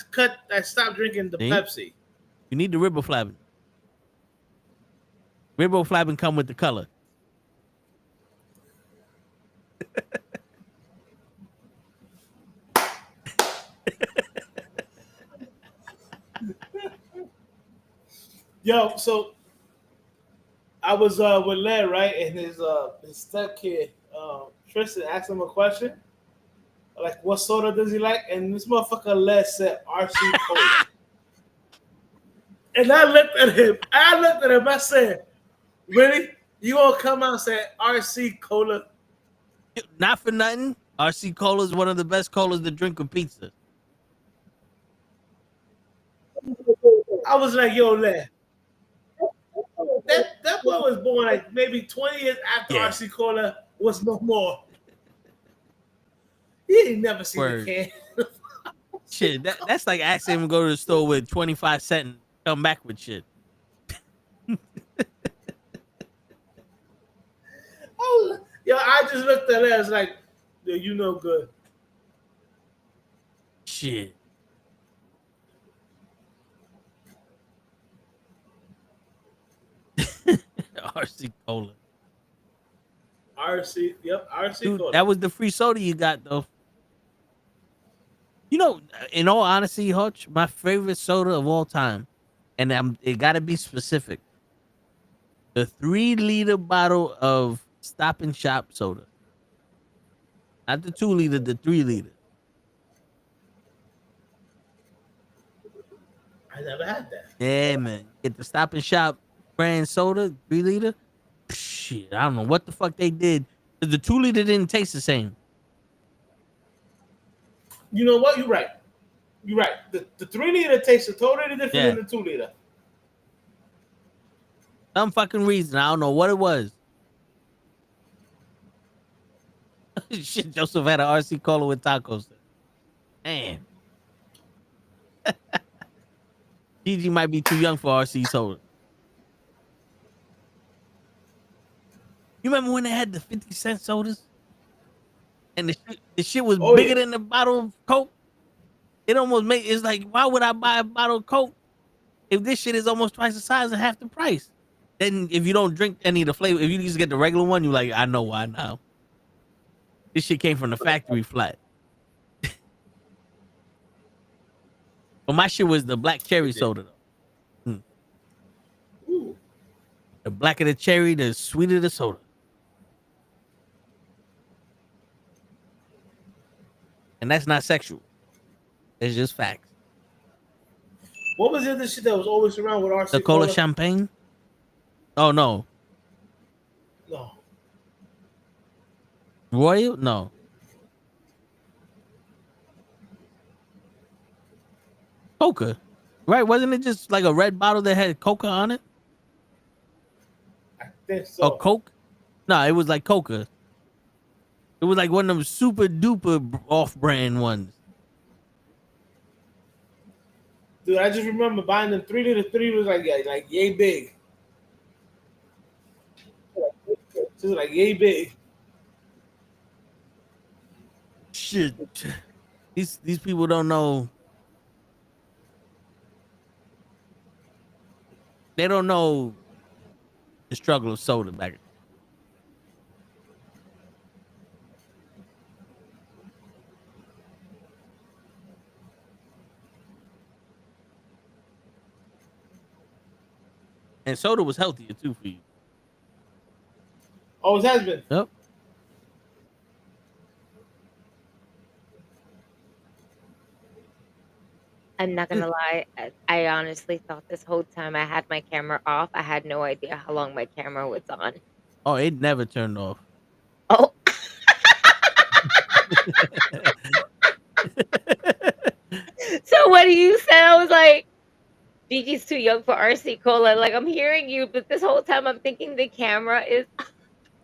stopped drinking the Pepsi. You need the riboflavin. Riboflavin come with the color. Yo, so I was with Led, right? And his step kid, Tristan, asked him a question. Like, what soda does he like? And this motherfucker Led said RC Cola. And I looked at him. I said, really? You gonna come out and say RC Cola? Not for nothing. RC Cola is one of the best colas to drink with pizza. I was like, yo, lad. That boy was born like maybe 20 years after RC Cola was no more. He ain't never seen a can. Shit, that's like asking him to go to the store with 25 cents and come back with shit. Oh, yo, I just looked at it. I was like, yo, you know good. Shit. RC Cola. RC Dude, Cola. that was the free soda you got, though. You know, in all honesty, Hutch, my favorite soda of all time, and it got to be specific, the 3-liter bottle of Stop and Shop soda. Not the 2-liter, the 3-liter. I never had that. Yeah, man. Get the Stop and Shop brand soda, 3-liter. Shit, I don't know what the fuck they did. The 2-liter didn't taste the same. You know what? You're right. The 3-liter tastes totally different than the 2-liter. Some fucking reason. I don't know what it was. Shit, Joseph had an RC Cola with tacos. Man. Gigi might be too young for RC soda. You remember when they had the 50-cent sodas? And the shit was bigger than the bottle of Coke? It almost made it's like, why would I buy a bottle of Coke if this shit is almost twice the size and half the price? Then if you don't drink any of the flavor, if you just get the regular one, you're like, I know why now. This shit came from the factory flat. But my shit was the black cherry soda, though. The blacker the cherry, the sweeter the soda. And that's not sexual. It's just facts. What was the other shit that was always around with RC The Cola Champagne? Oh, no. No. Royal? No. Coca. Right? Wasn't it just like a red bottle that had Coca on it? I think so. Or Coke? No, it was like Coca. It was like one of them super duper off-brand ones. Dude, I just remember buying them 3-liter. 3 was like yay big. Just like yay big. Shit. These people don't know. They don't know the struggle of soda back. And soda was healthier too for you. Oh, it has been. Yep. I'm not gonna lie. I honestly thought this whole time I had my camera off. I had no idea how long my camera was on. Oh, it never turned off. Oh. So what you said, I was like, Gigi's too young for RC Cola. Like, I'm hearing you, but this whole time I'm thinking the camera is.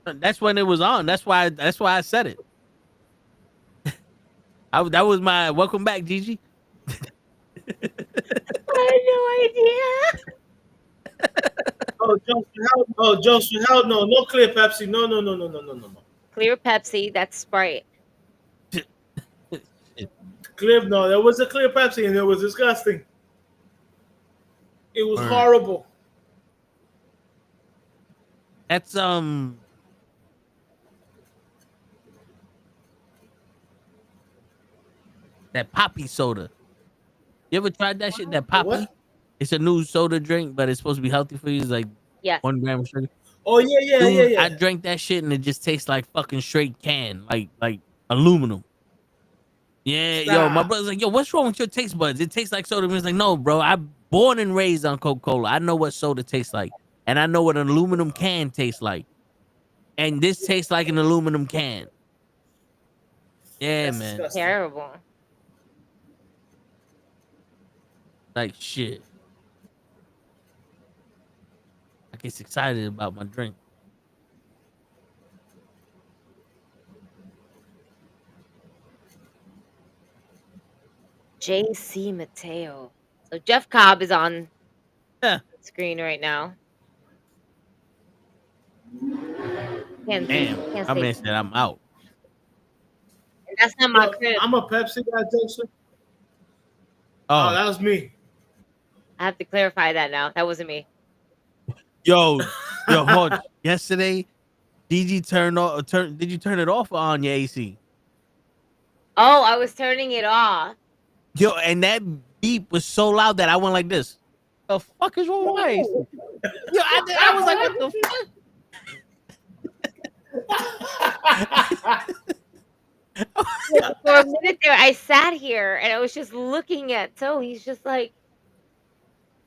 That's when it was on. That's why I said it. That was my welcome back, Gigi. I had no idea. Joseph, hell no. No clear Pepsi. No. Clear Pepsi, that's Sprite. Clear, no. There was a clear Pepsi and it was disgusting. It was horrible. That's that poppy soda. You ever tried that shit? That poppy? What? It's a new soda drink, but it's supposed to be healthy for you. It's like 1 gram of sugar. Oh yeah. Dude, I drank that shit and it just tastes like fucking straight can, like aluminum. Yeah, yo, my brother's like, yo, what's wrong with your taste buds? It tastes like soda. And he's like, no, bro, I born and raised on Coca-Cola. I know what soda tastes like, and I know what an aluminum can tastes like. And this tastes like an aluminum can. Yeah, That's man. disgusting. Terrible. Like shit. I get excited about my drink. JC Mateo. So Jeff Cobb is on Yeah. the screen right now. Can't Damn. can't I say. mean, said I'm out. That's not my Yo, crib. I'm a Pepsi guy, Jason. Oh, Oh, that was me. I have to clarify that now. That wasn't me. yo, hold. Yesterday, Gigi turned off. Did you turn it off or on your AC? Oh, I was turning it off. Yo, and that beep was so loud that I went like this. The fuck is wrong with my AC? Yo, I was like, what the fuck? For a minute there, I sat here and I was just looking at Toe. He's just like,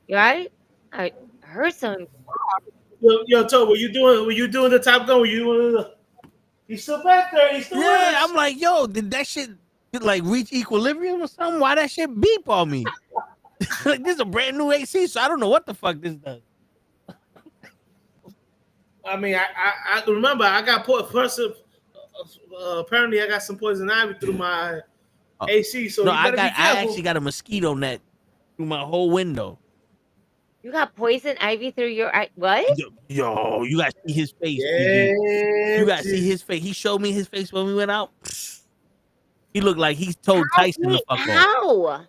"You right?" I heard something. Yo, Toe, were you doing the Top Gun? Were you doing the? He's still back there. He's still with Yeah, us. I'm like, yo, did that shit like reach equilibrium or something? Why that shit beep on me? Like this is a brand new AC, so I don't know what the fuck this does. I mean, I remember I got apparently I got some poison ivy through my AC. So no, you I better be careful. actually got a mosquito net through my whole window. You got poison ivy through your eye. What? Yo, you gotta see his face. Yeah, You gotta see his face. He showed me his face when we went out. He looked like he's told Tyson to fuck off. How?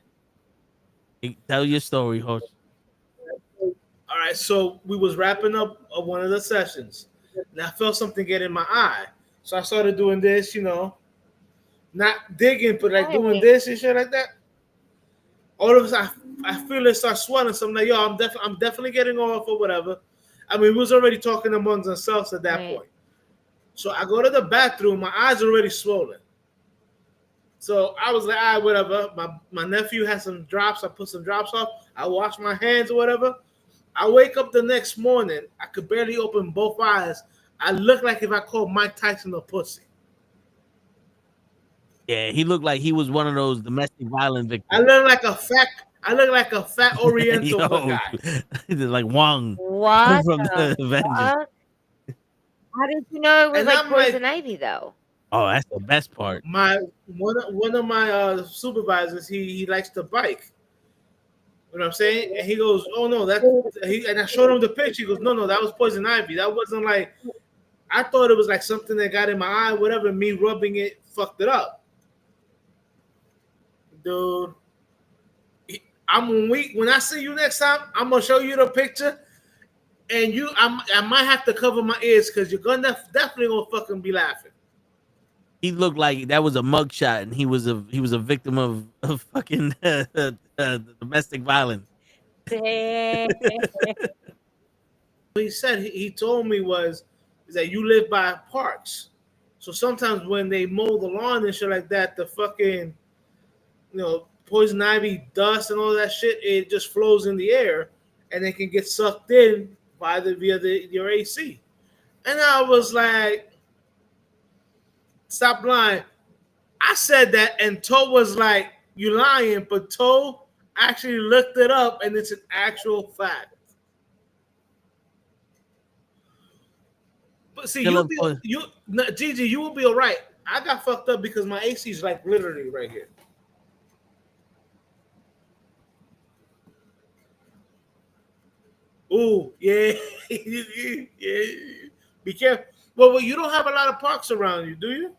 Hey, tell your story, host. All right, so we was wrapping up one of the sessions, and I felt something get in my eye. So I started doing this, not digging, but like doing this and shit like that. All of a sudden, I feel it start swelling. So I'm like, yo, I'm definitely getting off or whatever. I mean, we was already talking amongst ourselves at that point. So I go to the bathroom. My eyes are already swollen. So I was like, all right, whatever. My nephew had some drops. I put some drops off. I wash my hands or whatever. I wake up the next morning. I could barely open both eyes. I look like if I called Mike Tyson a pussy. Yeah, he looked like he was one of those domestic violence victims. I look like a fat Oriental guy. Like Wong. What from the Avengers. How did you know it was And like I'm poison ivy though? Oh, that's the best part. One of my supervisors, he likes to bike. You know what I'm saying? And he goes, "Oh no, and I showed him the picture. He goes, "No, that was poison ivy. That wasn't like I thought it was like something that got in my eye, whatever. Me rubbing it fucked it up." Dude, when I see you next time, I'm gonna show you the picture, and I might have to cover my ears because you're definitely gonna fucking be laughing. He looked like that was a mugshot, and he was a victim of fucking domestic violence. What he said, he told me is that you live by parks, so sometimes when they mow the lawn and shit like that, the fucking poison ivy dust and all that shit, it just flows in the air and it can get sucked in via your AC. And I was like, stop lying. I said that, and Toe was like, you lying, but Toe actually looked it up and it's an actual fact. But see, Gigi, you will be all right. I got fucked up because my AC is like literally right here. Ooh, yeah. Yeah. Be careful. Well, you don't have a lot of parks around you, do you?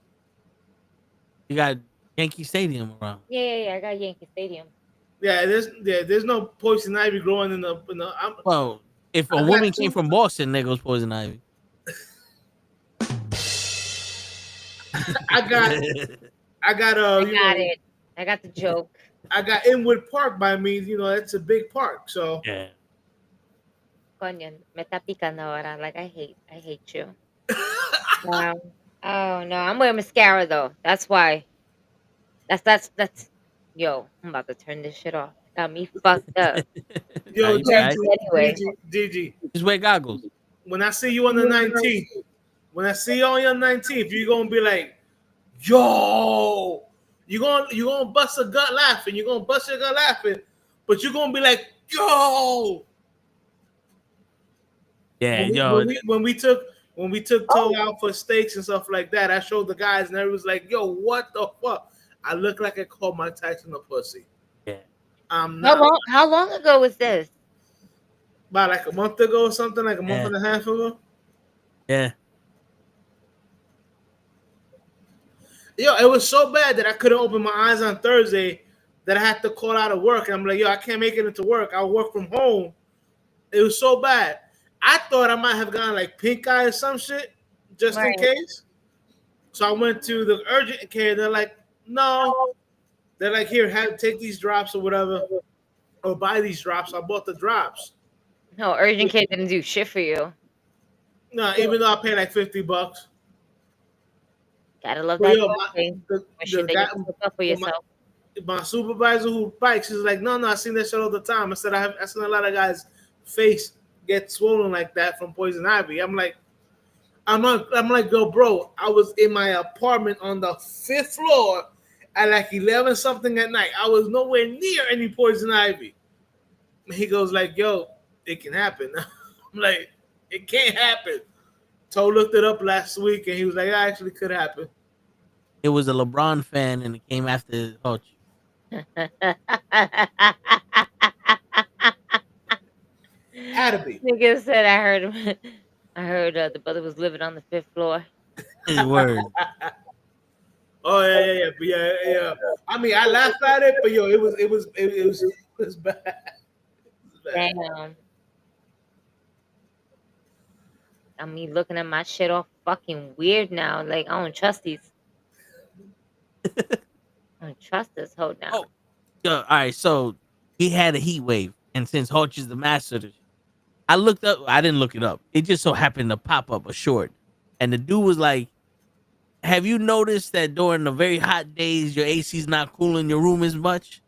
You got Yankee Stadium around. Yeah. I got Yankee Stadium. Yeah, there's no poison ivy growing in the. Well, if a woman came from Boston, there goes poison ivy. I got it. I got the joke. I got Inwood Park by me. It's a big park. So yeah. Konyan, metapica na ora. Like I hate you. Oh no, I'm wearing mascara though. That's why. That's. Yo, I'm about to turn this shit off. Got me fucked up. Yo, You right. Anyway. Gigi, Just wear goggles. when I see you on the 19th, when I see you on your 19th, you're gonna be like, yo, you're gonna bust a gut laughing. You're gonna bust your gut laughing, but you're gonna be like, yo. Yeah, When we took Toe out for steaks and stuff like that, I showed the guys and everyone's like, yo, what the fuck? I look like I called Mike Tyson a pussy. Yeah. I'm not. How long ago was this? About like a month ago or something, like a month and a half ago. Yeah. Yo, it was so bad that I couldn't open my eyes on Thursday that I had to call out of work. And I'm like, yo, I can't make it into work. I'll work from home. It was so bad. I thought I might have gotten like pink eye or some shit just in case. So I went to the urgent care. They're like, no. They're like, here, take these drops or whatever, or buy these drops. I bought the drops. No, urgent care didn't do shit for you. No, even though I paid like $50. Gotta love that. My supervisor who bikes is like, no, I seen that shit all the time. I said, I seen a lot of guys' face get swollen like that from poison ivy. I'm like, yo, bro, I was in my apartment on the 5th floor at like 11 something at night. I was nowhere near any poison ivy. And he goes like, yo, it can happen. I'm like, it can't happen. Toe looked it up last week and he was like, it actually could happen. It was a LeBron fan and it came after Hoch. Had to be. Nigga said I heard him. I heard the brother was living on the 5th floor. Word. Oh yeah. But yeah. I mean, I laughed at it, but yo, it was bad. Damn. I mean, looking at my shit all fucking weird now. Like, I don't trust these. I don't trust this hoe now. Oh, all right. So he had a heat wave, and since Hoch is the master of the I looked up. I didn't look it up. It just so happened to pop up a short, and the dude was like, "Have you noticed that during the very hot days, your AC's not cooling your room as much?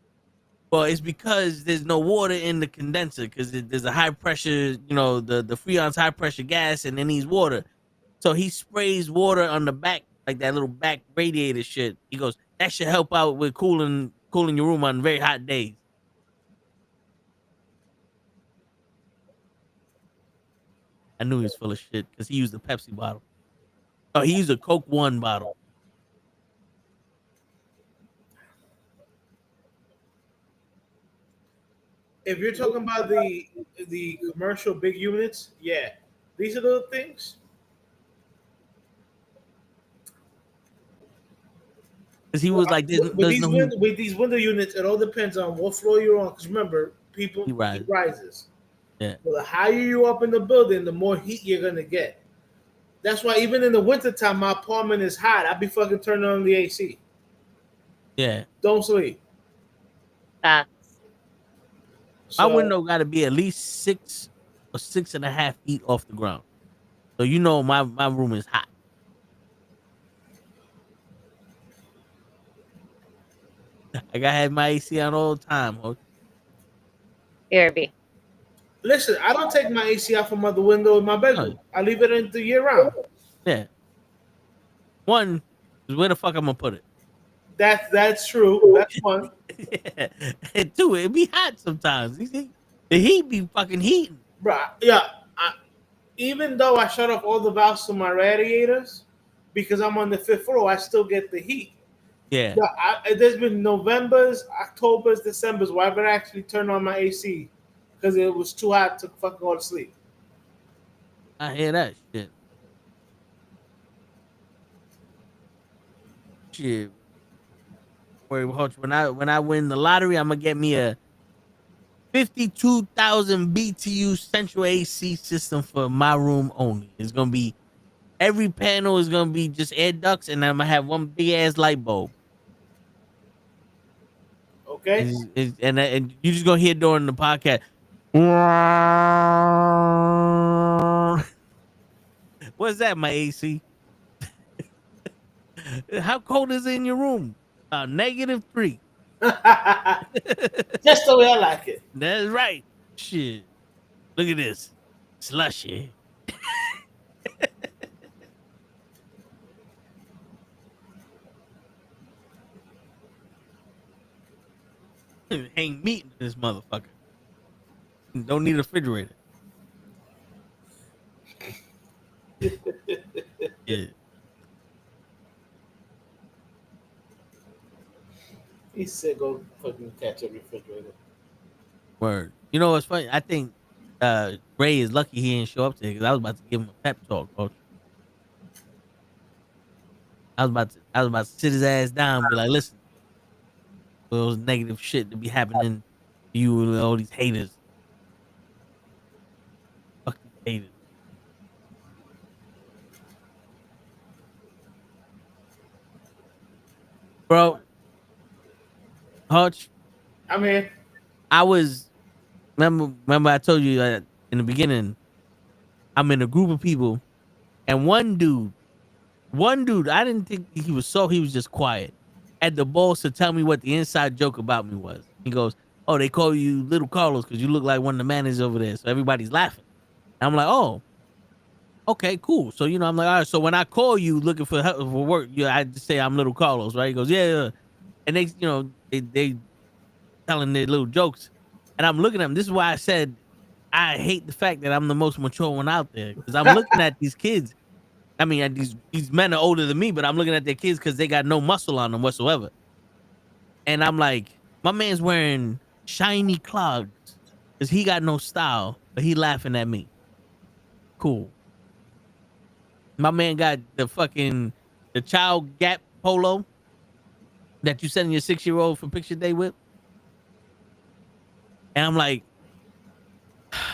Well, it's because there's no water in the condenser because there's a high pressure, the Freon's high pressure gas, and it needs water. So he sprays water on the back, like that little back radiator shit. He goes, that should help out with cooling your room on very hot days." I knew he was full of shit because he used a Pepsi bottle. Oh, he used a Coke One bottle. If you're talking about the commercial big units, yeah, these are the things. Because he was like, with these window units, it all depends on what floor you're on. Because remember, heat rises. Yeah. So the higher you up in the building, the more heat you're gonna get. That's why even in the wintertime, my apartment is hot. I be fucking turning on the AC. Yeah. Don't sleep. My window got to be at least 6 or 6.5 feet off the ground. So my room is hot. I gotta have my AC on all the time. BRB. Listen, I don't take my AC out from the window in my bedroom. I leave it in the year round. Yeah. One is where the fuck I'm gonna put it. That's true. That's one. Yeah. And two, it be hot sometimes. The heat be fucking heating. Bro, yeah. Even though I shut off all the valves to my radiators because I'm on the 5th floor, I still get the heat. Yeah. There's been Novembers, Octobers, Decembers where I've actually turned on my AC because it was too hot to fucking go to sleep. I hear that shit. Shit. When I win the lottery, I'm gonna get me a 52,000 BTU central AC system for my room only. It's gonna be every panel is gonna be just air ducts, and I'm gonna have one big ass light bulb. Okay. And you're just gonna hear during the podcast. What's that, my AC? How cold is it in your room? -3. Just the way I like it. That's right. Shit. Look at this. Slushy. Ain't meat in this motherfucker. Don't need a refrigerator. Yeah. He said go fucking catch a refrigerator. Word. You know what's funny? I think Ray is lucky he didn't show up today because I was about to give him a pep talk, coach. I was about to sit his ass down and be like, listen, those negative shit to be happening to you and all these haters. Fuck these haters. Bro, Hutch, I'm here. I was remember I told you in the beginning, I'm in a group of people, and one dude, I didn't think he was just quiet. Had the balls to tell me what the inside joke about me was. He goes, "Oh, they call you Little Carlos because you look like one of the managers over there." So everybody's laughing. And I'm like, "Oh, okay, cool." So I'm like, "All right." So when I call you looking for work, I just say I'm Little Carlos, right? He goes, "Yeah, yeah." And they telling their little jokes, and I'm looking at them. This is why I said I hate the fact that I'm the most mature one out there because I'm looking at these kids. I mean, these men are older than me, but I'm looking at their kids because they got no muscle on them whatsoever. And I'm like, my man's wearing shiny clogs because he got no style, but he laughing at me. Cool. My man got the child Gap polo that you sending your 6-year-old for picture day with. And I'm like,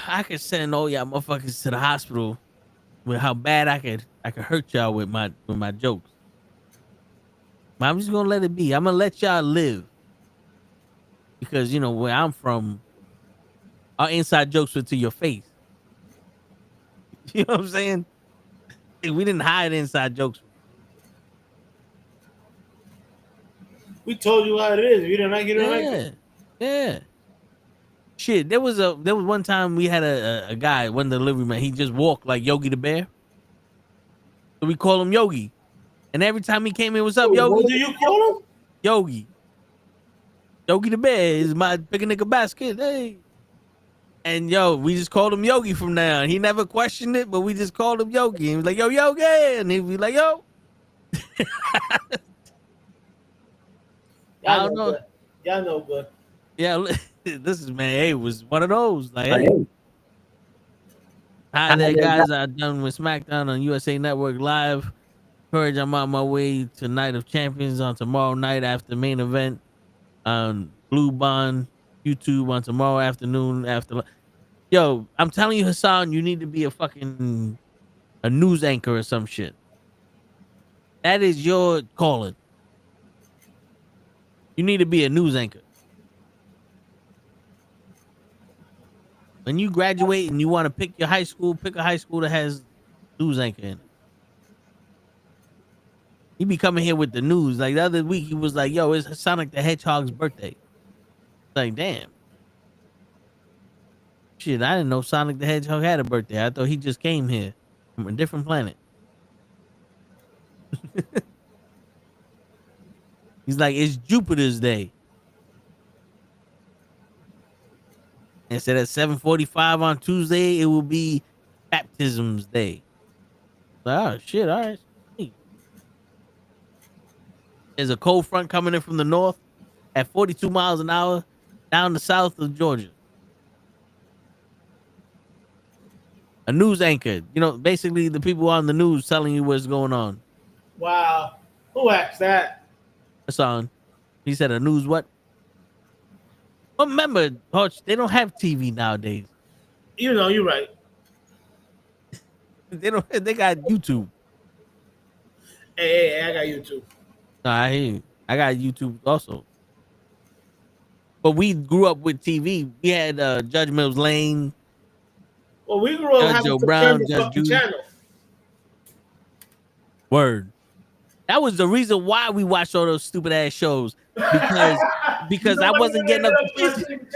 I could send all y'all motherfuckers to the hospital with how bad I could hurt y'all with my jokes. But I'm just gonna let it be. I'm gonna let y'all live. Because where I'm from, our inside jokes were to your face. You know what I'm saying? We didn't hide inside jokes. We told you how it is. If you didn't like it, you didn't like it. Yeah. Shit, there was one time we had a guy, one delivery man. He just walked like Yogi the Bear. So we call him Yogi. And every time he came in, "What's up, Yogi?" What do you call him? Yogi. Yogi the Bear is my picnic basket. Hey. And we just called him Yogi from now on. He never questioned it, but we just called him Yogi. And he was like, "Yo, Yogi." And he'd be like, "Yo." I don't know. Y'all know good. Yeah, this is, man, hey, it was one of those. Like, hey. Hi there, guys. I'm done with SmackDown on USA Network Live. Courage, I'm on my way to Night of Champions on tomorrow night after main event on Blue Bond YouTube on tomorrow afternoon after. Yo, I'm telling you, Hassan, you need to be a news anchor or some shit. That is your calling. You need to be a news anchor. When you graduate and you want to pick your high school, pick a high school that has news anchor in it. He be coming here with the news. Like the other week, he was like, "Yo, it's Sonic the Hedgehog's birthday." Like, damn. Shit, I didn't know Sonic the Hedgehog had a birthday. I thought he just came here from a different planet. He's like, "It's Jupiter's Day." And said at 7:45 on Tuesday, it will be Baptism's Day. Like, oh, shit, all right. Sweet. There's a cold front coming in from the north at 42 miles an hour down the south of Georgia. A news anchor. Basically the people on the news telling you what's going on. Wow. Who asked that? That's on. He said a news what? Well, remember, Hutch, they don't have TV nowadays. You're right. They got YouTube. Hey, I got YouTube. Nah, I hear you. I got YouTube also. But we grew up with TV. We had Judge Mills Lane. Well, we grew up having to turn the fucking channel. Word. That was the reason why we watched all those stupid ass shows. Because because I wasn't getting up to chase it.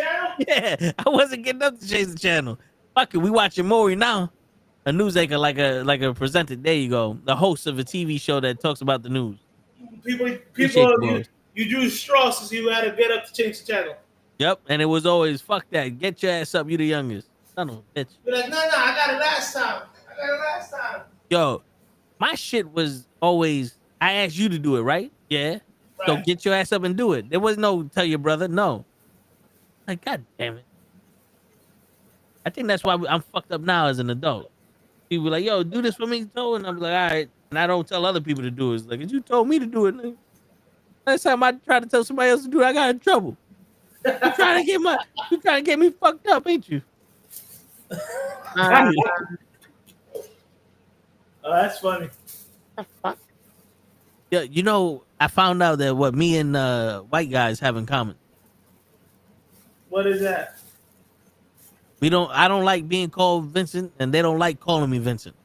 Yeah, I wasn't getting up to chase the channel. Fuck it, we watching Maury now. A news anchor like a presenter. There you go. The host of a TV show that talks about the news. Appreciate You use straws so you had to get up to change the channel. Yep, and it was always fuck that. Get your ass up. You the youngest. Son of a bitch. You're like, no, I got it last time. Yo, my shit was always. I asked you to do it, right? Yeah. Right. So get your ass up and do it. There was no tell your brother. No. Like, God damn it. I think that's why I'm fucked up now as an adult. People like, yo, do this for me, Joe. And I'm like, all right. And I don't tell other people to do it. It's like, you told me to do it. Nigga. Last time I tried to tell somebody else to do it, I got in trouble. You trying to get me fucked up, ain't you? Oh, that's funny. The fuck? Yeah, you know, I found out that what me and white guys have in common. What is that? I don't like being called Vincent, and they don't like calling me Vincent.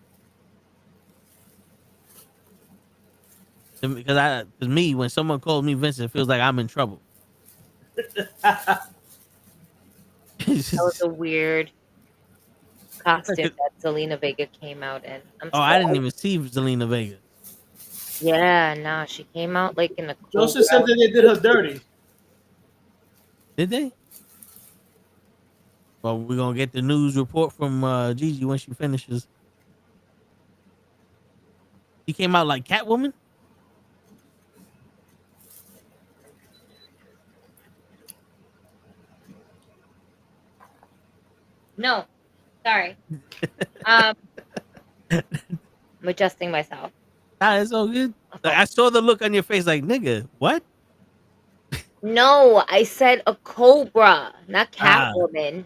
Because me, when someone calls me Vincent, it feels like I'm in trouble. That was a weird costume that Zelina Vega came out in. I didn't even see Zelina Vega. Yeah, no, she came out like in a. Joseph said that they did her dirty. Did they? Well, we're gonna get the news report from Gigi when she finishes. She came out like Catwoman. No, sorry. I'm adjusting myself. Nah, it's all good. Like, I saw the look on your face, like, nigga, what? No, I said a cobra, not Catwoman.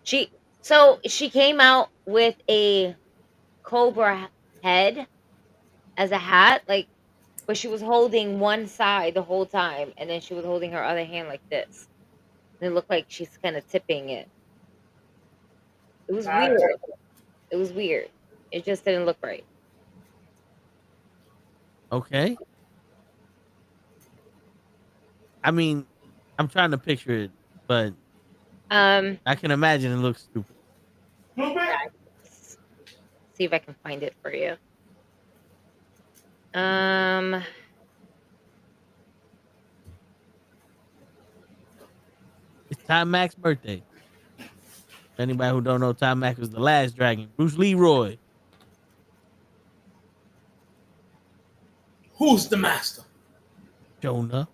She came out with a cobra head as a hat, like, but she was holding one side the whole time, and then she was holding her other hand like this. And it looked like she's kind of tipping it. It was weird. It was weird. It just didn't look right. Okay. I mean, I'm trying to picture it, but I can imagine it looks stupid. See if I can find it for you. It's Tom Mac's birthday. Anybody who don't know, Tom Mac was the last dragon. Bruce Leroy. Who's the master? Jonah.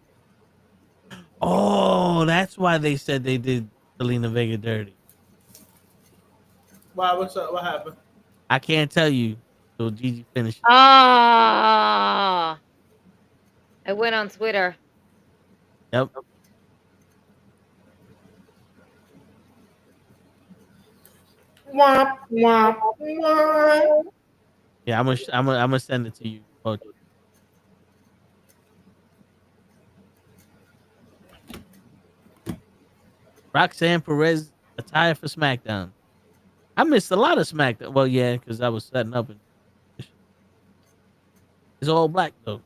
Oh, that's why they said they did Zelina Vega dirty. Why? What's up? What happened? I can't tell you till Gigi finishes. I went on Twitter. Yep. Womp, womp, womp. Yeah, I'm gonna send it to you. Roxanne Perez attire for SmackDown. I missed a lot of SmackDown. Well, yeah, because I was setting up. It's all black though.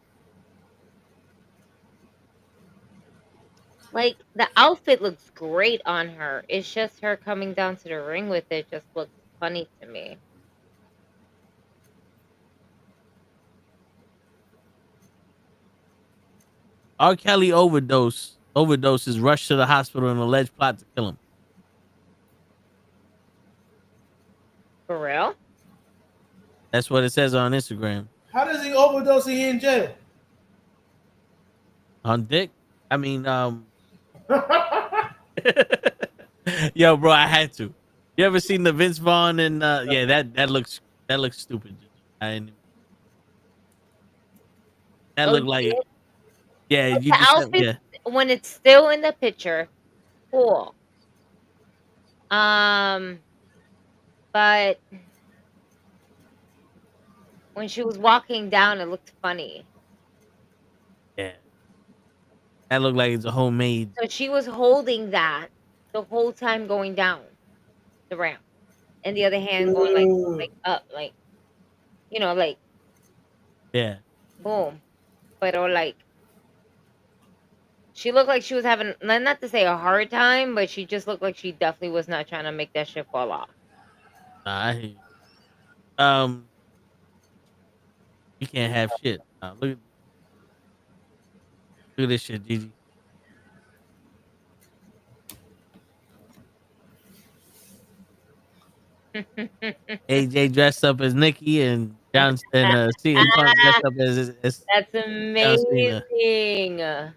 Like, the outfit looks great on her. It's just her coming down to the ring with it just looks funny to me. R. Kelly overdoses rushed to the hospital in alleged plot to kill him. For real? That's what it says on Instagram. How does he overdose and he in jail? On dick? I mean, yo, bro, I had to. You ever seen the Vince Vaughn and yeah, that looks stupid. That looked like yeah, But you the just outfit, when it's still in the picture, cool. But when she was walking down, it looked funny. yeah. That looked like it's a homemade. So she was holding that the whole time going down the ramp, and the other hand going like up, like, you know, like Yeah. boom. But or like She looked like she was having, not to say a hard time, but she just looked like she definitely was not trying to make that shit fall off. I hear you. You can't have shit. Look at this shit, Gigi. AJ dressed up as Nikki and CM Punk dressed up as That's John Cena. amazing.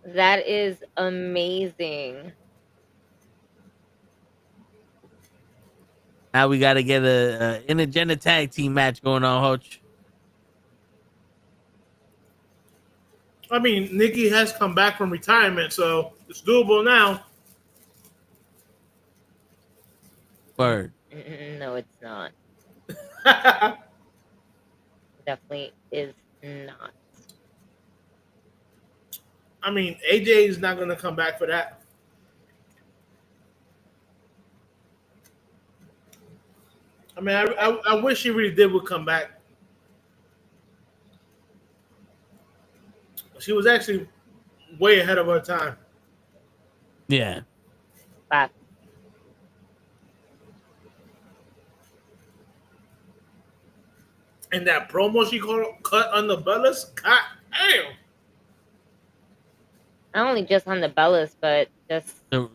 That is amazing. Now we got to get a intergender tag team match going on, Hoch. I mean, Nikki has come back from retirement, so it's doable now. Word. No, it's not. Definitely is not. I mean, AJ is not going to come back for that. I mean, I wish she really would come back. She was actually way ahead of her time. Yeah. Back. And that promo she cut on the Bellas, god damn. Not only just on the Bellas, but just the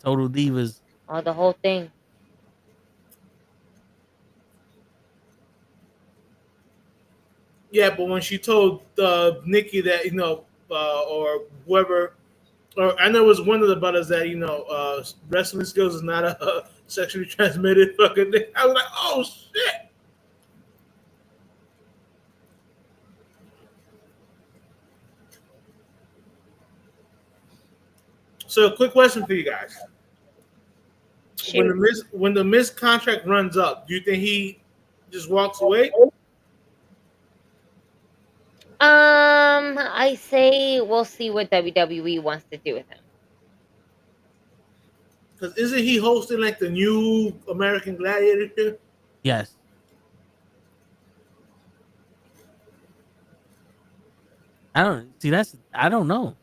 Total Divas. Oh, the whole thing. Yeah, but when she told Nikki that, or whoever, or I know it was one of the brothers that, wrestling skills is not a sexually transmitted fucking thing. I was like, oh shit. So, quick question for you guys: when the Miz contract runs up, do you think he just walks away? I say we'll see what WWE wants to do with him. Because isn't he hosting like the new American Gladiator show? Yes. I don't know.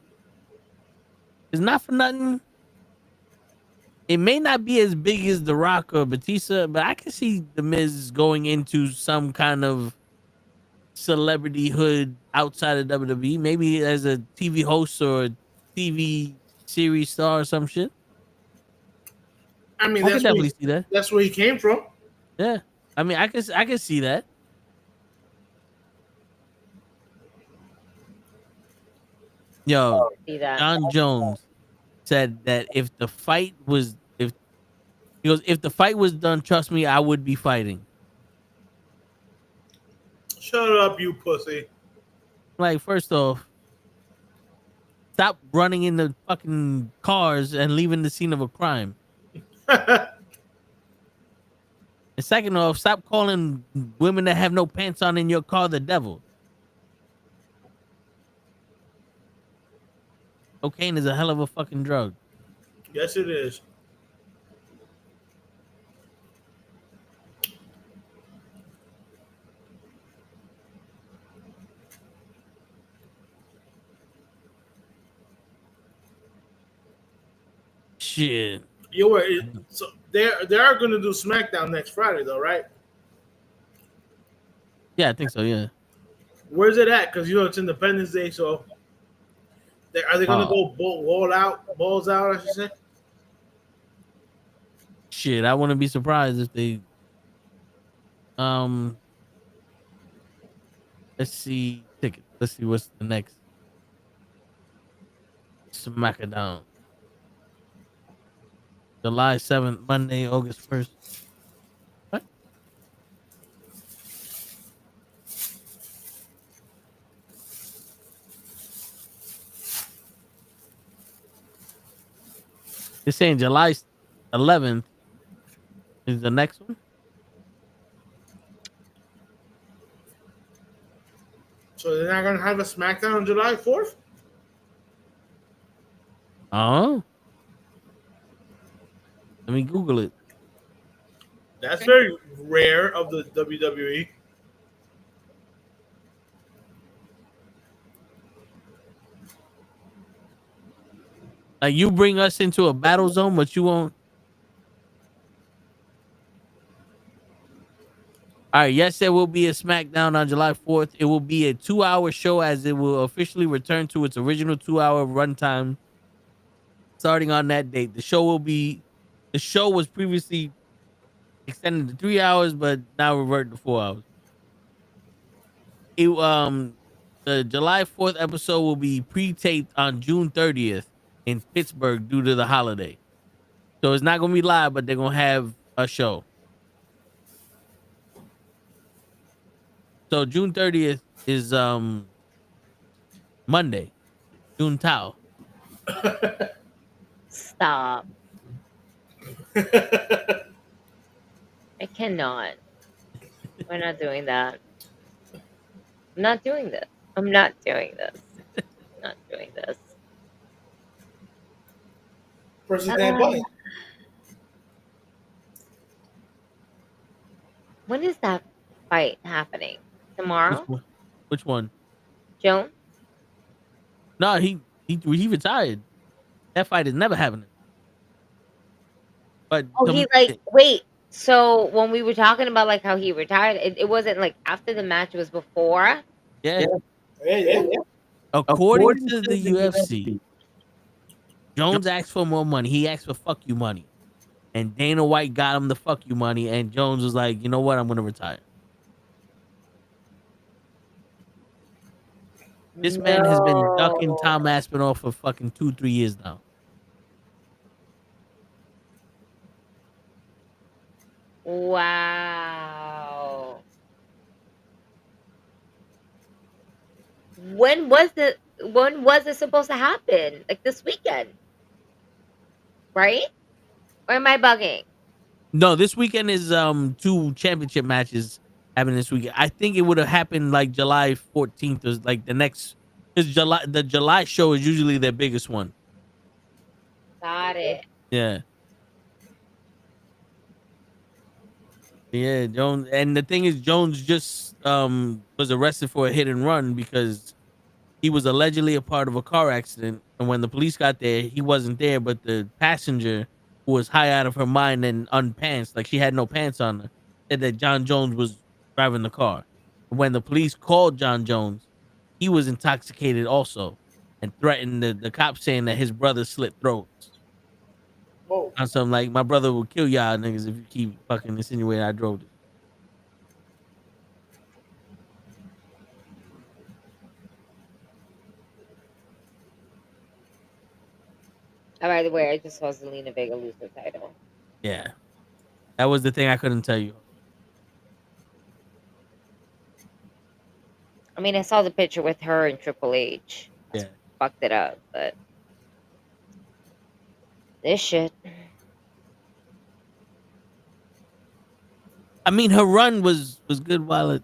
It's not for nothing. It may not be as big as The Rock or Batista, but I can see The Miz going into some kind of celebrity hood outside of WWE, maybe as a TV host or a TV series star or some shit. I mean, I can definitely see that. That's where he came from. Yeah, I mean, I can see that. Yo, John Jones said that if the fight was if the fight was done, trust me, I would be fighting. Shut up, you pussy. Like, first off, stop running into fucking cars and leaving the scene of a crime. And second off, stop calling women that have no pants on in your car the devil. Cocaine is a hell of a fucking drug. Yes, it is. Shit. So they are going to do SmackDown next Friday, though, right? Yeah, I think so. Yeah. Where's it at? Because it's Independence Day, so are they going to go balls out? I should say. Shit, I wouldn't be surprised if they. Let's see tickets. Let's see what's the next SmackDown. July 7th, Monday, August 1st. What? They're saying July 11th is the next one. So they're not going to have a SmackDown on July 4th? Oh. Let me Google it. That's very rare of the WWE. Like you bring us into a battle zone, but you won't. All right, yes, there will be a SmackDown on July 4th. It will be a 2-hour show as it will officially return to its original 2-hour runtime starting on that date. The show was previously extended to 3 hours, but now revert to 4 hours. The July 4th episode will be pre-taped on June 30th in Pittsburgh due to the holiday. So it's not gonna be live, but they're gonna have a show. So June 30th is Monday, June Tao. Stop. I cannot. We're not doing that. I'm not doing this. I'm not doing this. I'm not doing this. Person can't buy. When is that fight happening? Tomorrow? Which one? Joan? No, he retired. That fight is never happening. But Oh, he like wait. So when we were talking about like how he retired, it wasn't like after the match. It was before. yeah. Yeah. According to the UFC, Jones asked for more money. He asked for fuck you money. And Dana White got him the fuck you money. And Jones was like, you know what? I'm going to retire. This man has been ducking Tom Aspinall for fucking 2-3 years now. Wow. When was it supposed to happen? Like this weekend? Right? Or am I bugging? No, this weekend is 2 championship matches happening this weekend. I think it would have happened like July 14th or like the next, because the July show is usually their biggest one. Got it. Yeah. Yeah, Jones, and the thing is, Jones just was arrested for a hit and run because he was allegedly a part of a car accident, and when the police got there, he wasn't there, but the passenger, who was high out of her mind and unpants, like she had no pants on her, said that John Jones was driving the car. When the police called John Jones, he was intoxicated also and threatened the cops, saying that his brother slit throats. Whoa. On something like, my brother will kill y'all niggas if you keep fucking insinuating I drove it. Oh, by the way, I just saw Zelina Vega lose the title. Yeah. That was the thing I couldn't tell you. I mean, I saw the picture with her and Triple H. Yeah. Fucked it up, but this shit. I mean, her run was good while it.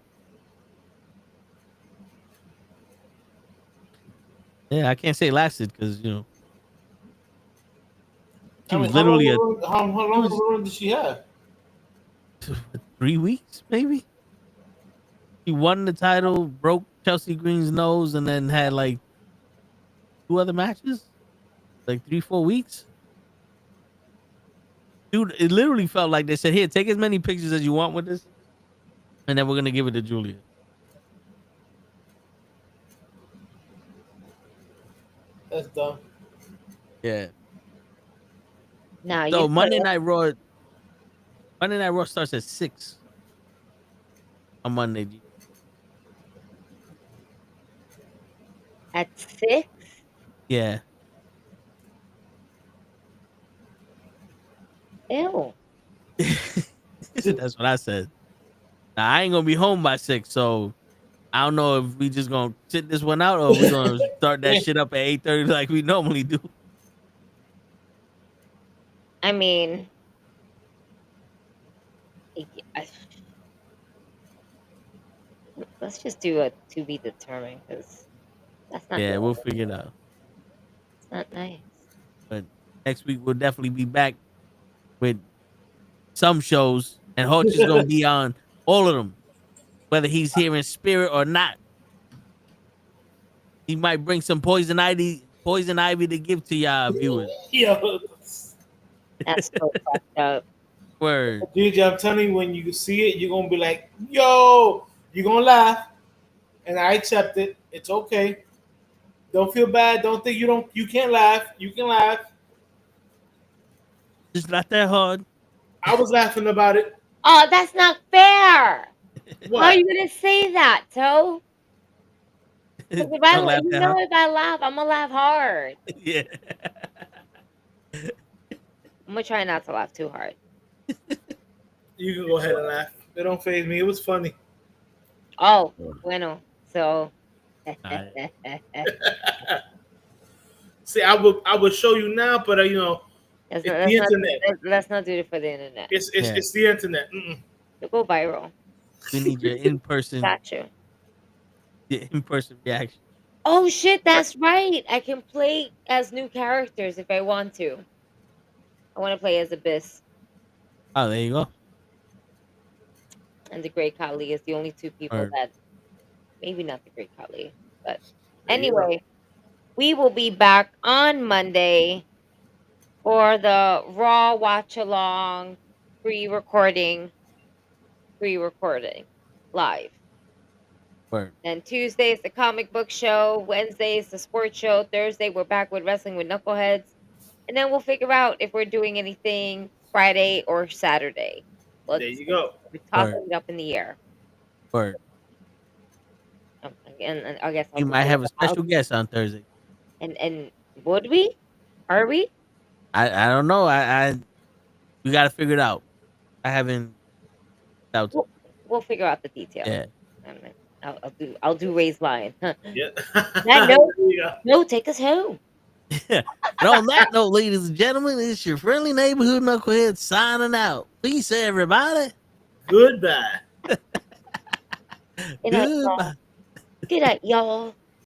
Yeah, I can't say it lasted because, you know, she was literally how long of a run did she have? 3 weeks, maybe. She won the title, broke Chelsea Green's nose, and then had like 2 other matches, like 3-4 weeks. Dude, it literally felt like they said, "Here, take as many pictures as you want with this, and then we're gonna give it to Julia." That's dumb. Yeah. Now So you Monday Night Raw starts at 6 on Monday. at 6. Yeah. Ew. That's what I said. Now, I ain't gonna be home by 6, so I don't know if we just gonna sit this one out or we gonna start that shit up at 8:30 like we normally do. I mean, let's just do a to be determined because that's not. Yeah, good. we'll figure it out. It's not nice. But next week we'll definitely be back with some shows, and Hutch is gonna be on all of them, whether he's here in spirit or not. He might bring some poison ivy poison ivy to give to y'all viewers. Yo, That's so fucked up. Word. DJ, I'm telling you, when you see it, you're gonna be like, "Yo," you're gonna laugh, and I accept it. It's okay. Don't feel bad. Don't think you can't laugh. You can laugh. It's not that hard. I was laughing about it. Oh, that's not fair. What? How are you gonna say that, Toe? Because if I, Don't laugh you that know, hard. if I laugh, I'm gonna laugh hard. Yeah. I'm gonna try not to laugh too hard. You can go ahead and laugh. It don't faze me. It was funny. Oh, bueno. So. Alright. See, I would show you now, but it's the internet. Let's not do it for the internet. It's the internet. It'll go viral. We need your in-person. Got you. Your in-person reaction. Oh shit, that's right. I can play as new characters if I want to. I want to play as Abyss Oh, there you go. and the Great Khali is the only two people Word. that, maybe not the Great Khali, but anyway, we will be back on Monday for the Raw watch along pre-recording live. Word. And Tuesday is the comic book show. Wednesday is the sports show. Thursday, we're back with Wrestling with Knuckleheads. And then we'll figure out if we're doing anything Friday or Saturday. There you go. We're tossing it up in the air. Word. And I guess You might have a special guest on Thursday. And would we? Are we? I don't know. We got to figure it out. I haven't. We'll figure out the details. Yeah. I'll do Ray's line. Yeah. No, take us home. And on that note, ladies and gentlemen, it's your friendly neighborhood knucklehead signing out. Peace, everybody. Goodbye. Good night, y'all.